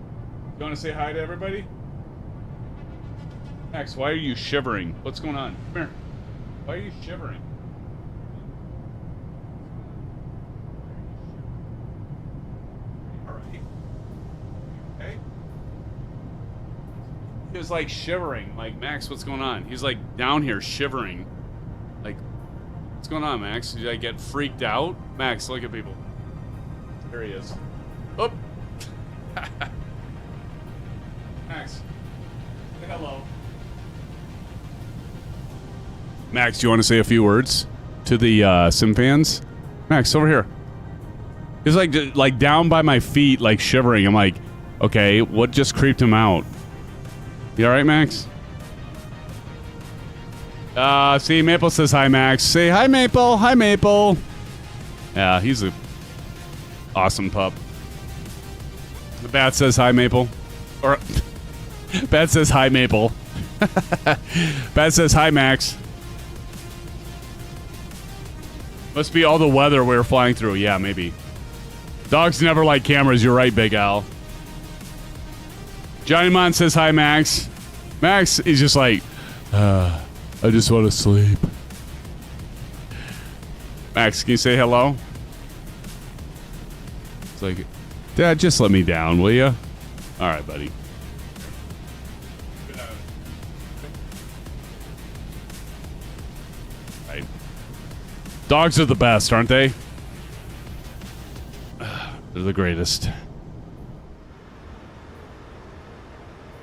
You want to say hi to everybody? Max, why are you shivering? What's going on? Come here. Why are you shivering? All right. Okay. He was like shivering. Like, Max, what's going on? He's like down here shivering. Like, what's going on, Max? Did I get freaked out? Max, look at people. There he is. Oh. Max, say hello. Max, do you want to say a few words to the SimFans? Max, over here. He's like down by my feet, like shivering. I'm like, okay, what just creeped him out? You all right, Max? See, Maple says hi, Max. Say hi, Maple. Hi, Maple. Yeah, he's a awesome pup. The bat says hi, Maple. Or Bat says hi, Maple. Bat says hi, Max. Must be all the weather we're flying through. Yeah, maybe. Dogs never like cameras. You're right, Big Al. Johnny Mon says hi, Max. Max is just like, I just want to sleep. Max, can you say hello? It's like, Dad, just let me down, will you? All right, buddy. Right. Dogs are the best, aren't they? They're the greatest.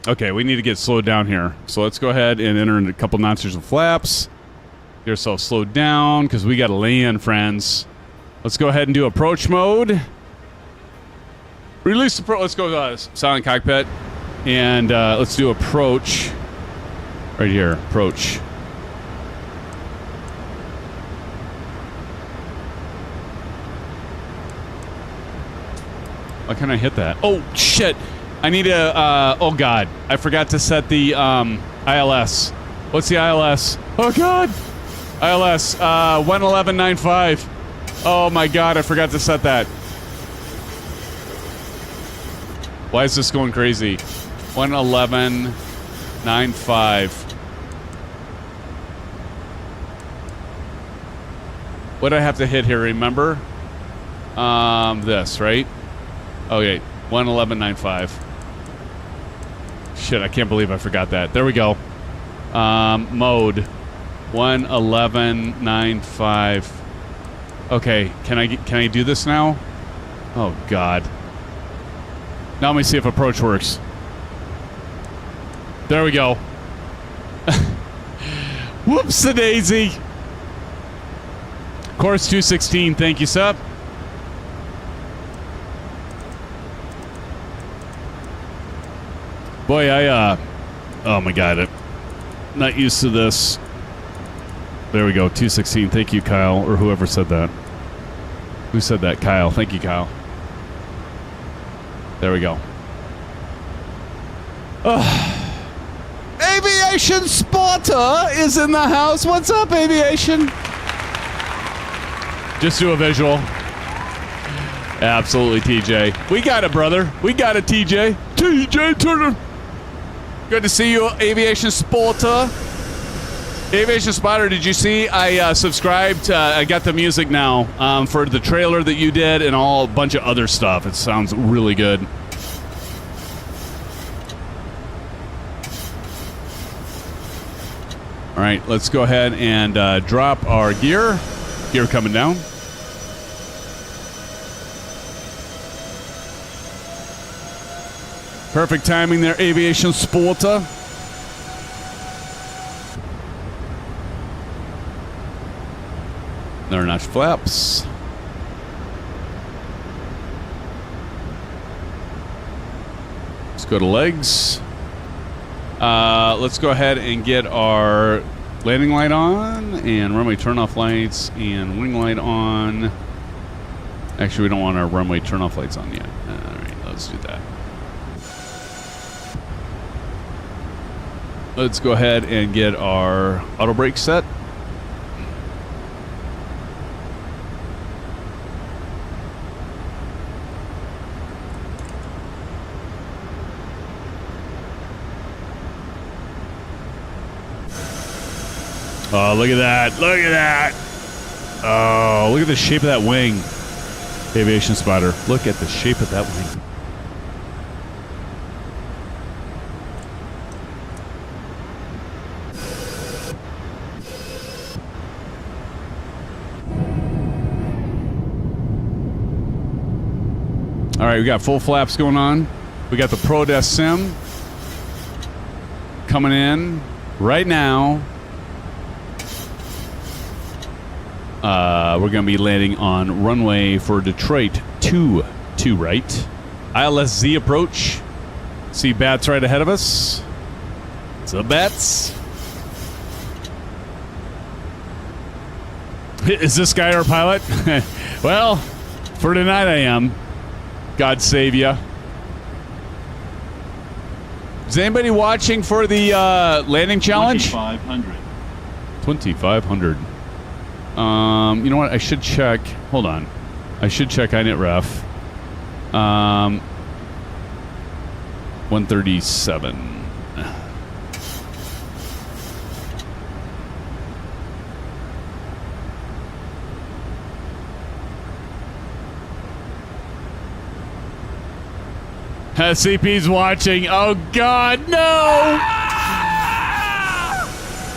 Okay, we need to get slowed down here. So let's go ahead and enter in a couple notches of flaps. Get ourselves slowed down because we got to land, friends. Let's go ahead and do approach mode. Release the let's go silent cockpit, and let's do approach. Right here, approach. Why can't I hit that? Oh shit! I need a. Oh god! I forgot to set the ILS. What's the ILS? Oh god! ILS 111.95. Oh my god! I forgot to set that. Why is this going crazy? 111.95. What do I have to hit here? Remember? This, right? Okay, 111.95. Shit, I can't believe I forgot that. There we go. Mode 111.95. Okay, can I do this now? Oh god. Now let me see if approach works. There we go. Whoops-a-daisy. Course 216, thank you, sub. Boy, oh my god, I'm not used to this. There we go, 216, thank you, Kyle, or whoever said that. Who said that? Kyle, thank you, Kyle. There we go. Aviation Spotter is in the house. What's up, Aviation? Just do a visual. Absolutely, TJ. We got it, brother. We got it, TJ. TJ Turner. Good to see you, Aviation Spotter. Aviation Spotter, did you see I subscribed? I got the music now for the trailer that you did and a bunch of other stuff. It sounds really good. All right, let's go ahead and drop our gear. Gear coming down. Perfect timing there, Aviation Spotter. There are notch flaps. Let's go to legs. Let's go ahead and get our landing light on and runway turn-off lights and wing light on. Actually, we don't want our runway turn-off lights on yet. All right, let's do that. Let's go ahead and get our auto brake set. Oh, look at that. Look at that. Oh, look at the shape of that wing. Aviation Spotter. Look at the shape of that wing. All right, we got full flaps going on. We got the ProDeskSim coming in right now. We're going to be landing on runway for Detroit 2 right. ILSZ approach. See Bats right ahead of us. What's up, Bats? Is this guy our pilot? Well, for tonight I am. God save ya. Is anybody watching for the landing challenge? 2,500. 2,500. You know what? I should check. Hold on. I should check iNetRef. 137. CP's watching. Oh, God, no!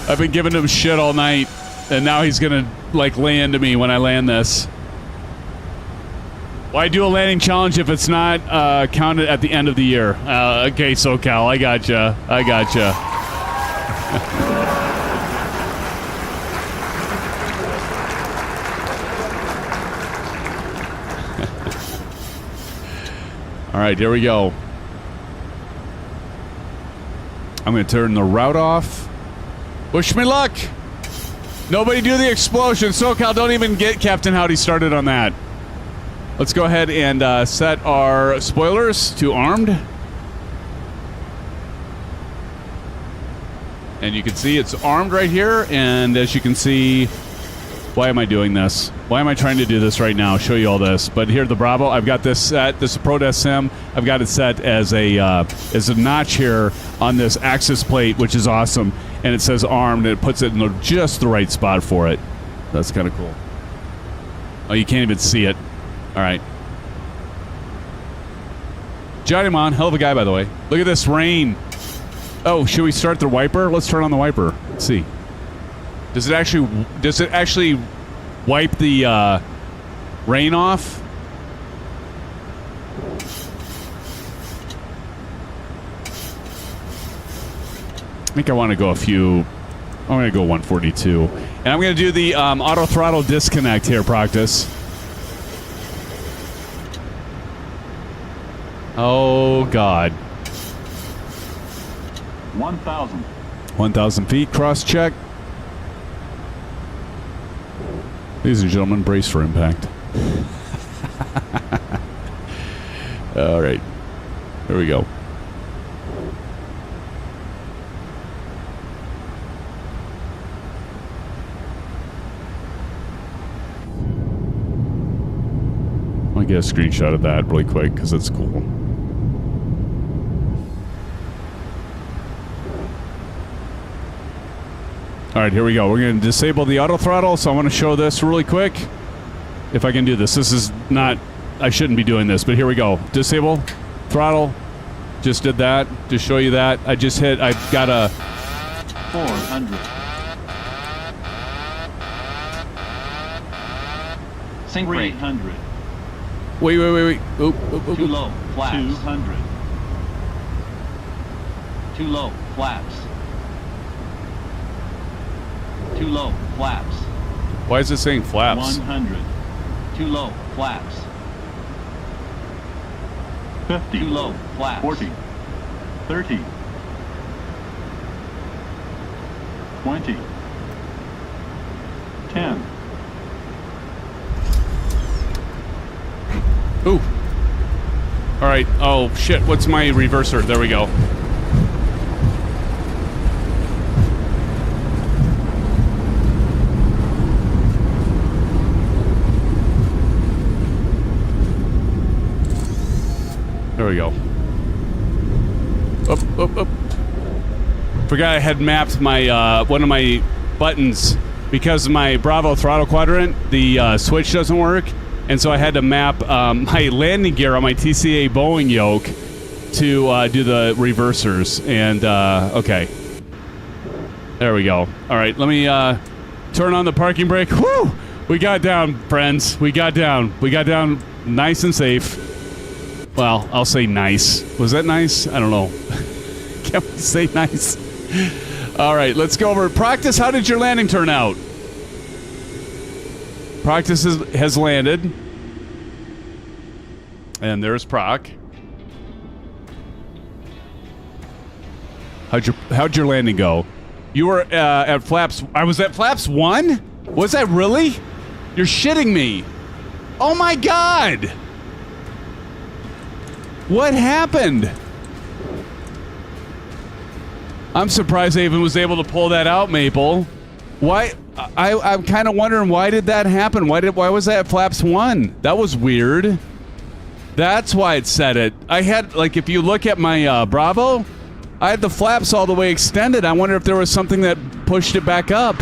I've been giving him shit all night, and now he's going to, like, lay into me when I land this. Why do a landing challenge if it's not counted at the end of the year? Okay, SoCal, I gotcha. I gotcha. All right, here we go. I'm going to turn the route off. Wish me luck. Nobody do the explosion. SoCal, don't even get Captain Howdy started on that. Let's go ahead and set our spoilers to armed. And you can see it's armed right here. And as you can see, why am I doing this? Why am I trying to do this right now? I'll show you all this. But here, the Bravo, I've got this set. This is ProDeskSim. I've got it set as a notch here on this axis plate, which is awesome. And it says armed, and it puts it in just the right spot for it. That's kind of cool. Oh, you can't even see it. All right. Johnny Mon, hell of a guy, by the way. Look at this rain. Oh, should we start the wiper? Let's turn on the wiper. Let's see. Does it actually wipe the rain off? I think I want to go I'm going to go 142. And I'm going to do the auto throttle disconnect here, practice. Oh, God. 1,000. 1,000 feet, cross check. Ladies and gentlemen, brace for impact. All right. Here we go. I'll get a screenshot of that really quick because it's cool. All right, here we go. We're going to disable the auto throttle, so I want to show this really quick. If I can do this. This is not... I shouldn't be doing this, but here we go. Disable, throttle. Just did that to show you that. I just hit... I've got a... 400. Sync rate. 300. Wait. Oop. Too low. Flaps. 200. Too low. Flaps. Too low. Flaps. Why is it saying flaps? 100. Too low. Flaps. 50. Too low. Flaps. 40. 30. 20. 10. Ooh. All right. Oh, shit. What's my reverser? There we go. There we go. Up. Forgot I had mapped my one of my buttons because of my Bravo Throttle Quadrant. The switch doesn't work, and so I had to map my landing gear on my TCA Boeing yoke to do the reversers. And okay, there we go. All right, let me turn on the parking brake. Woo! We got down, friends. We got down. We got down nice and safe. Well, I'll say nice. Was that nice? I don't know. Can we say nice? All right, let's go over. Practice, how did your landing turn out? Practice has landed. And there's Proc. How'd your landing go? You were at flaps. I was at flaps 1? Was that really? You're shitting me. Oh my God. What happened? I'm surprised I even was able to pull that out, Maple. Why? I'm kind of wondering, why did that happen? Why was that at flaps 1? That was weird. That's why it said it. I had, like, if you look at my Bravo, I had the flaps all the way extended. I wonder if there was something that pushed it back up.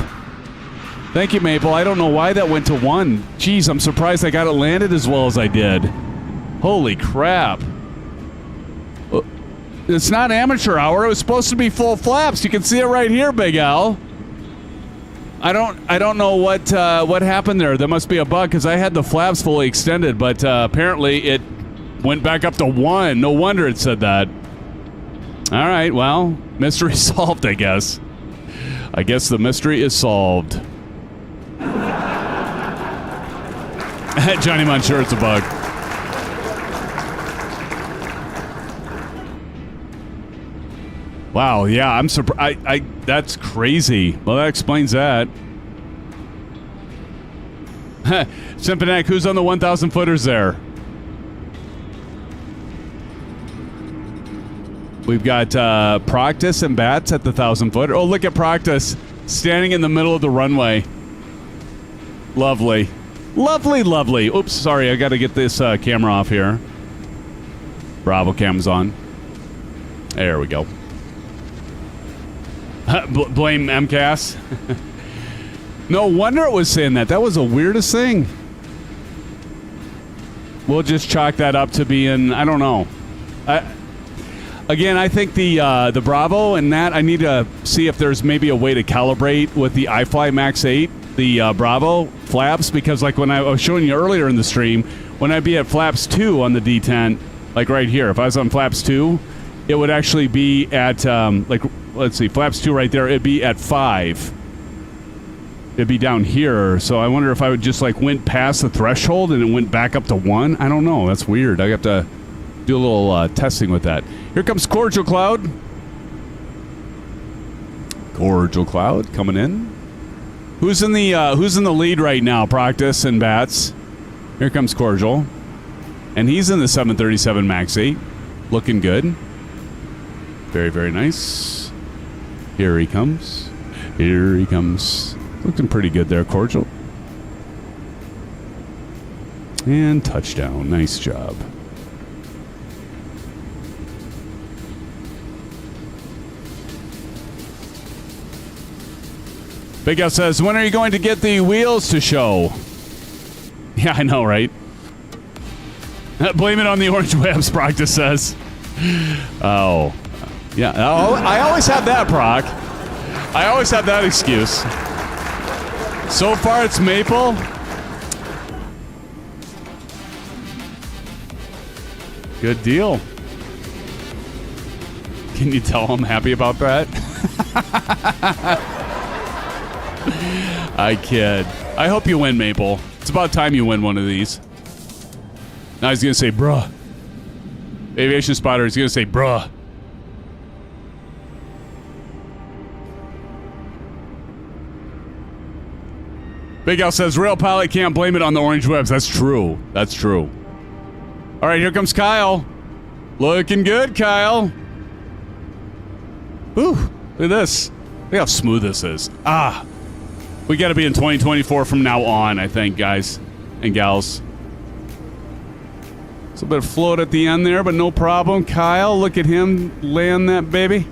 Thank you, Maple. I don't know why that went to 1. Jeez, I'm surprised I got it landed as well as I did. Holy crap. It's not amateur hour. It was supposed to be full flaps. You can see it right here, Big Al. I don't know what happened there. There must be a bug because I had the flaps fully extended, but apparently it went back up to 1. No wonder it said that. All right, well, mystery solved, I guess. I guess the mystery is solved. Johnny, I'm sure it's a bug. Wow, yeah, I'm surprised. That's crazy. Well, that explains that. Symphonic, who's on the 1,000 footers there? We've got Practice and Bats at the 1,000 footer. Oh, look at Practice standing in the middle of the runway. Lovely. Lovely, lovely. Oops, sorry, I got to get this camera off here. Bravo cam's on. There we go. Blame MCAS. No wonder it was saying that. That was the weirdest thing. We'll just chalk that up to being, I don't know. Again, I think the Bravo and that, I need to see if there's maybe a way to calibrate with the iFly MAX8, the Bravo flaps, because like when I was showing you earlier in the stream, when I'd be at flaps 2 on the D10, like right here, if I was on flaps 2, it would actually be at, like, let's see, flaps 2 right there, it'd be at 5. It'd be down here, so I wonder if I would just like went past the threshold and it went back up to 1. I don't know. That's weird. I have to do a little testing with that. Here comes Cordial Cloud. Cordial Cloud coming in. Who's in the lead right now? Practice and Bats. Here comes Cordial, and he's in the 737 MAX8, looking good. Very, very nice. Here he comes. Here he comes. Looking pretty good there, Cordial. And touchdown. Nice job. Big F says, when are you going to get the wheels to show? Yeah, I know, right? Blame it on the orange webs, Practice says. Oh. Yeah. Oh, I always have that, Proc. I always have that excuse. So far, it's Maple. Good deal. Can you tell I'm happy about that? I kid. I hope you win, Maple. It's about time you win one of these. Now he's going to say, bruh. Aviation Spotter is going to say, bruh. Big Al says, Rail Pilot can't blame it on the orange webs. That's true. That's true. All right, here comes Kyle. Looking good, Kyle. Ooh, look at this. Look how smooth this is. Ah. We got to be in 2024 from now on, I think, guys and gals. It's a bit of float at the end there, but no problem. Kyle, look at him land that baby.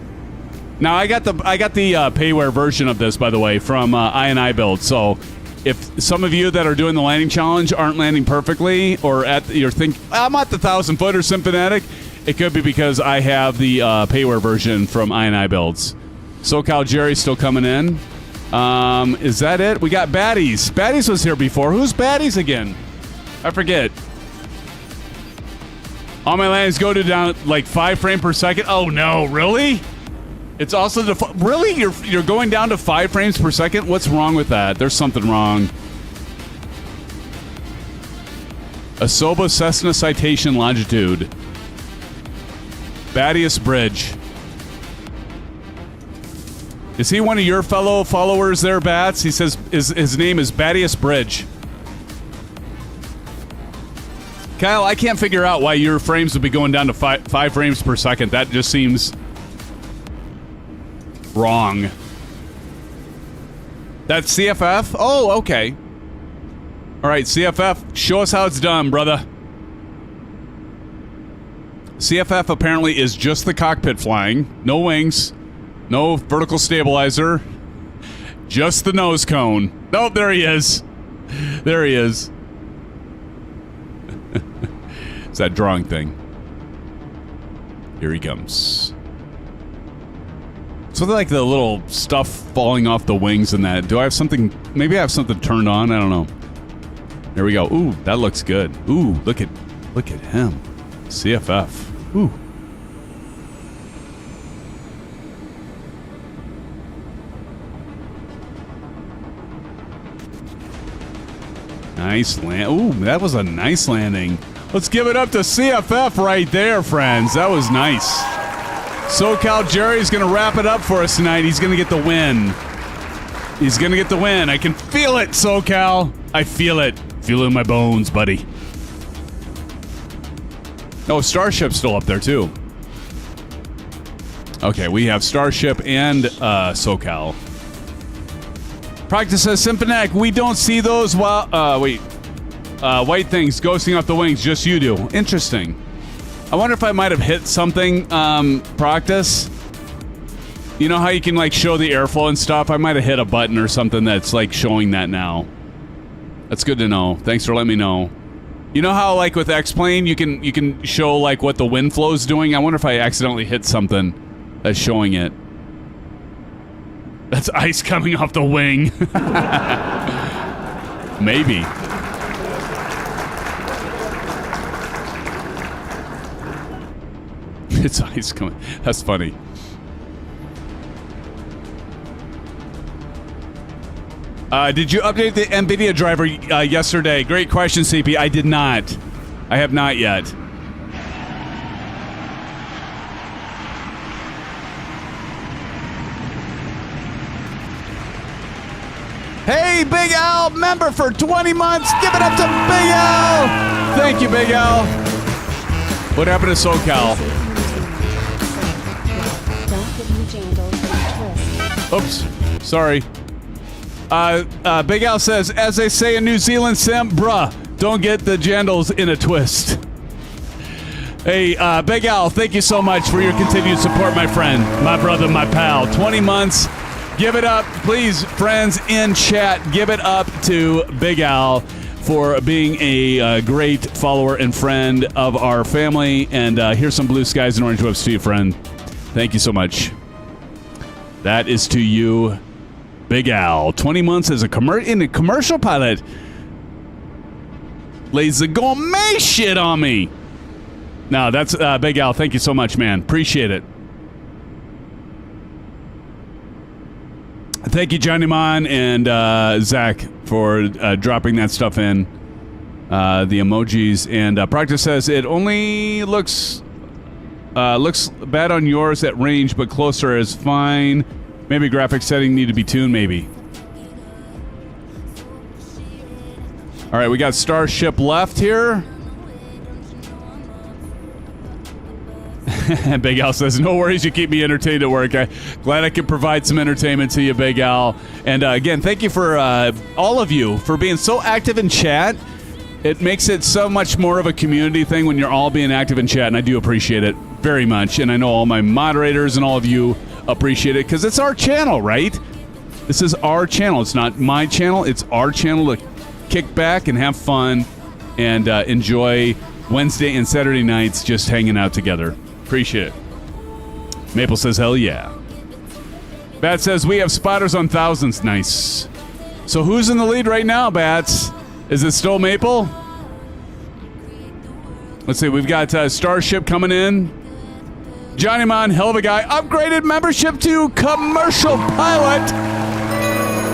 Now I got the payware version of this, by the way, from iniBuilds. So if some of you that are doing the landing challenge aren't landing perfectly, or you're thinking I'm at the 1,000 footer Symphonetic, it could be because I have the payware version from iniBuilds. SoCal Jerry's still coming in. Is that it? We got Baddies. Baddies was here before. Who's Baddies again? I forget. All my landings go to down like 5 frames per second. Oh no, really? It's also really you're going down to 5 frames per second? What's wrong with that? There's something wrong. Asoba Cessna Citation Longitude. Badius Bridge. Is he one of your fellow followers there, Bats? He says his name is Badius Bridge. Kyle, I can't figure out why your frames would be going down to 5 frames per second. That just seems wrong. That's CFF? Oh, okay. All right, CFF, show us how it's done, brother. CFF apparently is just the cockpit flying. No wings. No vertical stabilizer. Just the nose cone. Nope, there he is. There he is. It's that drawing thing. Here he comes. So like the little stuff falling off the wings and that. Do I have something? Maybe I have something turned on. I don't know. There we go. Ooh, that looks good. Ooh, look at him. CFF. Ooh. Nice land. Ooh, that was a nice landing. Let's give it up to CFF right there, friends. That was nice. SoCal Jerry's going to wrap it up for us tonight. He's going to get the win. He's going to get the win. I can feel it, SoCal. I feel it. Feel it in my bones, buddy. Oh, Starship's still up there, too. Okay, we have Starship and SoCal. Practice says, Symphonic, we don't see those white things ghosting off the wings. Just you do. Interesting. I wonder if I might have hit something, Practice. You know how you can, like, show the airflow and stuff? I might have hit a button or something that's, like, showing that now. That's good to know. Thanks for letting me know. You know how, like, with X-Plane, you can show, like, what the wind flow is doing? I wonder if I accidentally hit something that's showing it. That's ice coming off the wing. Maybe. It's ice coming. That's funny. Did you update the NVIDIA driver yesterday? Great question, CP. I did not. I have not yet. Hey, Big Al, member for 20 months. Give it up to Big Al. Thank you, Big Al. What happened to SoCal? Oops. Sorry. Big Al says, as they say in New Zealand, Sim, bruh, don't get the jandals in a twist. Hey, Big Al, thank you so much for your continued support, my friend, my brother, my pal. 20 months. Give it up, please, friends in chat. Give it up to Big Al for being a great follower and friend of our family. And here's some blue skies and orange webs to you, friend. Thank you so much. That is to you, Big Al. 20 months as a commercial pilot. Lays the gourmet shit on me. No, that's Big Al. Thank you so much, man. Appreciate it. Thank you, Johnny Mon and Zach, for dropping that stuff in. The emojis. And Practice says it only looks bad on yours at range, but closer is fine. Maybe graphic setting need to be tuned, maybe. All right, we got Starship left here. Big Al says, no worries, you keep me entertained at work. Glad I could provide some entertainment to you, Big Al. And again, thank you for all of you for being so active in chat. It makes it so much more of a community thing when you're all being active in chat, and I do appreciate it very much. And I know all my moderators and all of you appreciate it, because it's our channel, right? This is our channel. It's not my channel. It's our channel to kick back and have fun and enjoy Wednesday and Saturday nights just hanging out together. Appreciate it. Maple says, hell yeah. Bat says, we have spotters on thousands. Nice. So who's in the lead right now, Bats? Is it still Maple? Let's see. We've got Starship coming in. Johnny Mon, hell of a guy. Upgraded membership to commercial pilot.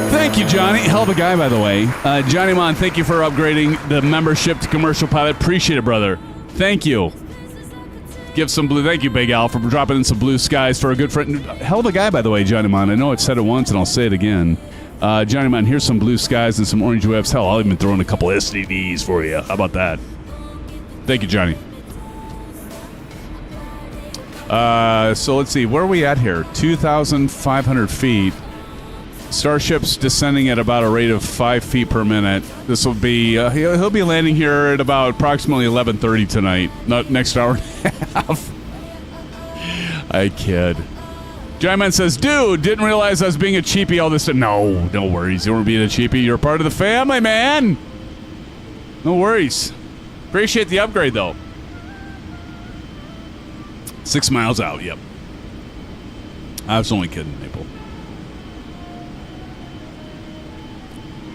Thank you, Johnny. Hell of a guy, by the way. Johnny Mon, thank you for upgrading the membership to commercial pilot. Appreciate it, brother. Thank you. Give some blue. Thank you, Big Al, for dropping in some blue skies for a good friend. Hell of a guy, by the way, Johnny Mon. I know I've said it once, and I'll say it again. Johnny Mon, here's some blue skies and some orange webs. Hell, I'll even throw in a couple SDVs for you. How about that? Thank you, Johnny. So let's see. Where are we at here? 2,500 feet. Starship's descending at about a rate of 5 feet per minute. This will be, he'll be landing here at about approximately 11:30 tonight. Not next hour and a half. I kid. Giant says, dude, didn't realize I was being a cheapie all this time. No, no worries. You weren't being a cheapie. You're part of the family, man. No worries. Appreciate the upgrade, though. 6 miles out, yep. I was only kidding, Maple.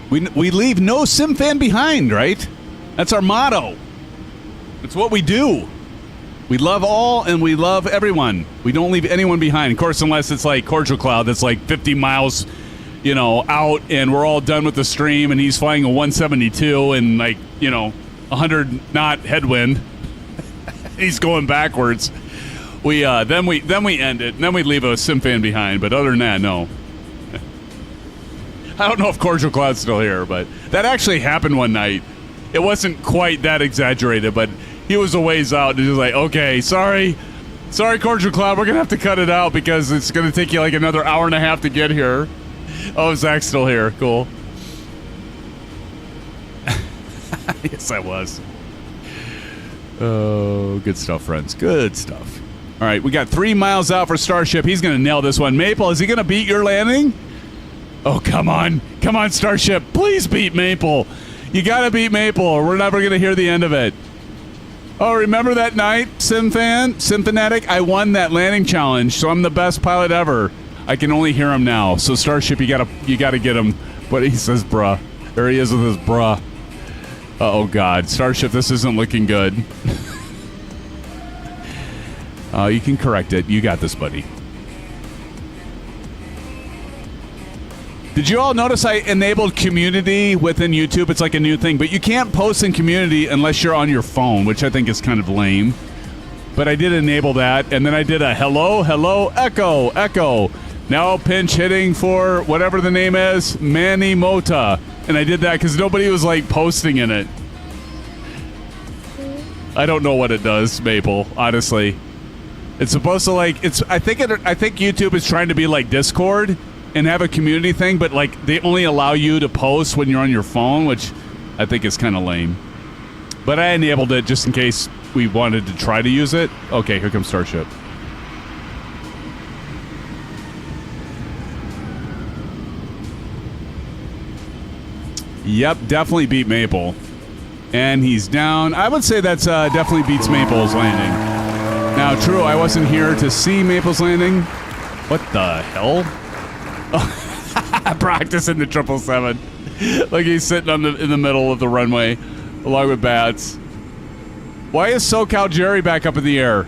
We leave no sim fan behind, right? That's our motto. It's what we do. We love all and we love everyone. We don't leave anyone behind. Of course, unless it's like Cordial Cloud that's like 50 miles, out and we're all done with the stream and he's flying a 172 and 100 knot headwind. He's going backwards. we then we end it, and then we leave a SimFan behind. But other than that, no. I don't know if Cordial Cloud's still here, but that actually happened one night. It wasn't quite that exaggerated, but he was a ways out, and he was like, "Okay, sorry, Cordial Cloud, we're gonna have to cut it out because it's gonna take you like another hour and a half to get here." Oh, Zach's still here. Cool. Yes, I was. Oh, good stuff, friends. Good stuff. All right, we got 3 miles out for Starship. He's going to nail this one. Maple, is he going to beat your landing? Oh, come on. Come on, Starship. Please beat Maple. You got to beat Maple, or we're never going to hear the end of it. Oh, remember that night, Simfanatic? I won that landing challenge, so I'm the best pilot ever. I can only hear him now. So, Starship, you gotta get him. But he says, bruh. There he is with his bruh. Oh, God. Starship, this isn't looking good. You can correct it. You got this, buddy. Did you all notice I enabled community within YouTube? It's like a new thing, but you can't post in community unless you're on your phone, which I think is kind of lame. But I did enable that, and then I did a hello, echo, echo. Now pinch hitting for whatever the name is, Manny Mota. And I did that because nobody was like posting in it. I don't know what it does, Maple, honestly. It's supposed to like, I think YouTube is trying to be like Discord and have a community thing, but like they only allow you to post when you're on your phone, which I think is kind of lame. But I enabled it just in case we wanted to try to use it. Okay, here comes Starship. Yep, definitely beat Maple. And he's down. I would say that's definitely beats Maple's landing. Now, true, I wasn't here to see Maple's landing. What the hell? Oh, practicing the 777. Like he's sitting in the middle of the runway, along with Bats. Why is SoCal Jerry back up in the air?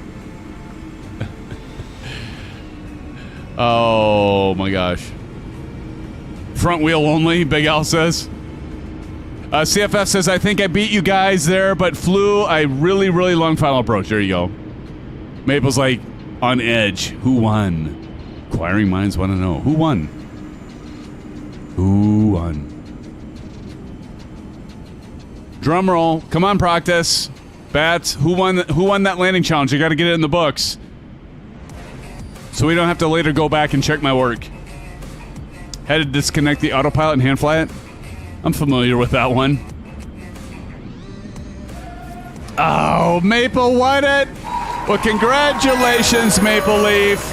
Oh my gosh. Front wheel only, Big Al says. CFF says, I think I beat you guys there, but flew a really, really long final approach. There you go. Maple's like, on edge. Who won? Inquiring minds want to know. Who won? Who won? Drum roll. Come on, practice. Bats, who won that landing challenge? You got to get it in the books. So we don't have to later go back and check my work. Had to disconnect the autopilot and hand fly it. I'm familiar with that one. Oh, Maple won it! Well, congratulations, Maple Leaf.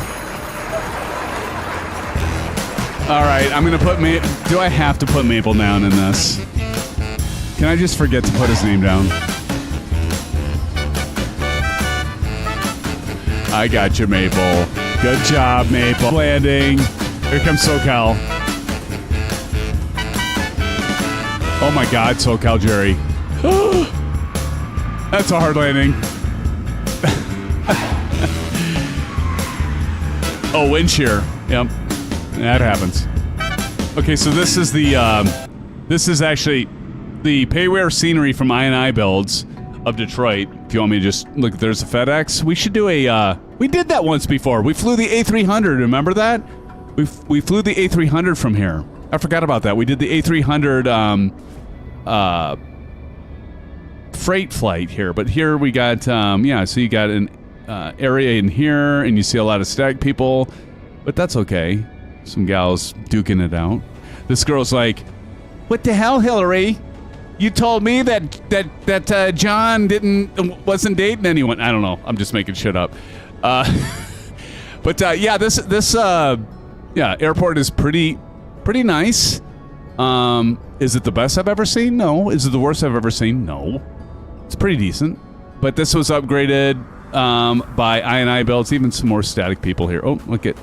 All right, I'm gonna put do I have to put Maple down in this? Can I just forget to put his name down? I got you, Maple. Good job, Maple. Landing. Here comes SoCal. Oh my God, SoCal Jerry. That's a hard landing. Oh, wind shear. Yep, that happens. Okay, so this is actually the payware scenery from iniBuilds of Detroit. If you want me to just look, there's a FedEx. We should do we did that once before. We flew the A300, remember that? We flew the A300 from here. I forgot about that. We did the A300 freight flight here, but here we got so you got an area in here, and you see a lot of stag people, but that's okay. Some gals duking it out. This girl's like, "What the hell, Hillary? You told me that John wasn't dating anyone." I don't know. I'm just making shit up. But yeah, this airport is pretty nice. Is it the best I've ever seen? No. Is it the worst I've ever seen? No. It's pretty decent. But this was upgraded by iniBuilds. Even some more static people here. Oh, look at,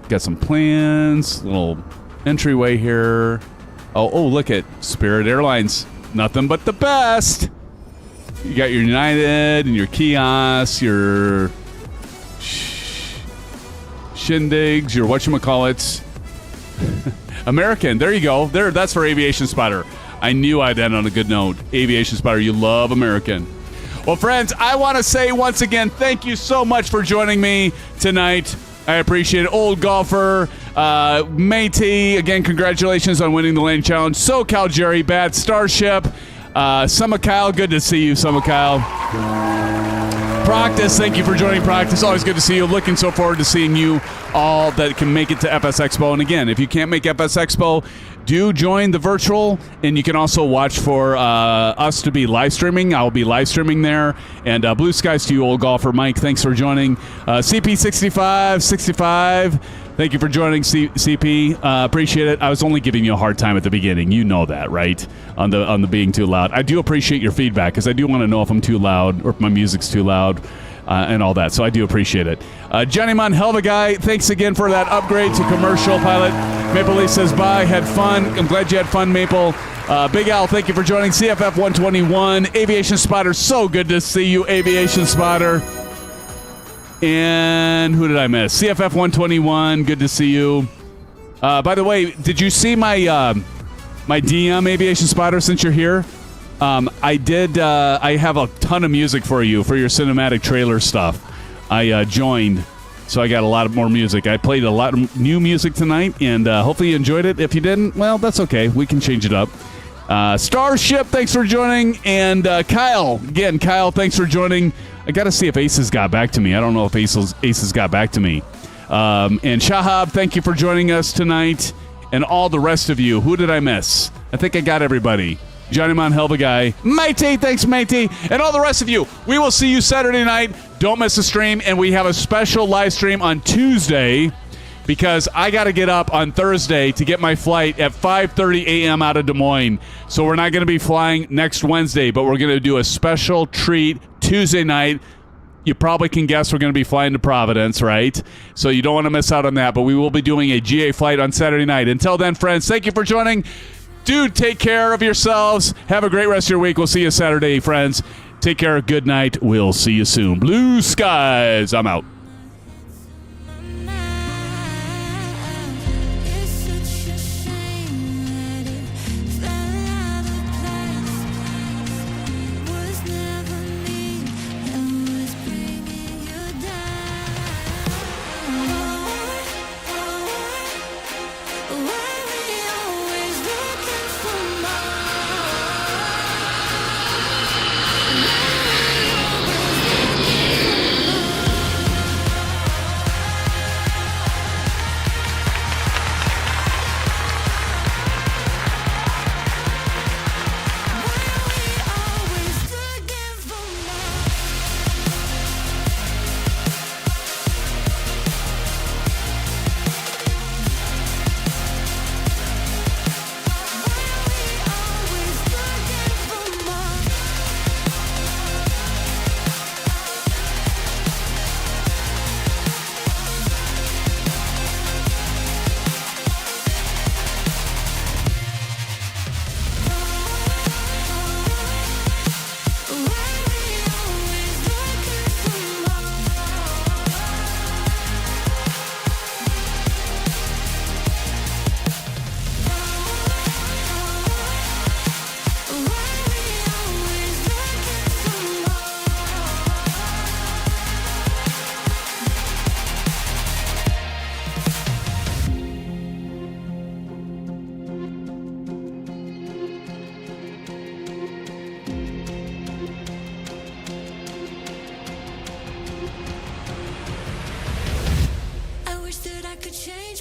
got some plans. Little entryway here. Oh, look at Spirit Airlines. Nothing but the best. You got your United and your kiosks, your shindigs, your whatchamacallits. American, there you go. That's for Aviation Spotter. I knew I'd end on a good note. Aviation Spotter, you love American. Well, friends, I want to say once again, thank you so much for joining me tonight. I appreciate it. Old Golfer, Matey, again, congratulations on winning the Lane Challenge. SoCal Jerry, Bad Starship, Summer Kyle, good to see you, Summer Kyle. Practice, thank you for joining Practice. Always good to see you. Looking so forward to seeing you all that can make it to FS Expo. And again, if you can't make FS Expo, do join the virtual, and you can also watch for us to be live streaming. I'll be live streaming there. And blue skies to you, Old Golfer. Mike, thanks for joining. CP65, thank you for joining, CP. Appreciate it. I was only giving you a hard time at the beginning. You know that, right? On the being too loud. I do appreciate your feedback because I do want to know if I'm too loud or if my music's too loud and all that. So I do appreciate it. Johnny Mon, hell of a guy. Thanks again for that upgrade to commercial pilot. Maple Leaf says bye. Had fun. I'm glad you had fun, Maple. Big Al, thank you for joining. CFF 121. Aviation Spotter, so good to see you, Aviation Spotter. And who did I miss? CFF 121, good to see you. By the way, did you see my my DM, Aviation Spotter, since you're here? I have a ton of music for you for your cinematic trailer stuff. I joined, so I got a lot of more music. I played a lot of new music tonight, and hopefully you enjoyed it. If you didn't, well, that's okay. We can change it up. Starship, thanks for joining. And Kyle, again, Kyle, thanks for joining. I got to see if Aces got back to me. I don't know if Aces got back to me. And Shahab, thank you for joining us tonight. And all the rest of you. Who did I miss? I think I got everybody. Johnny Mon, hell of a guy. Matey, thanks, Matey. And all the rest of you. We will see you Saturday night. Don't miss the stream. And we have a special live stream on Tuesday because I got to get up on Thursday to get my flight at 5:30 a.m. out of Des Moines. So we're not going to be flying next Wednesday, but we're going to do a special treat Tuesday night. You probably can guess we're going to be flying to Providence, right? So you don't want to miss out on that, but we will be doing a GA flight on Saturday night. Until then, friends, thank you for joining. Dude, take care of yourselves. Have a great rest of your week. We'll see you Saturday, friends. Take care. Good night. We'll see you soon. Blue skies. I'm out. It's such a shame that it fell out of place. Was never me that was bringing you down. Why we always looking for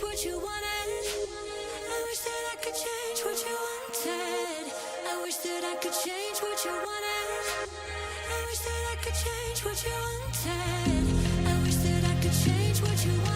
what you wanted. I wish that I could change what you wanted. I wish that I could change what you wanted. I wish that I could change what you wanted. I wish that I could change what you wanted.